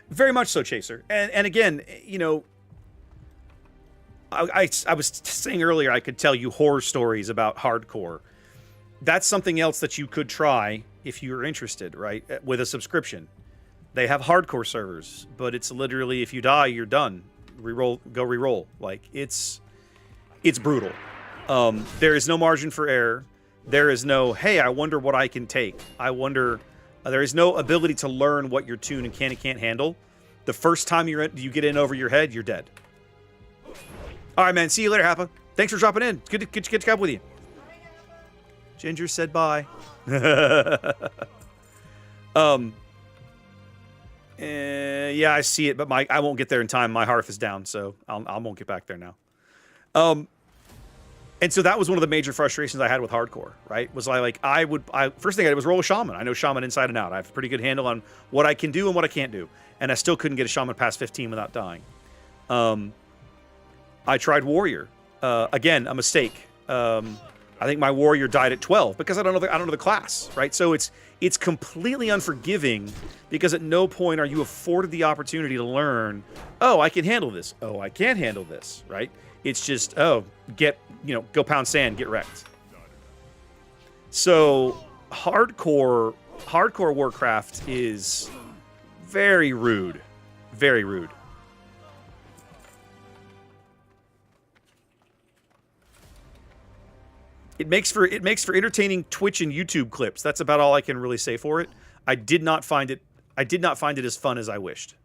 Speaker 2: Very much so, Chaser. And again, you know, I was saying earlier I could tell you horror stories about hardcore. That's something else that you could try if you're interested, right? With a subscription. They have hardcore servers, but it's literally if you die, you're done. Reroll, go reroll. Like it's brutal. There is no margin for error. There is no, hey, I wonder what I can take. I wonder. There is no ability to learn what your tune and can't handle. The first time you get in over your head, you're dead. All right, man. See you later, Happa. Thanks for dropping in. It's good to catch up with you. Ginger said bye. Yeah, I see it, but I won't get there in time. My hearth is down, so I won't get back there now. And so that was one of the major frustrations I had with hardcore, right? Was first thing I did was roll a shaman. I know shaman inside and out. I have a pretty good handle on what I can do and what I can't do. And I still couldn't get a shaman past 15 without dying. I tried warrior. Again, a mistake. I think my warrior died at 12 because I don't know the class, right? So it's completely unforgiving because at no point are you afforded the opportunity to learn, oh, I can handle this. Oh, I can't handle this, right? It's just, oh, go pound sand, get wrecked. So hardcore Warcraft is very rude. Very rude. It makes for entertaining Twitch and YouTube clips. That's about all I can really say for it. I did not find it as fun as I wished.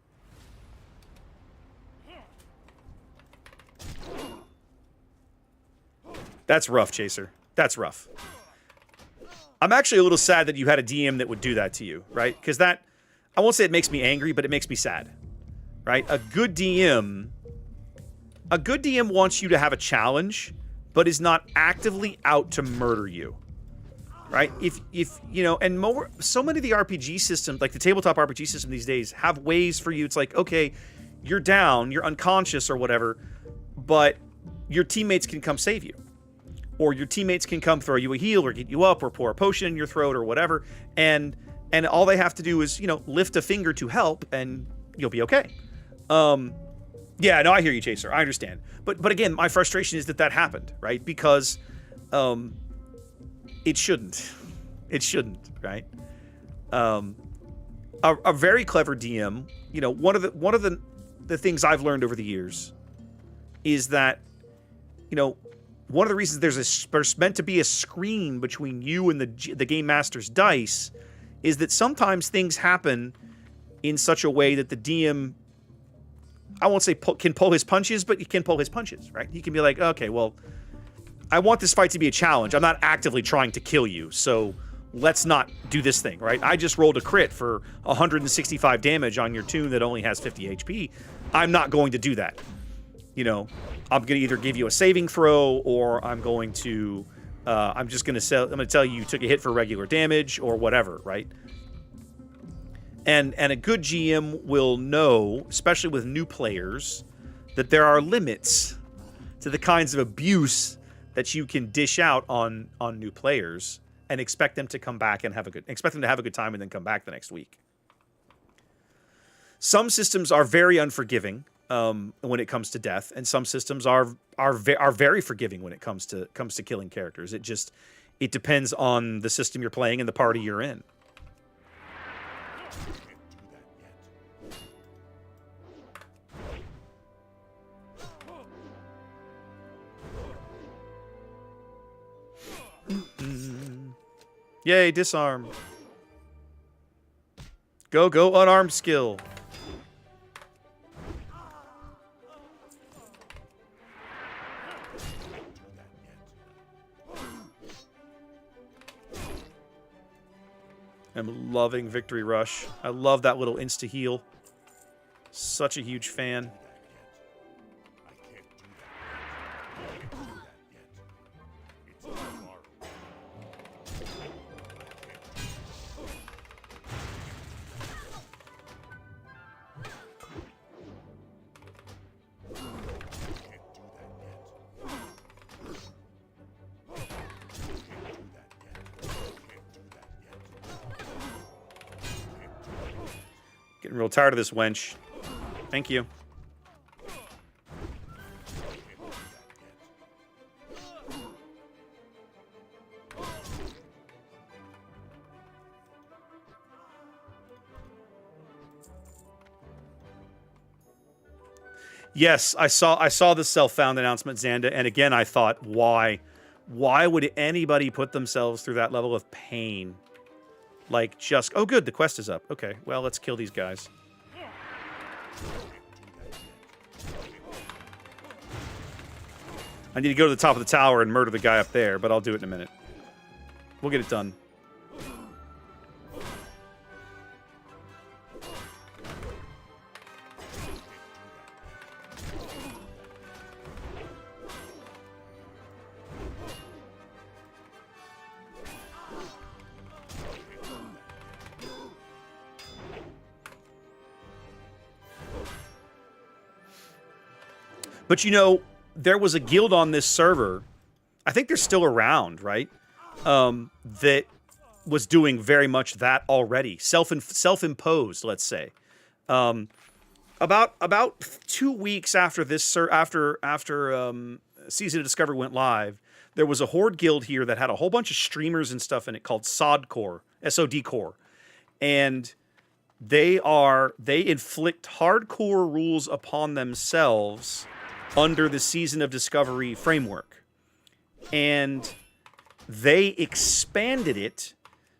Speaker 2: That's rough, Chaser. That's rough. I'm actually a little sad that you had a DM that would do that to you, right? Because I won't say it makes me angry, but it makes me sad, right? A good DM wants you to have a challenge, but is not actively out to murder you, right? If you know, and so many of the RPG systems, like the tabletop RPG system these days, have ways for you. It's like, okay, you're down, you're unconscious or whatever, but your teammates can come save you. Or your teammates can come throw you a heal or get you up or pour a potion in your throat or whatever. And all they have to do is, lift a finger to help and you'll be okay. Yeah, no, I hear you, Chaser. I understand. But again, my frustration is that happened, right? Because it shouldn't. It shouldn't, right? A very clever DM, one of the things I've learned over the years is that, one of the reasons there's meant to be a screen between you and the game master's dice is that sometimes things happen in such a way that the DM, I won't say can pull his punches, but he can pull his punches, right? He can be like, okay, well, I want this fight to be a challenge. I'm not actively trying to kill you, so let's not do this thing, right? I just rolled a crit for 165 damage on your tune that only has 50 HP. I'm not going to do that. I'm going to either give you a saving throw or I'm going to tell you took a hit for regular damage or whatever, right? And a good GM will know, especially with new players, that there are limits to the kinds of abuse that you can dish out on new players and expect them to come back and have a good time and then come back the next week. Some systems are very unforgiving when it comes to death, and some systems are very forgiving when it comes to killing characters. It depends on the system you're playing and the party you're in. Yay, disarm. Go, unarmed skill. I'm loving Victory Rush. I love that little insta-heal. Such a huge fan. Getting real tired of this wench. Thank you. Yes, I saw the self-found announcement, Xanda, and again I thought, why would anybody put themselves through that level of pain? Like, just, oh good, the quest is up. Okay, well, let's kill these guys. I need to go to the top of the tower and murder the guy up there, but I'll do it in a minute. We'll get it done. But you know, there was a guild on this server, I think they're still around, right? That was doing very much that already. Self-imposed, let's say. About 2 weeks after this, Season of Discovery went live, there was a Horde guild here that had a whole bunch of streamers and stuff in it called Sodcore, S-O-D Core. And they inflict hardcore rules upon themselves under the Season of Discovery framework. And they expanded it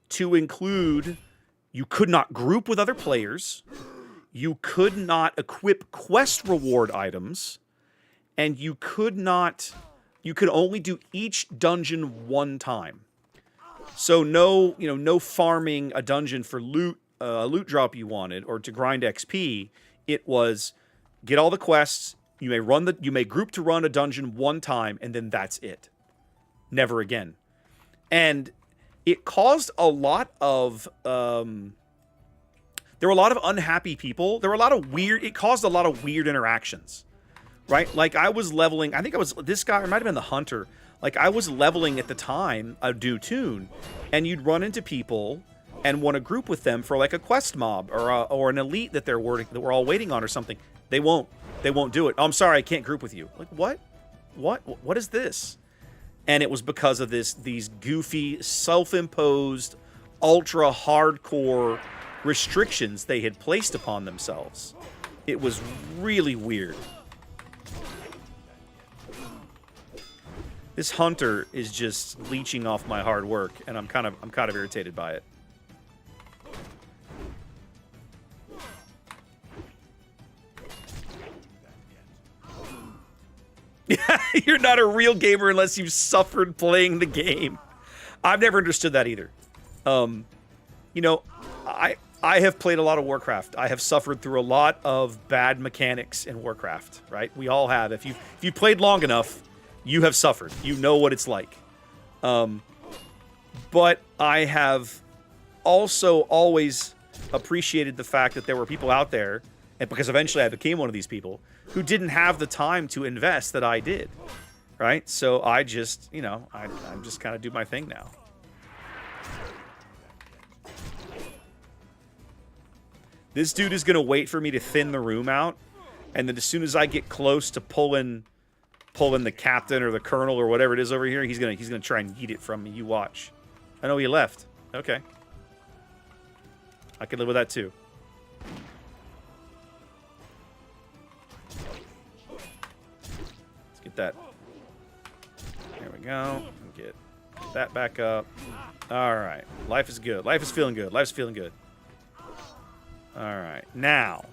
Speaker 2: to include you could not group with other players, you could not equip quest reward items, and you could only do each dungeon one time. So no farming a dungeon for loot drop you wanted or to grind XP. It was get all the quests. You may group to run a dungeon one time, and then that's it. Never again. And it caused a lot of there were a lot of unhappy people. It caused a lot of weird interactions. Right? Like I was leveling, I think I was this guy, or it might have been the hunter. Like I was leveling at the time a new tune, and you'd run into people and want to group with them for like a quest mob or an elite that we're all waiting on or something. They won't do it. Oh, I'm sorry, I can't group with you. Like, what? What is this? And it was because of these goofy, self-imposed, ultra-hardcore restrictions they had placed upon themselves. It was really weird. This hunter is just leeching off my hard work, and I'm kind of irritated by it. You're not a real gamer unless you've suffered playing the game. I've never understood that either. You know, I have played a lot of Warcraft. I have suffered through a lot of bad mechanics in Warcraft, right? We all have. If you've played long enough, you have suffered. You know what it's like. But I have also always appreciated the fact that there were people out there, and because eventually I became one of these people, who didn't have the time to invest that I did, right? So I just, I'm just kind of do my thing now. This dude is going to wait for me to thin the room out, and then as soon as I get close to pulling the captain or the colonel or whatever it is over here, he's gonna try and eat it from me. You watch. I know he left. Okay. I can live with that too. That. There we go. Get that back up. All right. Life is good. Life is feeling good. Life's feeling good. All right. Now,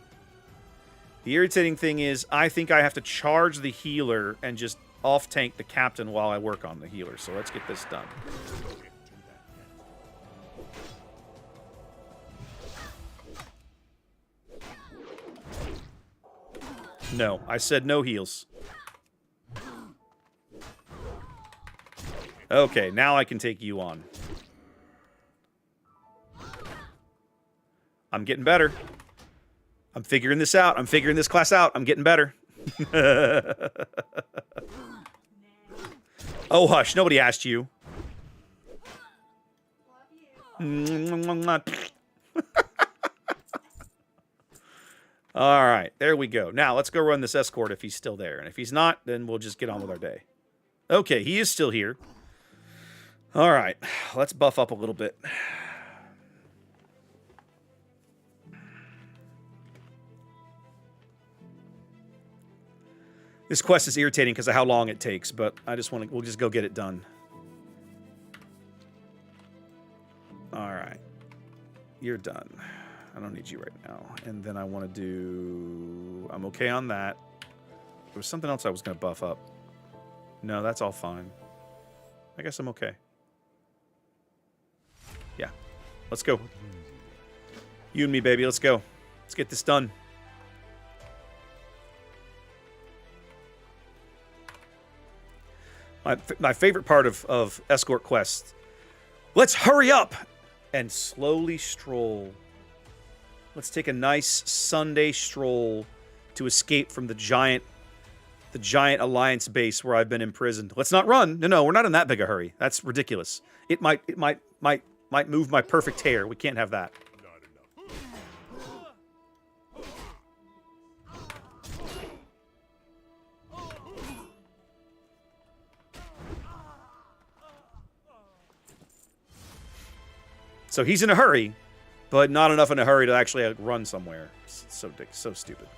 Speaker 2: the irritating thing is I think I have to charge the healer and just off-tank the captain while I work on the healer. So let's get this done. No. I said no heals. Okay, now I can take you on. I'm getting better. I'm figuring this out. I'm figuring this class out. I'm getting better. Oh, hush. Nobody asked you. All right, there we go. Now, let's go run this escort if he's still there. And if he's not, then we'll just get on with our day. Okay, he is still here. All right, let's buff up a little bit. This quest is irritating because of how long it takes, but I just want to, we'll just go get it done. All right. You're done. I don't need you right now. And then I want to do... I'm okay on that. There was something else I was going to buff up. No, that's all fine. I guess I'm okay. Yeah. Let's go. You and me, baby. Let's go. Let's get this done. My favorite part of escort quests. Let's hurry up and slowly stroll. Let's take a nice Sunday stroll to escape from the giant Alliance base where I've been imprisoned. Let's not run. No, we're not in that big a hurry. That's ridiculous. It might move my perfect hair. We can't have that. So he's in a hurry, but not enough in a hurry to actually run somewhere. So stupid.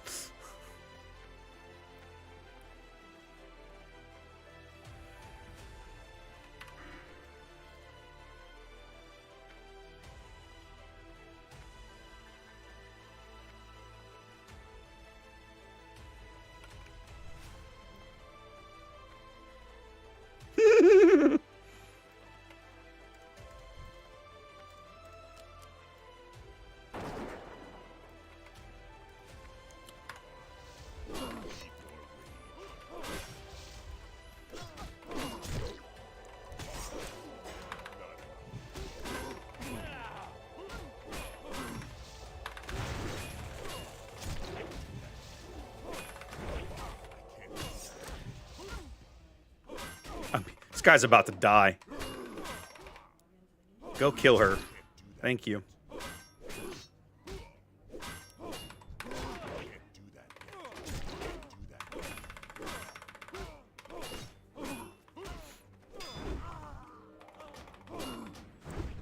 Speaker 2: This guy's about to die. Go kill her. Thank you.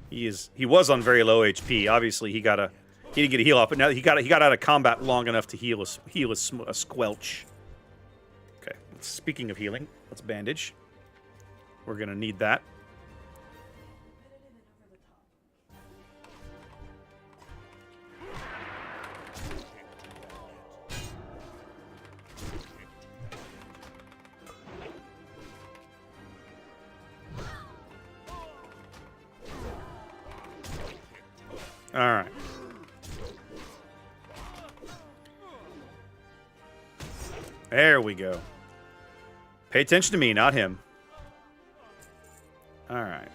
Speaker 2: He was on very low HP. Obviously, he didn't get a heal up, but now he got out of combat long enough to heal a squelch. Okay. Speaking of healing, let's bandage. We're gonna need that. All right. There we go. Pay attention to me, not him. All right.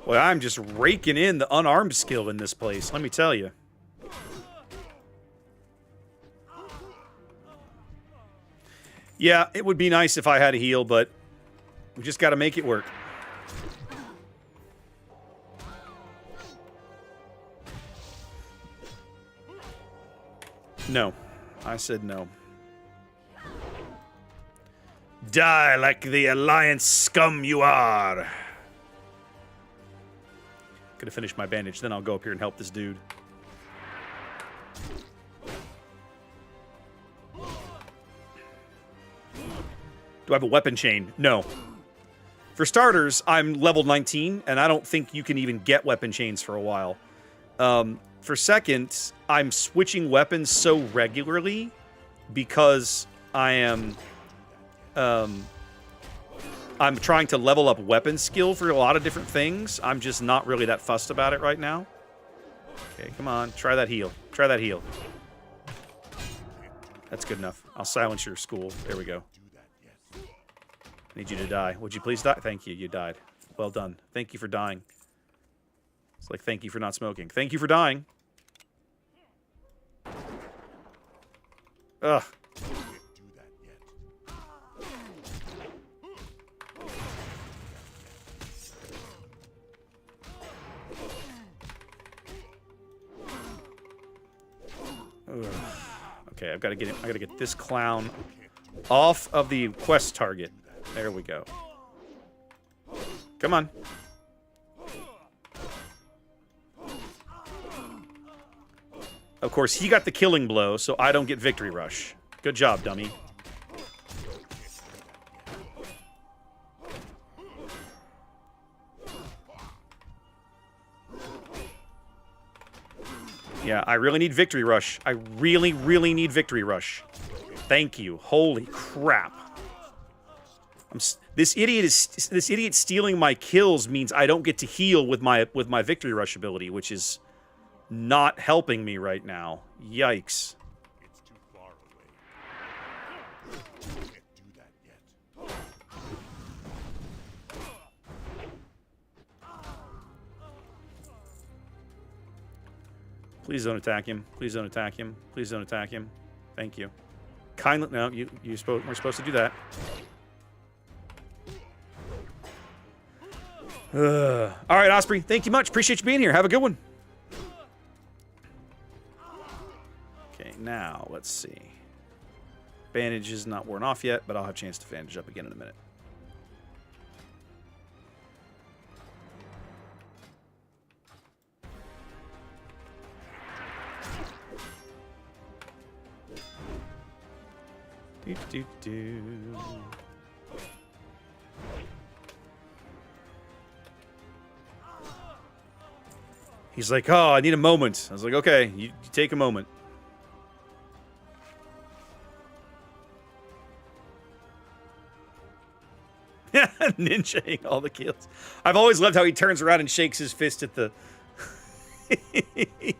Speaker 2: Well, I'm just raking in the unarmed skill in this place, let me tell you. Yeah, it would be nice if I had a heal, but we just got to make it work. No. I said no. Die like the Alliance scum you are. Gonna finish my bandage, then I'll go up here and help this dude. Do I have a weapon chain? No. For starters, I'm level 19, and I don't think you can even get weapon chains for a while. For second, I'm switching weapons so regularly because I am... I'm trying to level up weapon skill for a lot of different things. I'm just not really that fussed about it right now. Okay, come on. Try that heal. Try that heal. That's good enough. I'll silence your school. There we go. I need you to die. Would you please die? Thank you. You died. Well done. Thank you for dying. It's like, thank you for not smoking. Thank you for dying. Ugh. Ugh. Okay, I've got to get him. I got to get this clown off of the quest target. There we go. Come on. Of course, he got the killing blow, so I don't get victory rush. Good job, dummy. Yeah, I really need victory rush. I really, really need victory rush. Thank you. Holy crap. This idiot stealing my kills means I don't get to heal with my victory rush ability, which is not helping me right now. Yikes.
Speaker 3: It's too far away. Can't do that yet.
Speaker 2: Please don't attack him. Please don't attack him. Please don't attack him. Thank you. Kindly, no, we're supposed to do that. All right, Osprey. Thank you much. Appreciate you being here. Have a good one. Okay, now let's see. Bandage is not worn off yet, but I'll have a chance to bandage up again in a minute. Do. He's like, oh, I need a moment. I was like, okay, you take a moment. Ninjaing all the kills. I've always loved how he turns around and shakes his fist at the...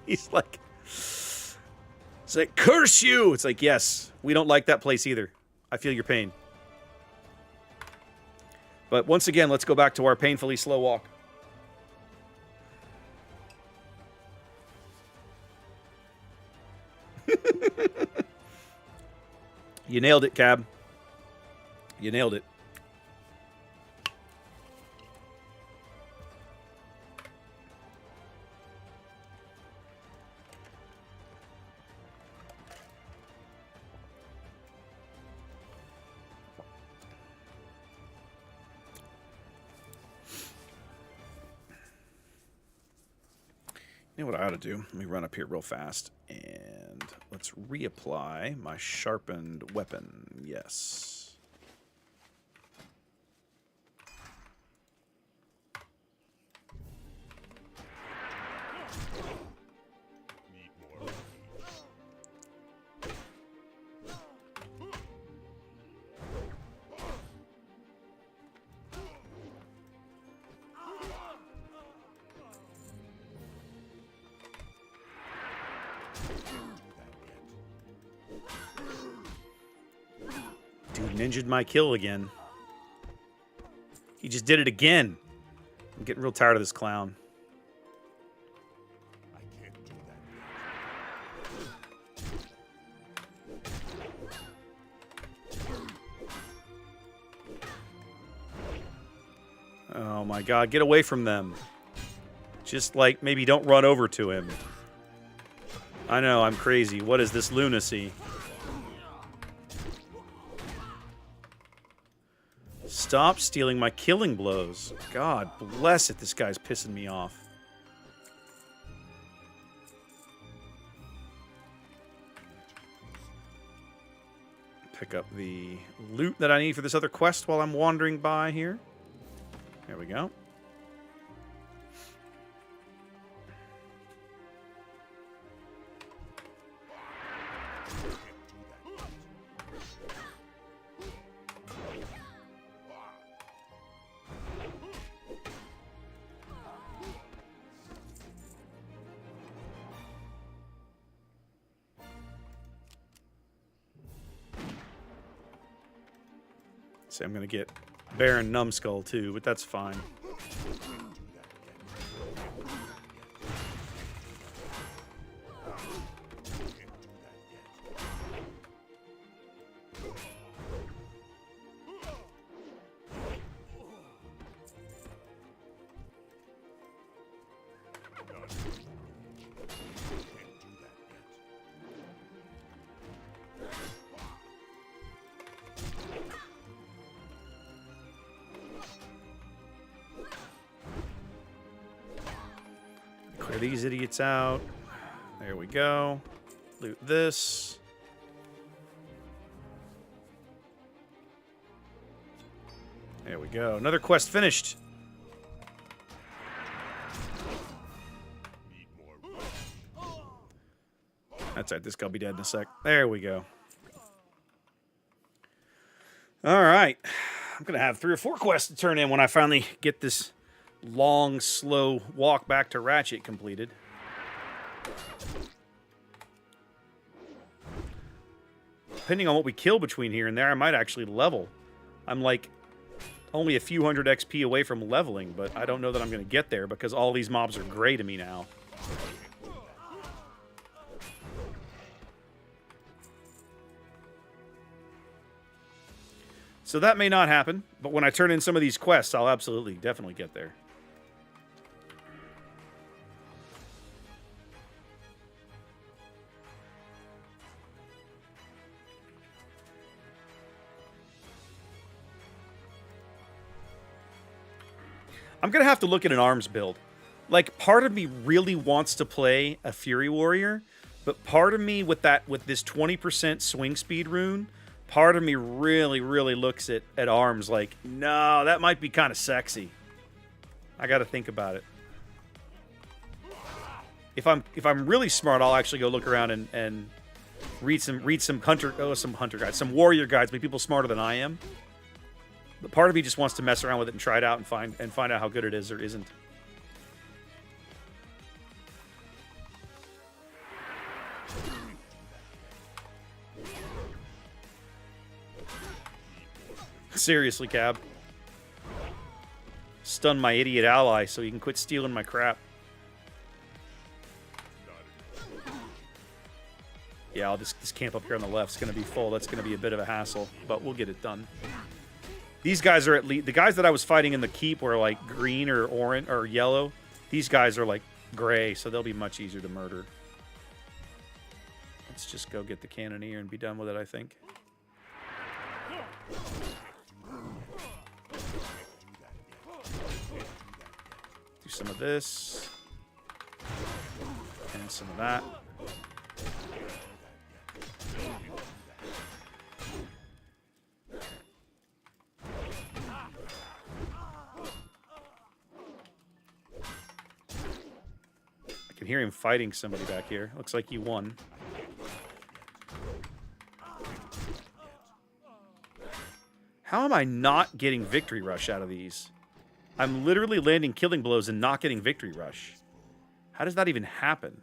Speaker 2: He's like... It's like, curse you! It's like, yes, we don't like that place either. I feel your pain. But once again, let's go back to our painfully slow walk. You nailed it, Cab. You nailed it. You know what I ought to do? Let me run up here real fast, and let's reapply my sharpened weapon. Yes.
Speaker 3: Need more.
Speaker 2: Dude ninja'd my kill again. He just did it again. I'm getting real tired of this clown.
Speaker 3: I can't do that.
Speaker 2: Oh my god, get away from them. Just like, maybe don't run over to him. I know, I'm crazy. What is this lunacy? Stop stealing my killing blows. God bless it, this guy's pissing me off. Pick up the loot that I need for this other quest while I'm wandering by here. There we go. See, I'm going to get Baron Numbskull too, but that's fine. Clear these idiots out. There we go. Loot this. There we go. Another quest finished. That's right. This guy will be dead in a sec. There we go. All right. I'm going to have 3 or 4 quests to turn in when I finally get this long, slow walk back to Ratchet completed. Depending on what we kill between here and there, I might actually level. I'm like only a few hundred XP away from leveling, but I don't know that I'm going to get there because all these mobs are gray to me now. So that may not happen, but when I turn in some of these quests, I'll absolutely, definitely get there. I'm going to have to look at an arms build. Like, part of me really wants to play a Fury Warrior, but part of me with this 20% swing speed rune, part of me really, really looks at arms like, no, that might be kind of sexy. I got to think about it. If I'm really smart, I'll actually go look around and read some hunter guides, some warrior guides by people smarter than I am. But part of me just wants to mess around with it and try it out and find out how good it is or isn't. Seriously, Cab. Stun my idiot ally so he can quit stealing my crap. Yeah, this camp up here on the left is going to be full. That's going to be a bit of a hassle, but we'll get it done. These guys are at least... The guys that I was fighting in the keep were like green or orange or yellow. These guys are like gray, so they'll be much easier to murder. Let's just go get the cannoneer and be done with it, I think. Do some of this. And some of that. I can hear him fighting somebody back here. Looks like he won. How am I not getting Victory Rush out of these? I'm literally landing killing blows and not getting Victory Rush. How does that even happen?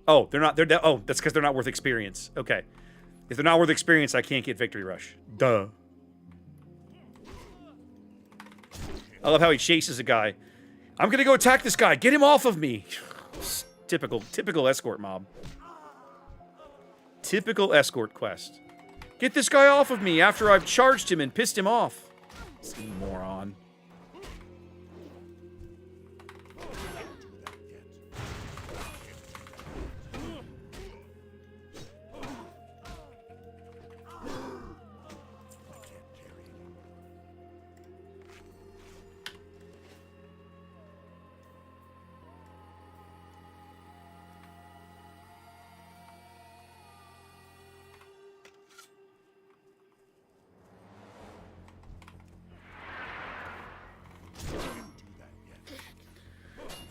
Speaker 2: Oh, they're not. Oh, that's because they're not worth experience. Okay. If they're not worth experience, I can't get Victory Rush. Duh. I love how he chases a guy. I'm gonna go attack this guy. Get him off of me. Typical escort mob. Typical escort quest. Get this guy off of me after I've charged him and pissed him off. This moron.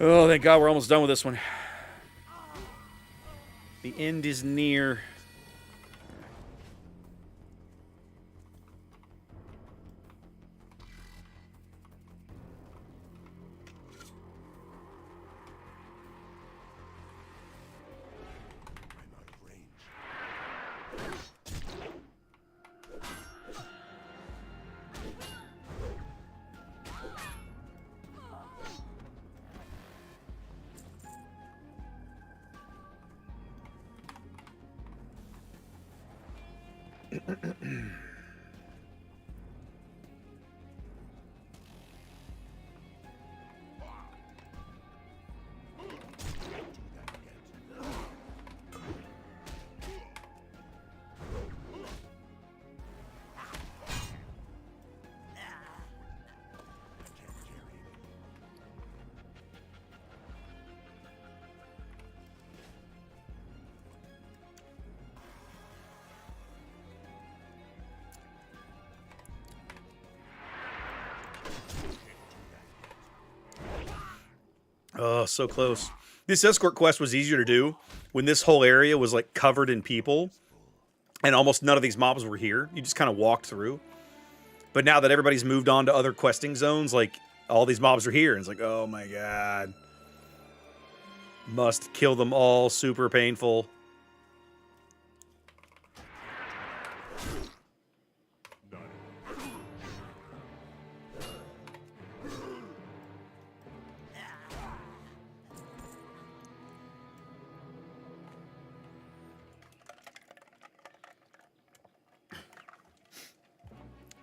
Speaker 2: Oh, thank God we're almost done with this one. The end is near. Oh, so close. This escort quest was easier to do when this whole area was like covered in people and almost none of these mobs were here. You just kind of walked through. But now that everybody's moved on to other questing zones, like all these mobs are here. And it's like, oh my God. Must kill them all. Super painful.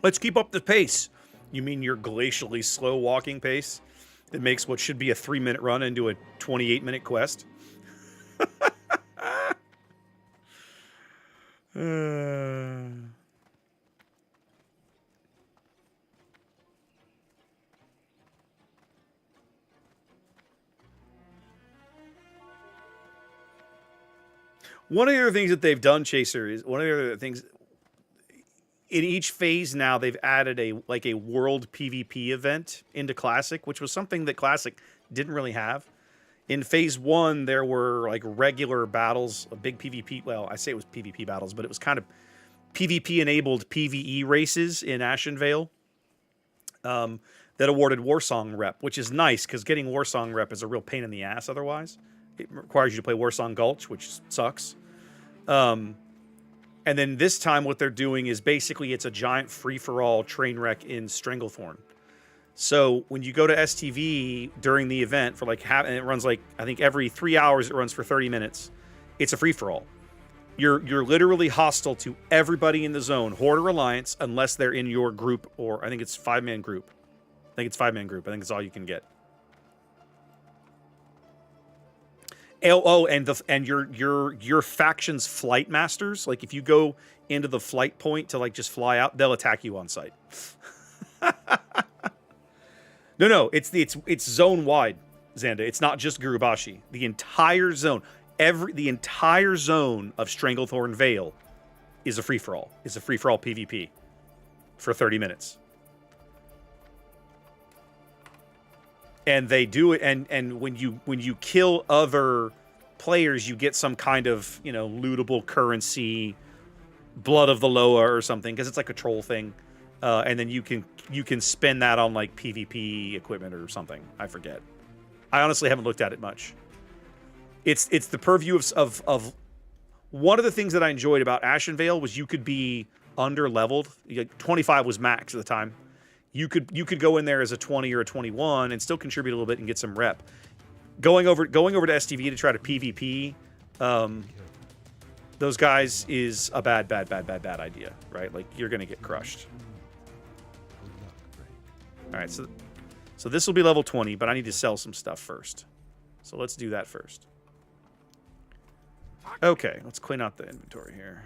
Speaker 2: Let's keep up the pace. You mean your glacially slow walking pace that makes what should be a 3-minute run into a 28-minute quest? One of the other things that they've done, Chaser, is one of the other things in each phase now they've added a world PvP event into Classic, which was something that Classic didn't really have. In phase 1, there were like regular battles, a big PvP. Well, I say it was PvP battles, but it was kind of PvP enabled PvE races in Ashenvale that awarded Warsong rep, which is nice because getting Warsong rep is a real pain in the ass otherwise. It requires you to play Warsong Gulch, which sucks. And then this time what they're doing is basically it's a giant free-for-all train wreck in Stranglethorn. So when you go to STV during the event for like and it runs like, I think every 3 hours it runs for 30 minutes. It's a free-for-all. You're literally hostile to everybody in the zone, Horde or Alliance, unless they're in your group, or I think it's 5-man group. I think it's that's all you can get. And your faction's flight masters, like if you go into the flight point to like just fly out, they'll attack you on sight. No, it's zone wide, Xanda. It's not just Gurubashi. The entire zone, the entire zone of Stranglethorn Vale is a free for all. It's a free for all PvP for 30 minutes. And they do it, and when you kill other players, you get some kind of, you know, lootable currency, blood of the Loa or something, because it's like a troll thing, and then you can spend that on like PvP equipment or something. I forget. I honestly haven't looked at it much. It's the purview of one of the things that I enjoyed about Ashenvale was you could be under leveled. 25 was max at the time. You could go in there as a 20 or a 21 and still contribute a little bit and get some rep. Going over to STV to try to PvP those guys is a bad idea, right? Like you're gonna get crushed. All right, so this will be level 20, but I need to sell some stuff first. So let's do that first. Okay, let's clean out the inventory here.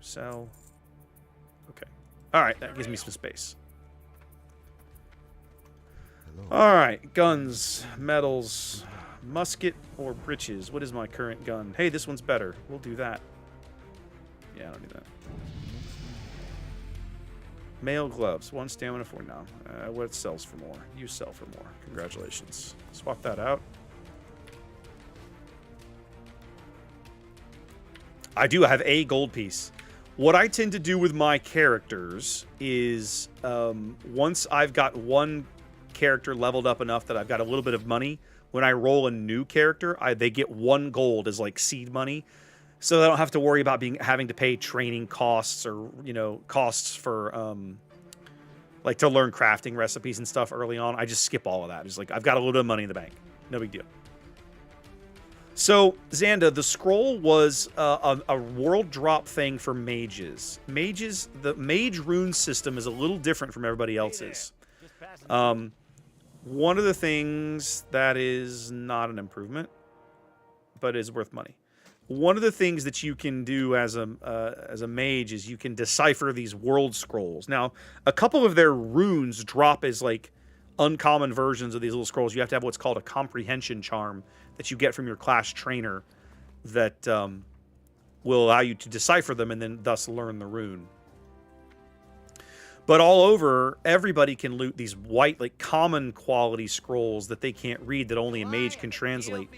Speaker 2: Sell. Okay. All right, that gives me some space. All right, guns, medals, musket, or breeches. What is my current gun? Hey, this one's better. We'll do that. Yeah, I don't do that. Mail gloves. 1 stamina for now. What sells for more? You sell for more. Congratulations. Swap that out. I do. I have a gold piece. What I tend to do with my characters is once I've got one character leveled up enough that I've got a little bit of money, when I roll a new character, they get 1 gold as like seed money. So I don't have to worry about having to pay training costs or, you know, costs for like to learn crafting recipes and stuff early on. I just skip all of that. It's like I've got a little bit of money in the bank. No big deal. So, Xanda, the scroll was a world drop thing for mages. The mage rune system is a little different from everybody else's. One of the things that is not an improvement, but is worth money. One of the things that you can do as a mage is you can decipher these world scrolls. Now, a couple of their runes drop as like uncommon versions of these little scrolls. You have to have what's called a comprehension charm that you get from your class trainer that will allow you to decipher them and then thus learn the rune. But all over, everybody can loot these white, like common quality scrolls that they can't read, that only a mage can translate.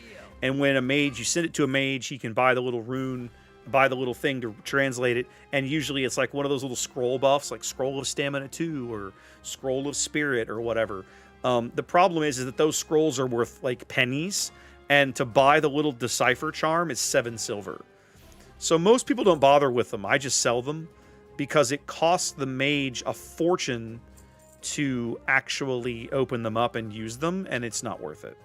Speaker 2: And when a mage, you send it to a mage, he can buy the little rune, buy the little thing to translate it. And usually it's like one of those little scroll buffs, like Scroll of Stamina 2 or Scroll of Spirit or whatever. The problem is that those scrolls are worth like pennies. And to buy the little decipher charm is 7 silver. So most people don't bother with them. I just sell them because it costs the mage a fortune to actually open them up and use them, and it's not worth it.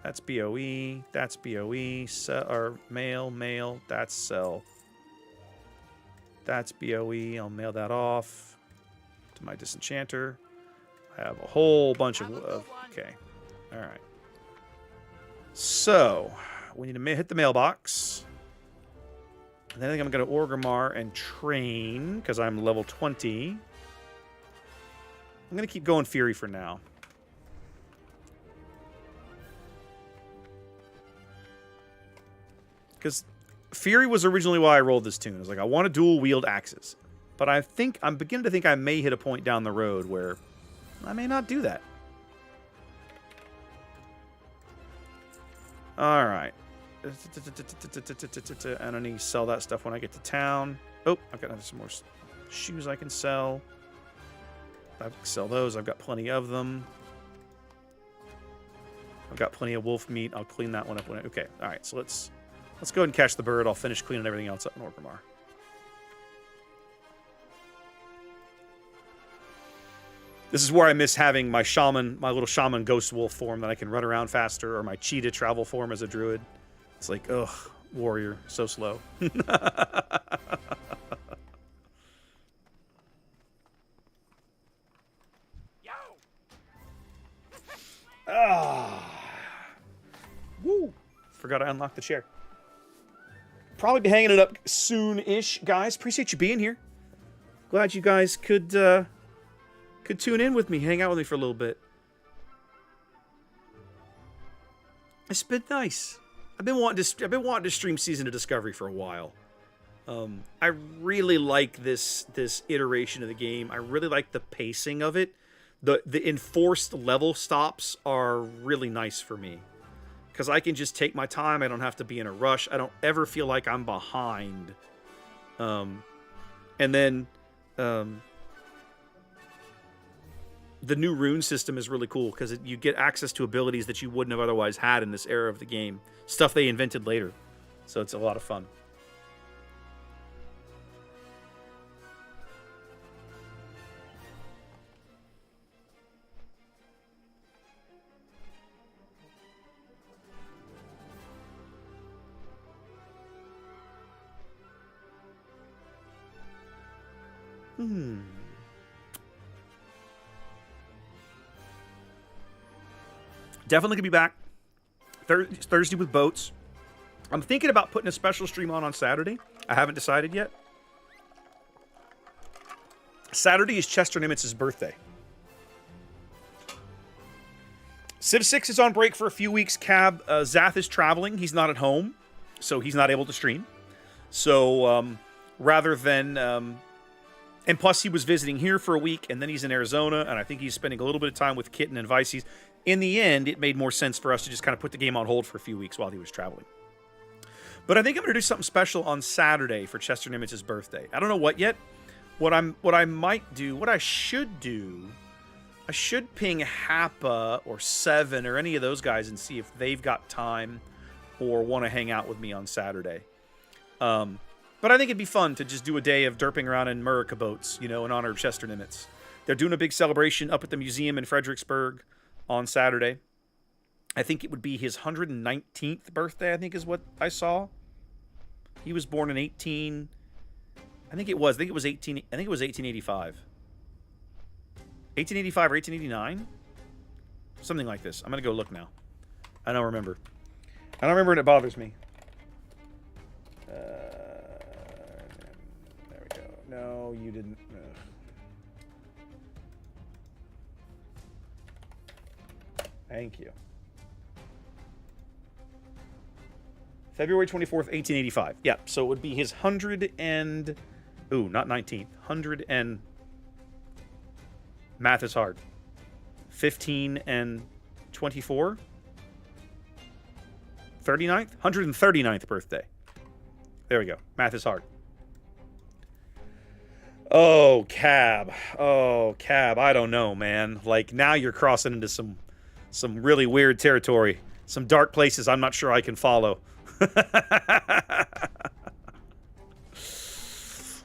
Speaker 2: That's BOE, that's BOE, sell, or mail, that's sell. That's BOE, I'll mail that off to my disenchanter. I have a whole bunch of okay, all right. So, we need to hit the mailbox. And then I think I'm going to Orgrimmar and train, because I'm level 20. I'm going to keep going Fury for now. Because Fury was originally why I rolled this tune. I was like, I want to dual-wield axes. But I'm beginning to think I may hit a point down the road where I may not do that. All right. And I need to sell that stuff when I get to town. Oh, I've got some more shoes I can sell. I can sell those. I've got plenty of them. I've got plenty of wolf meat. I'll clean that one up when okay. All right. So let's go ahead and catch the bird. I'll finish cleaning everything else up in Orgrimmar. This is where I miss having my shaman, my little shaman ghost wolf form that I can run around faster, or my cheetah travel form as a druid. It's like, ugh, warrior, so slow. Woo! Forgot to unlock the chair. Probably be hanging it up soon-ish, guys. Appreciate you being here. Glad you guys could tune in with me, hang out with me for a little bit. It's been nice. I've been wanting to stream Season of Discovery for a while. I really like this iteration of the game. I really like the pacing of it. The enforced level stops are really nice for me, because I can just take my time. I don't have to be in a rush. I don't ever feel like I'm behind. And then the new rune system is really cool, because you get access to abilities that you wouldn't have otherwise had in this era of the game. Stuff they invented later. So it's a lot of fun. Definitely gonna be back Thursday with boats. I'm thinking about putting a special stream on Saturday. I haven't decided yet. Saturday is Chester Nimitz's birthday. Civ 6 is on break for a few weeks. Zath is traveling. He's not at home, so he's not able to stream. So rather than... and plus, he was visiting here for a week, and then he's in Arizona, and I think he's spending a little bit of time with Kitten and Vicey's. In the end, it made more sense for us to just kind of put the game on hold for a few weeks while he was traveling. But I think I'm going to do something special on Saturday for Chester Nimitz's birthday. I don't know what yet. What I might do, what I should do, I should ping Happa or Seven or any of those guys and see if they've got time or want to hang out with me on Saturday. But I think it'd be fun to just do a day of derping around in Murica boats, in honor of Chester Nimitz. They're doing a big celebration up at the museum in Fredericksburg on Saturday. I think it would be his 119th birthday, I think is what I saw. He was born in 1885. 1885 or 1889? Something like this. I'm going to go look now. I don't remember. I don't remember, and it bothers me. There we go. No, you didn't. Thank you. February 24th, 1885. Yeah, so it would be his 119th Ooh, not 19th. 100 and... Math is hard. 15 and 24? 39th? 139th birthday. There we go. Math is hard. Oh, Cab. Oh, Cab. I don't know, man. Like, now you're crossing into some really weird territory. Some dark places I'm not sure I can follow.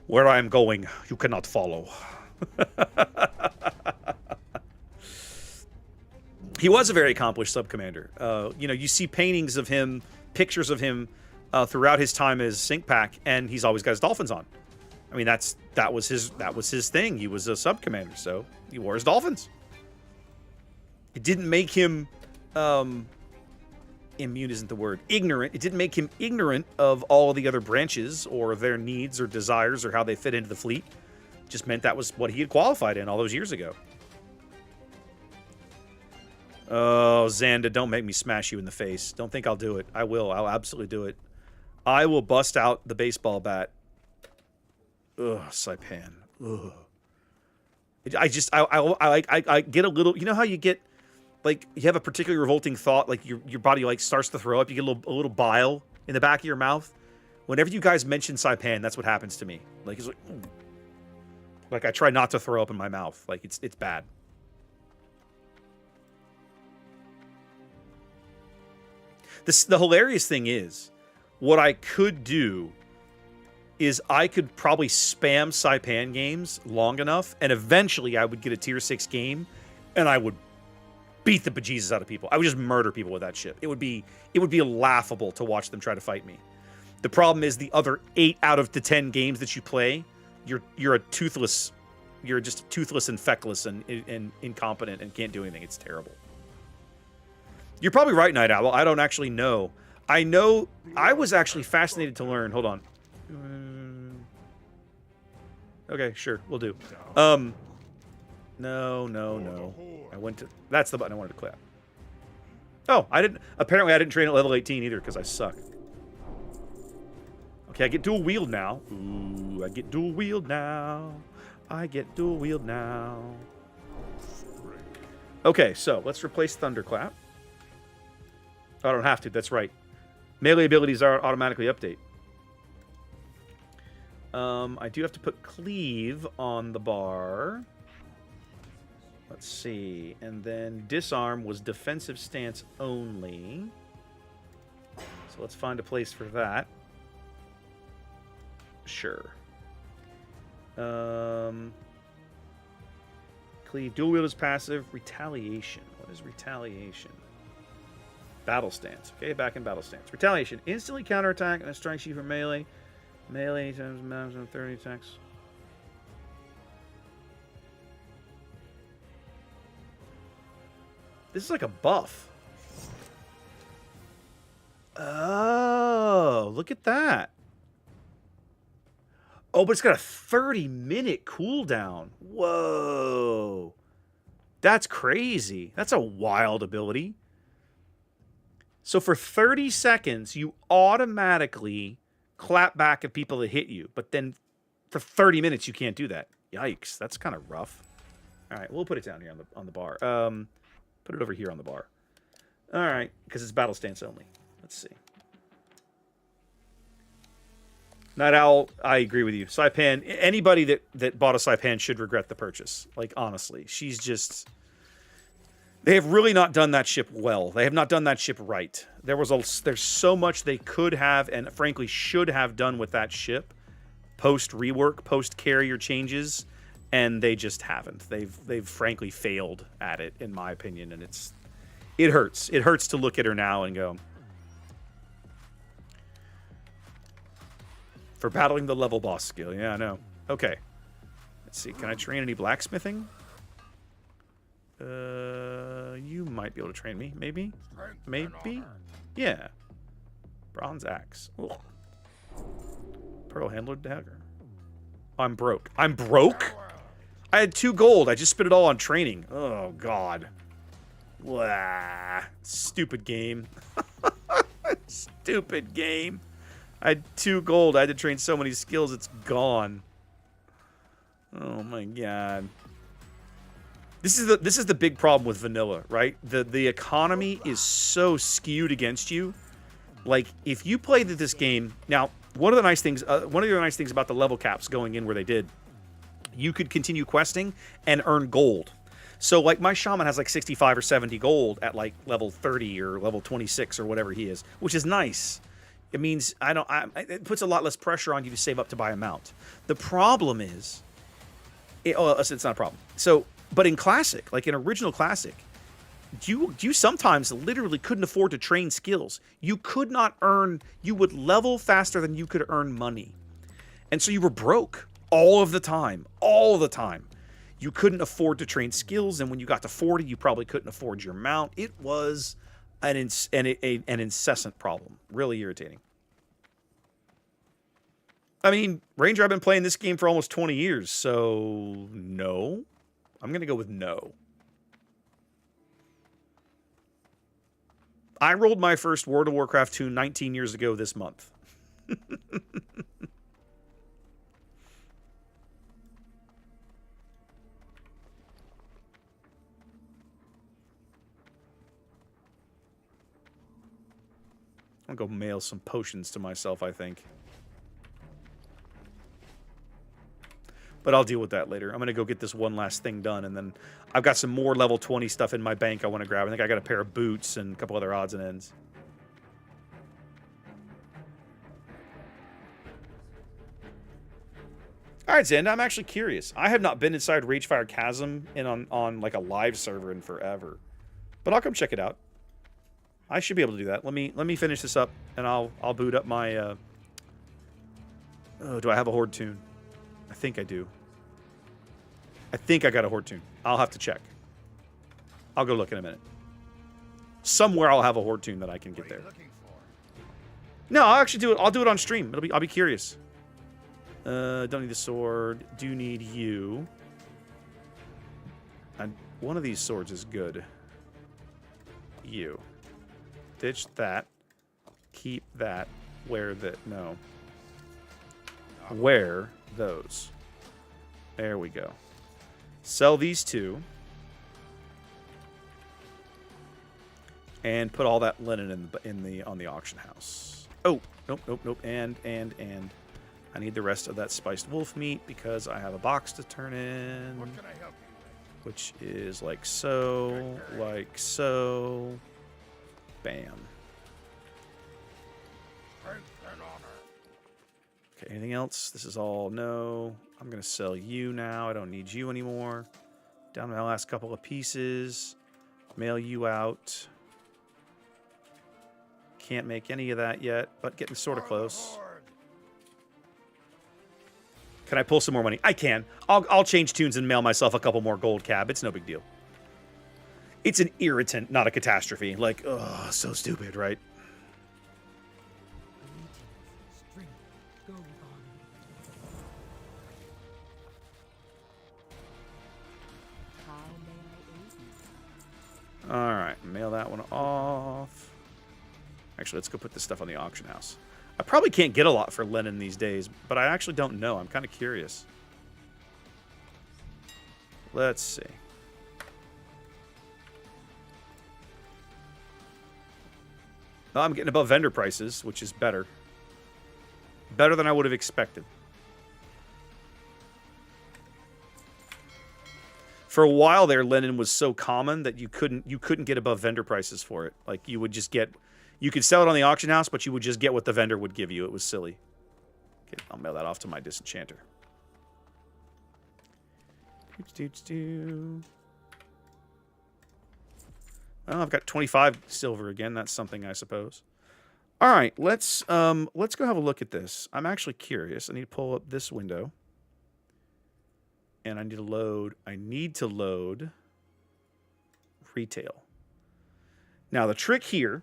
Speaker 2: Where I am going, you cannot follow. He was a very accomplished sub-commander. You know, you see paintings of him, pictures of him throughout his time as Sync Pack, and he's always got his dolphins on. I mean, that was his thing. He was a sub-commander, so he wore his dolphins. It didn't make him immune isn't the word. Ignorant. It didn't make him ignorant of all the other branches or their needs or desires or how they fit into the fleet. It just meant that was what he had qualified in all those years ago. Oh, Xanda, don't make me smash you in the face. Don't think I'll do it. I will. I'll absolutely do it. I will bust out the baseball bat. Ugh, Saipan. Ugh. I get a little... You know how you get... Like, you have a particularly revolting thought, like your body like starts to throw up, you get a little bile in the back of your mouth. Whenever you guys mention Saipan, that's what happens to me. Like, it's like... Like, I try not to throw up in my mouth. Like, it's bad. The hilarious thing is, what I could do is I could probably spam Saipan games long enough, and eventually I would get a tier 6 game, and I would beat the bejesus out of people. I would just murder people with that ship. It would be laughable to watch them try to fight me. The problem is the other 8 out of the 10 games that you play, you're just toothless and feckless and incompetent and can't do anything. It's terrible. You're probably right, Night Owl. I don't actually know. I know I was actually fascinated to learn. Hold on. Okay, sure, we'll do. No. I went to... That's the button I wanted to click. Oh, I didn't... Apparently I didn't train at level 18 either, because I suck. Okay, I get dual wield now. Ooh, I get dual wield now. I get dual wield now. Okay, so let's replace Thunderclap. Oh, I don't have to, that's right. Melee abilities are automatically update. I do have to put Cleave on the bar. Let's see. And then Disarm was defensive stance only. So let's find a place for that. Sure. Cleave. Dual wield is passive. Retaliation. What is retaliation? Battle stance. Okay, back in battle stance. Retaliation. Instantly counterattack and strikes you for melee. Melee times maximum 30 attacks. This is like a buff. Oh, look at that. Oh, but it's got a 30-minute cooldown. Whoa. That's crazy. That's a wild ability. So for 30 seconds, you automatically clap back at people that hit you. But then for 30 minutes, you can't do that. Yikes. That's kind of rough. All right, we'll put it down here on the bar. Put it over here on the bar. All right, because it's battle stance only. Let's see. Night Owl, I agree with you. Saipan, anybody that bought a Saipan should regret the purchase. Like, honestly. She's just... They have really not done that ship well. They have not done that ship right. There's so much they could have and frankly should have done with that ship post rework, post carrier changes, and they just haven't. They've frankly failed at it, in my opinion, and it hurts. It hurts to look at her now and go, for battling the level boss skill. Yeah, I know. Okay. Let's see. Can I train any blacksmithing? You might be able to train me. Maybe? Maybe? Yeah. Bronze axe. Ugh. Pearl handler dagger. I'm broke. I'm broke? I had 2 gold. I just spent it all on training. Oh, God. Blah. Stupid game. Stupid game. I had 2 gold. I had to train so many skills. It's gone. Oh my god. This is the big problem with vanilla, right? The economy is so skewed against you. Like, if you played this game now, one of the nice things about the level caps going in where they did, you could continue questing and earn gold. So, like, my shaman has like 65 or 70 gold at like level 30 or level 26 or whatever he is, which is nice. It means it puts a lot less pressure on you to save up to buy a mount. The problem is, it's not a problem. So, but in classic, like in original classic, you sometimes literally couldn't afford to train skills. You could not earn. You would level faster than you could earn money, and so you were broke all of the time. All the time. You couldn't afford to train skills, and when you got to 40, you probably couldn't afford your mount. It was an incessant problem. Really irritating. I mean, Ranger, I've been playing this game for almost 20 years, so no. I'm going to go with no. I rolled my first World of Warcraft 2 19 years ago this month. I'll go mail some potions to myself, I think. But I'll deal with that later. I'm going to go get this one last thing done, and then I've got some more level 20 stuff in my bank I want to grab. I think I got a pair of boots and a couple other odds and ends. All right, Zend, I'm actually curious. I have not been inside Ragefire Chasm on like a live server in forever. But I'll come check it out. I should be able to do that. Let me finish this up, and I'll boot up my... Oh, do I have a Horde tune? I think I do. I think I got a Horde tune. I'll have to check. I'll go look in a minute. Somewhere I'll have a Horde tune that I can get there. No, I'll actually do it. I'll do it on stream. I'll be curious. Don't need the sword. Do need you. And one of these swords is good. You. Ditch that. Keep that. Wear that. No. Wear those. There we go. Sell these two. And put all that linen on the auction house. Oh, nope. And I need the rest of that spiced wolf meat because I have a box to turn in.
Speaker 3: What can I help you with?
Speaker 2: Which is like so, like so. Bam.
Speaker 3: Strength and honor.
Speaker 2: Okay, anything else? This is all no. I'm going to sell you now. I don't need you anymore. Down to my last couple of pieces. Mail you out. Can't make any of that yet, but getting sort of close. Can I pull some more money? I can. I'll change tunes and mail myself a couple more gold cab. It's no big deal. It's an irritant, not a catastrophe. Like, oh, so stupid, right?
Speaker 6: Strength, go on. How may I aid you?
Speaker 2: All right, mail that one off. Actually, let's go put this stuff on the auction house. I probably can't get a lot for linen these days, but I actually don't know. I'm kind of curious. Let's see. Oh, I'm getting above vendor prices, which is better. Better than I would have expected. For a while there, linen was so common that you couldn't get above vendor prices for it. Like you would just get, you could sell it on the auction house, but you would just get what the vendor would give you. It was silly. Okay, I'll mail that off to my disenchanter. Well, I've got 25 silver again. That's something, I suppose. All right, let's go have a look at this. I'm actually curious. I need to pull up this window. And I need to load retail. Now, the trick here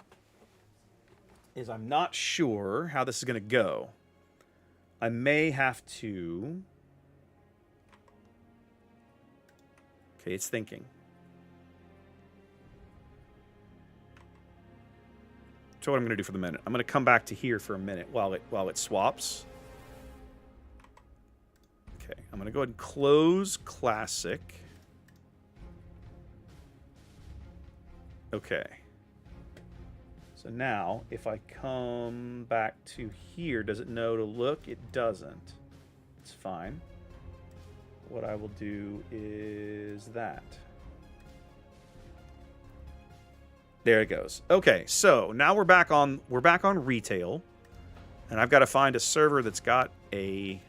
Speaker 2: is I'm not sure how this is going to go. I may have to... Okay, it's thinking. So what I'm going to do for the minute, I'm going to come back to here for a minute while it swaps. Okay, I'm gonna go ahead and close classic. Okay. So now, if I come back to here, does it know to look? It doesn't. It's fine. What I will do is that. There it goes. Okay, so now we're back on retail, and I've got to find a server that's got a.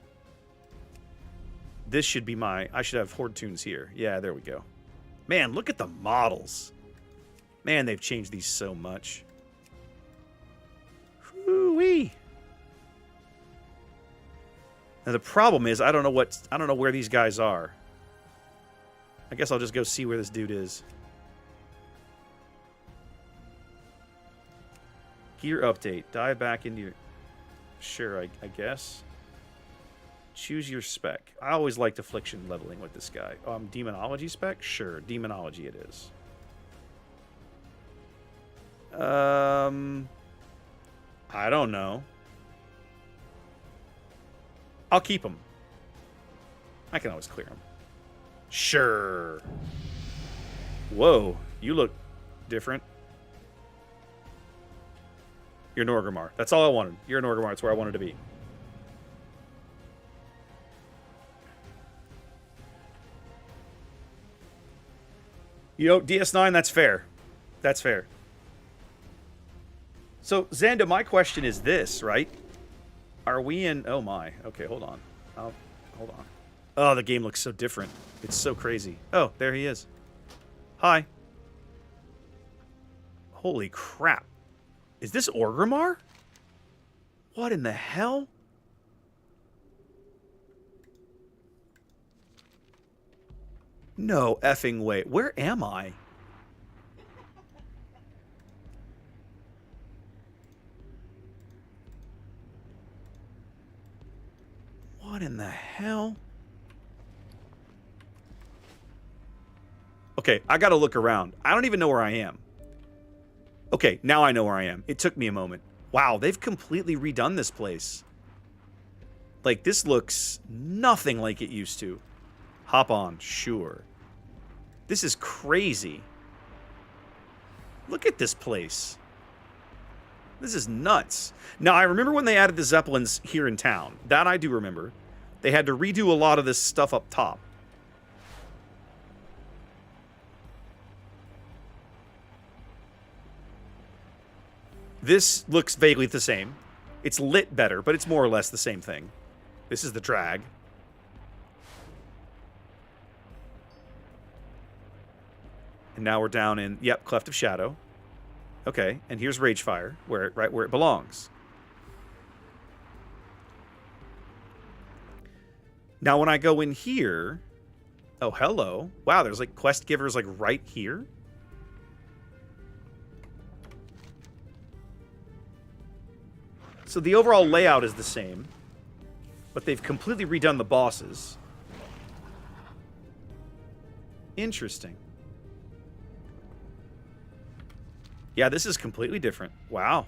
Speaker 2: This should be my. I should have Horde Tunes here. Yeah, there we go. Man, look at the models. Man, they've changed these so much. Whoo-wee. Now the problem is I don't know where these guys are. I guess I'll just go see where this dude is. Gear update. Dive back into your... Sure, I guess. Choose your spec. I always liked affliction leveling with this guy. Demonology spec? Sure, demonology it is. I don't know. I'll keep him. I can always clear him. Sure. Whoa, you look different. You're an Orgrimmar. That's all I wanted. You're an Orgrimmar. It's where I wanted to be. You know, DS9, that's fair. That's fair. So, Xanda, my question is this, right? Are we in... Oh, my. Okay, hold on. Hold on. Oh, the game looks so different. It's so crazy. Oh, there he is. Hi. Holy crap. Is this Orgrimmar? What in the hell? No effing way. Where am I? What in the hell? Okay, I gotta look around. I don't even know where I am. Okay, now I know where I am. It took me a moment. Wow, they've completely redone this place. Like, this looks nothing like it used to. Hop on, sure. This is crazy. Look at this place. This is nuts. Now, I remember when they added the Zeppelins here in town. That I do remember. They had to redo a lot of this stuff up top. This looks vaguely the same. It's lit better, but it's more or less the same thing. This is the drag. And now we're down in, yep, Cleft of Shadow. Okay, and here's Ragefire, right where it belongs. Now when I go in here... Oh, hello. Wow, there's like quest givers like right here. So the overall layout is the same, but they've completely redone the bosses. Interesting. Yeah, this is completely different. Wow.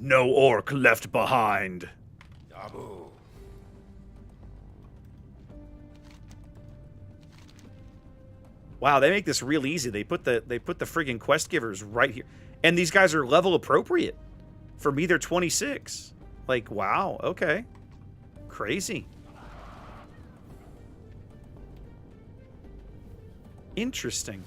Speaker 2: No orc left behind.
Speaker 3: Dabu.
Speaker 2: Wow, they make this real easy. They put the friggin' quest givers right here. And these guys are level appropriate. For me, they're 26. Like, wow, okay. Crazy. Interesting.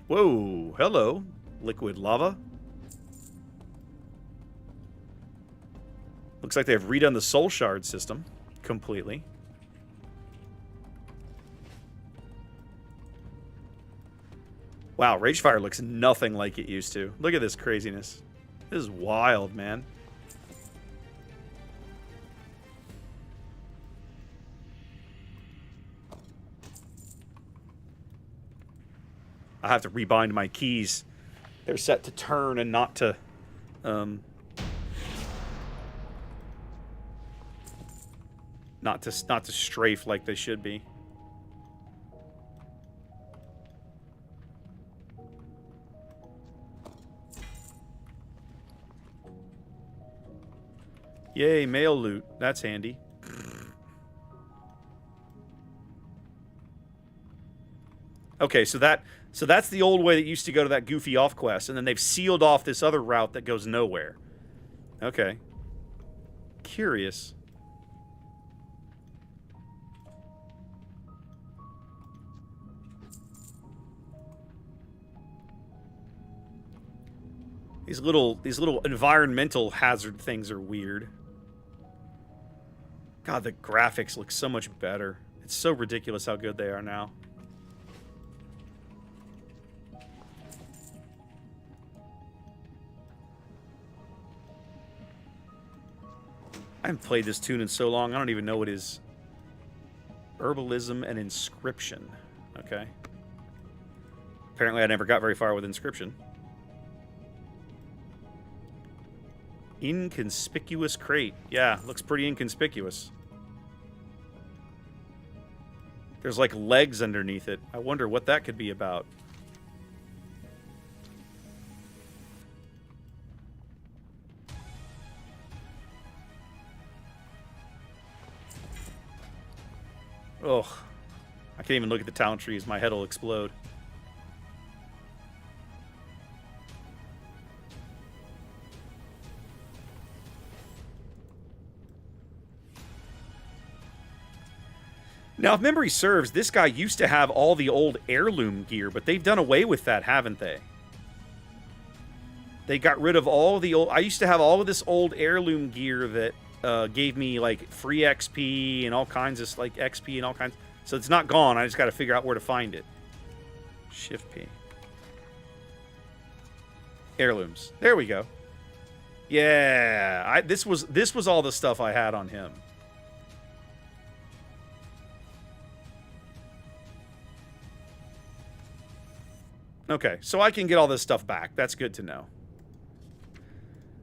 Speaker 2: Whoa, hello, liquid lava. Looks like they've redone the soul shard system completely. Wow, Ragefire looks nothing like it used to. Look at this craziness. This is wild, man. I have to rebind my keys. They're set to turn and not to, not to strafe like they should be. Yay, mail loot. That's handy. Okay, so that's the old way that used to go to that goofy off quest, and then they've sealed off this other route that goes nowhere. Okay. Curious. These little environmental hazard things are weird. God, the graphics look so much better. It's so ridiculous how good they are now. I haven't played this tune in so long, I don't even know what is. Herbalism and Inscription. Okay. Apparently I never got very far with Inscription. Inconspicuous crate. Yeah, looks pretty inconspicuous. There's like legs underneath it. I wonder what that could be about. Ugh. I can't even look at the talent trees. My head will explode. Now, if memory serves, this guy used to have all the old heirloom gear, but they've done away with that, haven't they? They got rid of all the old... I used to have all of this old heirloom gear that gave me, like, free XP and all kinds of, like, XP and all kinds... So it's not gone. I just got to figure out where to find it. Shift P. Heirlooms. There we go. Yeah. This was all the stuff I had on him. Okay, so I can get all this stuff back. That's good to know.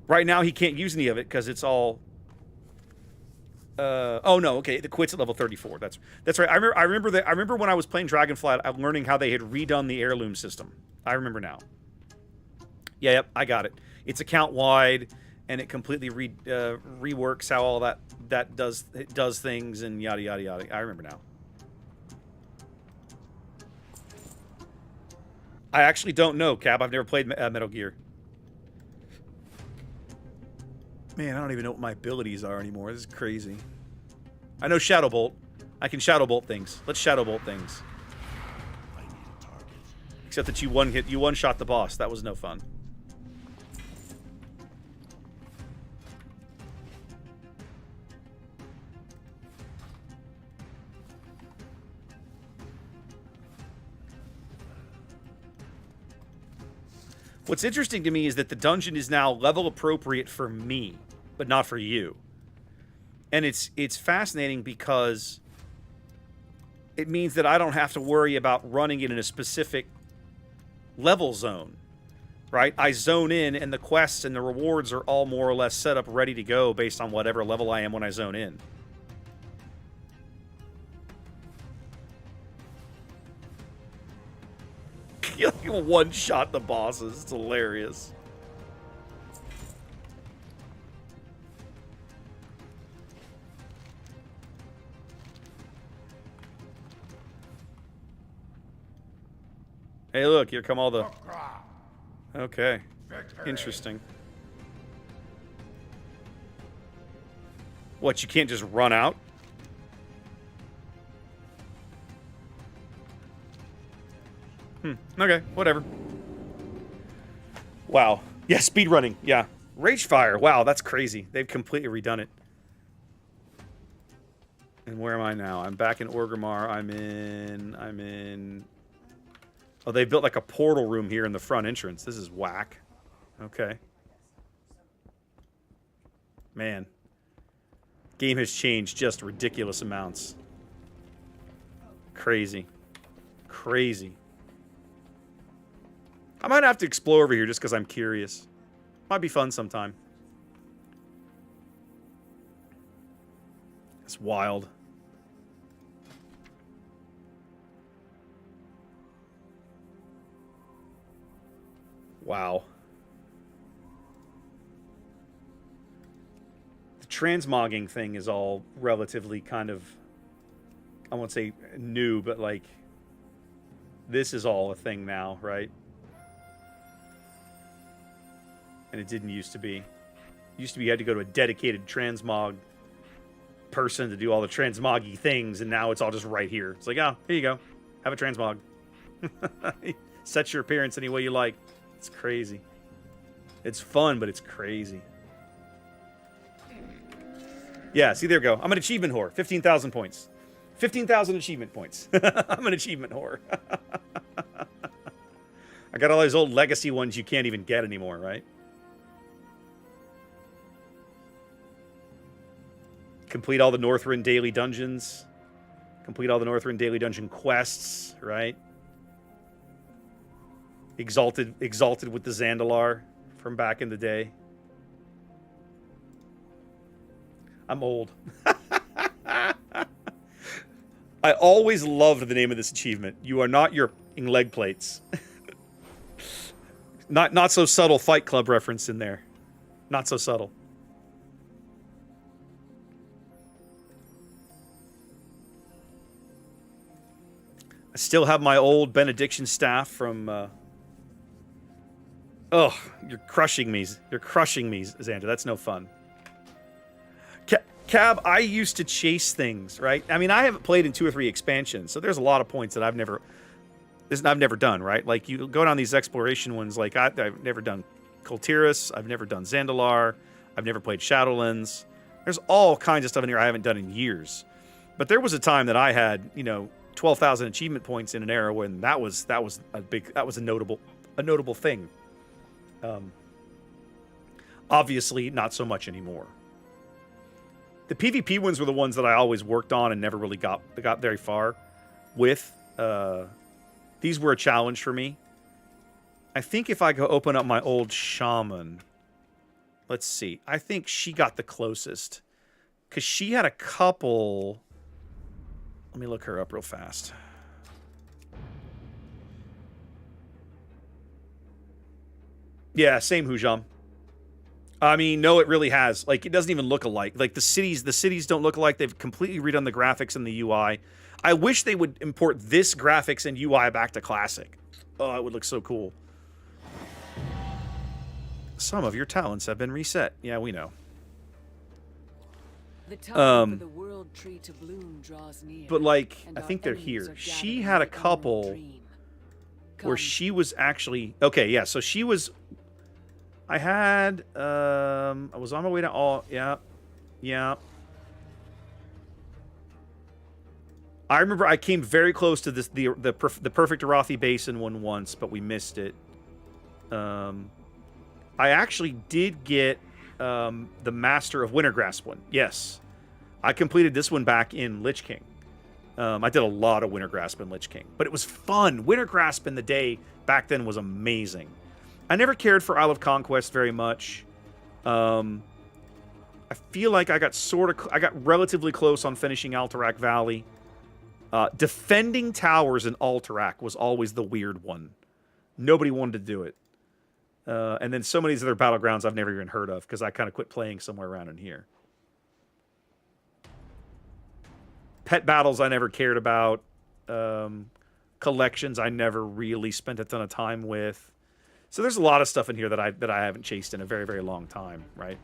Speaker 2: Right now, he can't use any of it because it's all... oh no, okay, it quits at level 34. That's right. I remember when I was playing Dragonflight, I'm learning how they had redone the heirloom system. I remember now. Yeah, yep, I got it. It's account wide, and it completely reworks how all that does things and yada yada yada. I remember now. I actually don't know, Cab. I've never played Metal Gear. Man, I don't even know what my abilities are anymore. This is crazy. I know Shadow Bolt. I can Shadow Bolt things. Let's Shadow Bolt things. Except that you one-shot the boss. That was no fun. What's interesting to me is that the dungeon is now level appropriate for me, but not for you. And it's fascinating because it means that I don't have to worry about running it in a specific level zone, right? I zone in, and the quests and the rewards are all more or less set up ready to go based on whatever level I am when I zone in. You one-shot the bosses. It's hilarious. Hey, look, here come all the... Okay. Interesting. What, you can't just run out? Okay, whatever. Wow. Yeah, speedrunning. Yeah. Ragefire. Wow, that's crazy. They've completely redone it. And where am I now? I'm back in Orgrimmar. I'm in... Oh, they built like a portal room here in the front entrance. This is whack. Okay. Man. Game has changed just ridiculous amounts. Crazy. Crazy. I might have to explore over here just because I'm curious. Might be fun sometime. It's wild. Wow. The transmogging thing is all relatively kind of, I won't say new, but like this is all a thing now, right? And it didn't used to be. It used to be you had to go to a dedicated transmog person to do all the transmoggy things, and now it's all just right here. It's like, oh, here you go. Have a transmog. Set your appearance any way you like. It's crazy. It's fun, but it's crazy. Yeah, see, there we go. I'm an achievement whore. 15,000 points. 15,000 achievement points. I'm an achievement whore. I got all those old legacy ones you can't even get anymore, right? Complete all the Northrend daily dungeons. Complete all the Northrend daily dungeon quests, right? Exalted with the Zandalar from back in the day. I'm old. I always loved the name of this achievement. You are not your leg plates. Not so subtle Fight Club reference in there. Not so subtle. I still have my old benediction staff from... Oh, you're crushing me. You're crushing me, Xander. That's no fun. Cab, I used to chase things, right? I mean, I haven't played in 2 or 3 expansions, so there's a lot of points that I've never done, right? Like, you go down these exploration ones, like, I've never done Kultiris, I've never done Zandalar, I've never played Shadowlands. There's all kinds of stuff in here I haven't done in years. But there was a time that I had, 12,000 achievement points in an era when that was a notable thing. Obviously, not so much anymore. The PvP ones were the ones that I always worked on and never really got very far with. These were a challenge for me. I think if I go open up my old shaman, let's see. I think she got the closest because she had a couple. Let me look her up real fast. Yeah, same Hujam. I mean, no, it really has. Like, it doesn't even look alike. Like, the cities don't look alike. They've completely redone the graphics and the UI. I wish they would import this graphics and UI back to Classic. Oh, it would look so cool. Some of your talents have been reset. Yeah, we know.
Speaker 6: The time for the world tree to bloom draws near,
Speaker 2: but, like,
Speaker 6: and
Speaker 2: I
Speaker 6: our
Speaker 2: think they're
Speaker 6: enemies
Speaker 2: here.
Speaker 6: are
Speaker 2: She
Speaker 6: gathering
Speaker 2: had a
Speaker 6: in the
Speaker 2: couple
Speaker 6: dream.
Speaker 2: where
Speaker 6: Come.
Speaker 2: she was actually... Okay, yeah, so she was... I had... I was on my way to all... Yeah. Yeah. I remember I came very close to this the perfect Arathi Basin one once, but we missed it. I actually did get the Master of Wintergrasp one. Yes. I completed this one back in Lich King. I did a lot of Wintergrasp in Lich King, but it was fun. Wintergrasp in the day back then was amazing. I never cared for Isle of Conquest very much. I feel like I got relatively close on finishing Alterac Valley. Defending towers in Alterac was always the weird one. Nobody wanted to do it. And then so many of these other battlegrounds I've never even heard of because I kind of quit playing somewhere around in here. Pet battles I never cared about. Collections I never really spent a ton of time with. So there's a lot of stuff in here that I haven't chased in a very, very long time, right?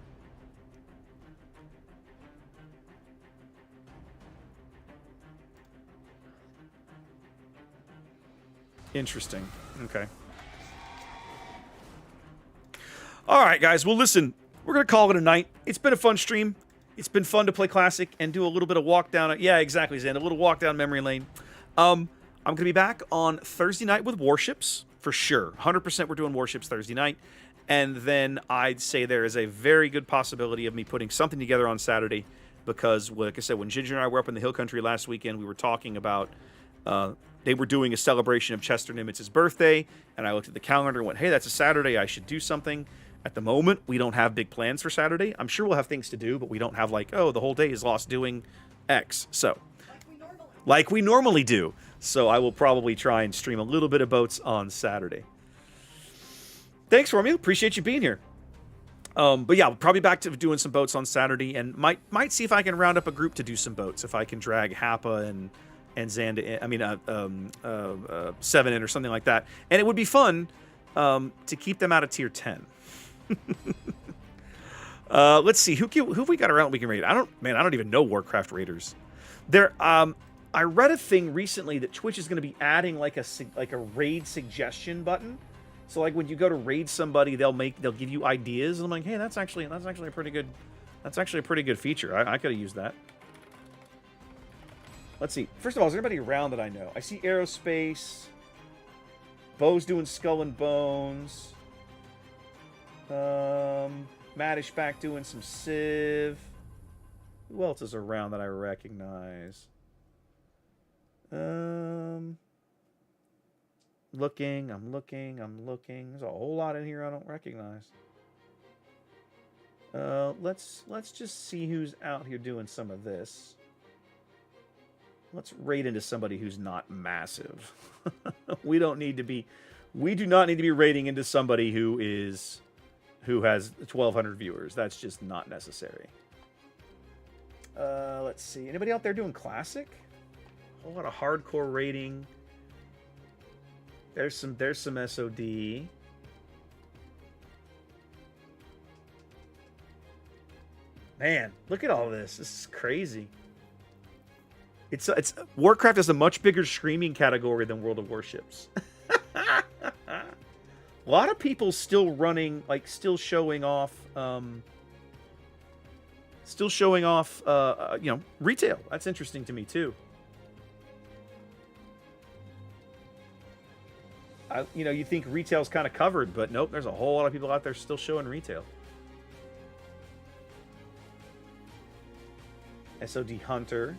Speaker 2: Interesting. Okay. All right, guys. Well, listen, we're going to call it a night. It's been a fun stream. It's been fun to play Classic and do a little bit of walk down. Yeah, exactly, Zan. A little walk down memory lane. I'm going to be back on Thursday night with Warships, for sure. 100% we're doing Warships Thursday night. And then I'd say there is a very good possibility of me putting something together on Saturday because, like I said, when Ginger and I were up in the Hill Country last weekend, we were talking about... they were doing a celebration of Chester Nimitz's birthday, and I looked at the calendar and went, hey, that's a Saturday. I should do something. At the moment, we don't have big plans for Saturday. I'm sure we'll have things to do, but we don't have like, oh, the whole day is lost doing X. So, like we normally do. So I will probably try and stream a little bit of boats on Saturday. Thanks, Romeo. Appreciate you being here. But yeah, probably back to doing some boats on Saturday, and might see if I can round up a group to do some boats. If I can drag Happa and Xanda in, I mean, Seven in or something like that, and it would be fun to keep them out of tier 10. Let's see who have we got around we can raid. I don't even know Warcraft raiders. There, I read a thing recently that Twitch is going to be adding like a raid suggestion button. So like when you go to raid somebody, they'll give you ideas, and I'm like, hey, that's actually a pretty good feature. I could have used that. Let's see. First of all, is there anybody around that I know? I see Aerospace. Bo's doing Skull and Bones. Maddish back doing some Civ. Who else is around that I recognize? I'm looking. There's a whole lot in here I don't recognize. Let's just see who's out here doing some of this. Let's raid into somebody who's not massive. We do not need to be raiding into somebody who has 1,200 viewers. That's just not necessary. Let's see. Anybody out there doing classic? A whole lot of hardcore raiding. There's some SOD. Man, look at all this. This is crazy. It's Warcraft is a much bigger streaming category than World of Warships. A lot of people still running, like, still showing off, retail. That's interesting to me too. You think retail's kind of covered, but nope. There's a whole lot of people out there still showing retail. SOD Hunter.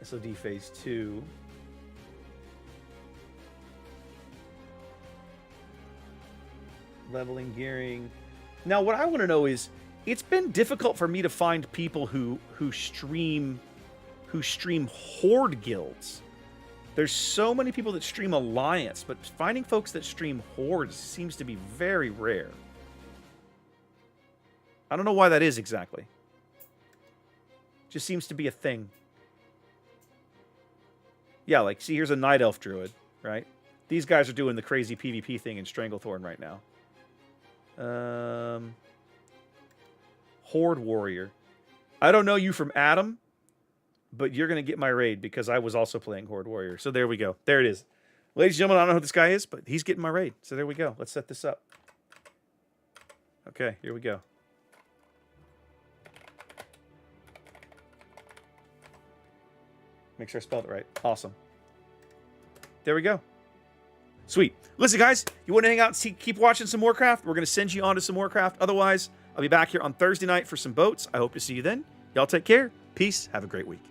Speaker 2: SOD Phase 2. Leveling, gearing. Now, what I want to know is, it's been difficult for me to find people who stream Horde guilds. There's so many people that stream Alliance, but finding folks that stream Horde seems to be very rare. I don't know why that is exactly. Just seems to be a thing. Yeah, like, see, here's a Night Elf Druid, right? These guys are doing the crazy PvP thing in Stranglethorn right now. Horde Warrior. I don't know you from Adam, but you're going to get my raid because I was also playing Horde Warrior. So there we go. There it is. Ladies and gentlemen, I don't know who this guy is, but he's getting my raid. So there we go. Let's set this up. Okay, here we go. Make sure I spelled it right. Awesome. There we go. Sweet. Listen, guys, you want to hang out and keep watching some Warcraft? We're going to send you on to some Warcraft. Otherwise, I'll be back here on Thursday night for some boats. I hope to see you then. Y'all take care. Peace. Have a great week.